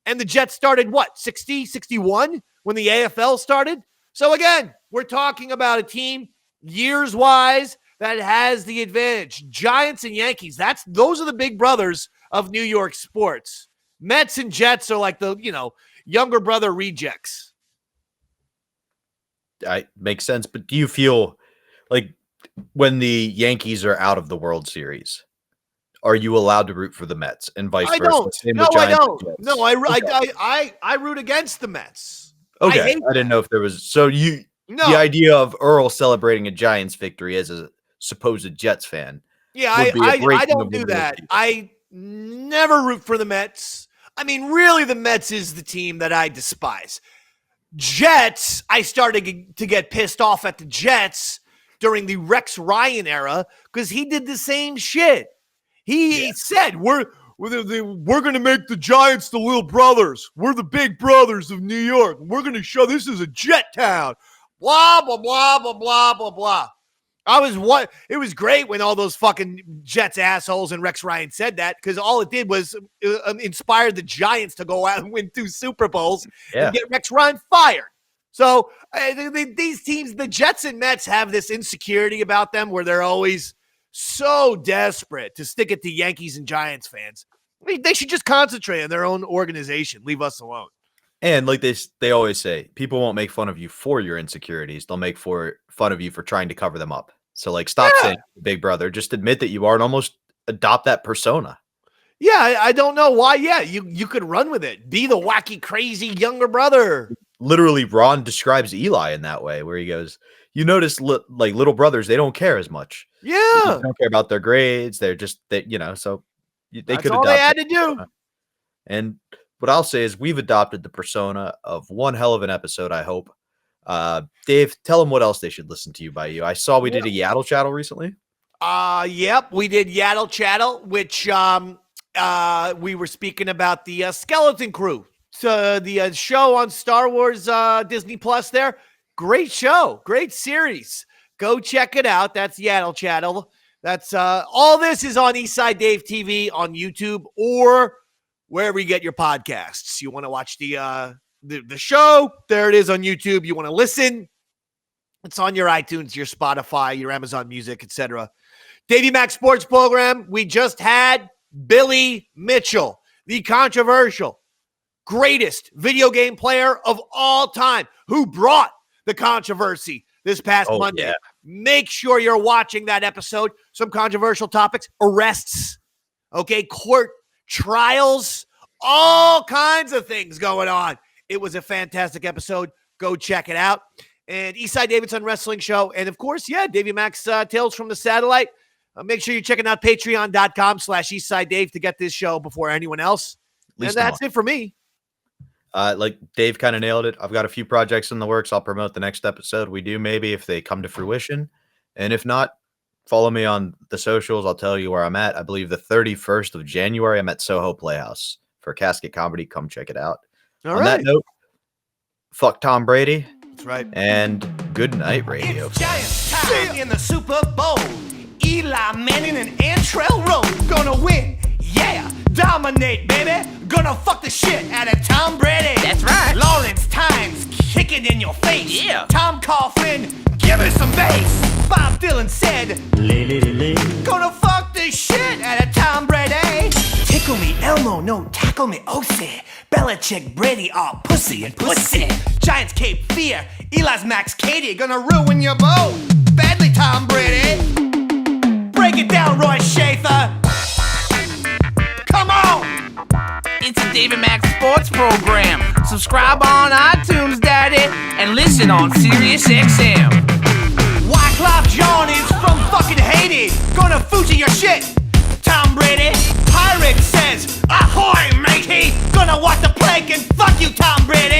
and the Jets started, 60, 61 when the AFL started? So again, we're talking about a team, years-wise, that has the advantage. Giants and Yankees, those are the big brothers of New York sports. Mets and Jets are like the, younger brother rejects. Makes sense, but do you feel like when the Yankees are out of the World Series, are you allowed to root for the Mets and vice versa? I don't. No, I root against the Mets. Okay, I didn't know if there was. So the idea of Earl celebrating a Giants victory as a supposed Jets fan. Yeah, I don't do that. I never root for the Mets. I mean, really, the Mets is the team that I despise. Jets, I started to get pissed off at the Jets during the Rex Ryan era because he did the same shit. He said, we're going to make the Giants the little brothers. We're the big brothers of New York. We're going to show this is a Jet town. Blah, blah, blah, blah, blah, blah, blah. It was great when all those fucking Jets assholes and Rex Ryan said that because all it did was inspire the Giants to go out and win 2 Super Bowls and get Rex Ryan fired. So these teams, the Jets and Mets, have this insecurity about them where they're always so desperate to stick it to Yankees and Giants fans. They should just concentrate on their own organization. Leave us alone. And like they always say, people won't make fun of you for your insecurities. They'll make fun of you for trying to cover them up. So like, stop saying big brother. Just admit that you are and almost adopt that persona. Yeah, I don't know why. Yeah, you could run with it. Be the wacky, crazy younger brother. Literally, Ron describes Eli in that way, where he goes, you notice like little brothers, they don't care as much. Yeah. They don't care about their grades. They're just, so they could adopt all they had to do. And what I'll say is we've adopted the persona of one hell of an episode, I hope. Dave, tell them what else they should listen to you by you. I saw we did a Yaddle Chattel recently. Yep, we did Yaddle Chattel, which we were speaking about the Skeleton Crew. So the show on Star Wars Disney Plus there. Great show, great series. Go check it out. That's Yaddle Chattel. That's all this is on Eastside Dave TV on YouTube or wherever you get your podcasts. You want to watch the show, there it is on YouTube. You want to listen, it's on your iTunes, your Spotify, your Amazon Music, etc. Davey Mac Sports Program. We just had Billy Mitchell, the controversial greatest video game player of all time, who brought the controversy this past Monday. Yeah. Make sure you're watching that episode. Some controversial topics, arrests, court trials, all kinds of things going on. It was a fantastic episode. Go check it out. And Eastside Davidson Wrestling Show. And of course, Davey Mac's Tales from the Satellite. Make sure you're checking out patreon.com/Eastside Dave to get this show before anyone else. And that's it for me. Like Dave kind of nailed it. I've got a few projects in the works. I'll promote the next episode. We do maybe if they come to fruition. And if not, follow me on the socials. I'll tell you where I'm at. I believe the 31st of January, I'm at Soho Playhouse for Casket Comedy. Come check it out. On that note, fuck Tom Brady. That's right. And good night, radio. It's Giants time in the Super Bowl. Eli Manning and Antrell Rowe gonna win. Yeah, dominate, baby. Gonna fuck the shit out of Tom Brady. That's right. Lawrence Times kicking in your face. Yeah. Tom Coughlin, give us some bass. Bob Dylan said, gonna fuck the shit out of Tom Brady. Tickle me Elmo, no tackle me Osi. Belichick, Brady, all pussy and pussy. Giants Cape Fear, Eli's Max Katie, gonna ruin your boat. Badly, Tom Brady. Break it down, Roy Schaefer. Come on! It's a Davey Mac Sports Program. Subscribe on iTunes, Daddy, and listen on Sirius XM. Wyclef Jean is from fucking Haiti. Gonna Fuji your shit. Tom Brady. Pirate says, ahoy, matey! Gonna watch the plank and fuck you, Tom Brady!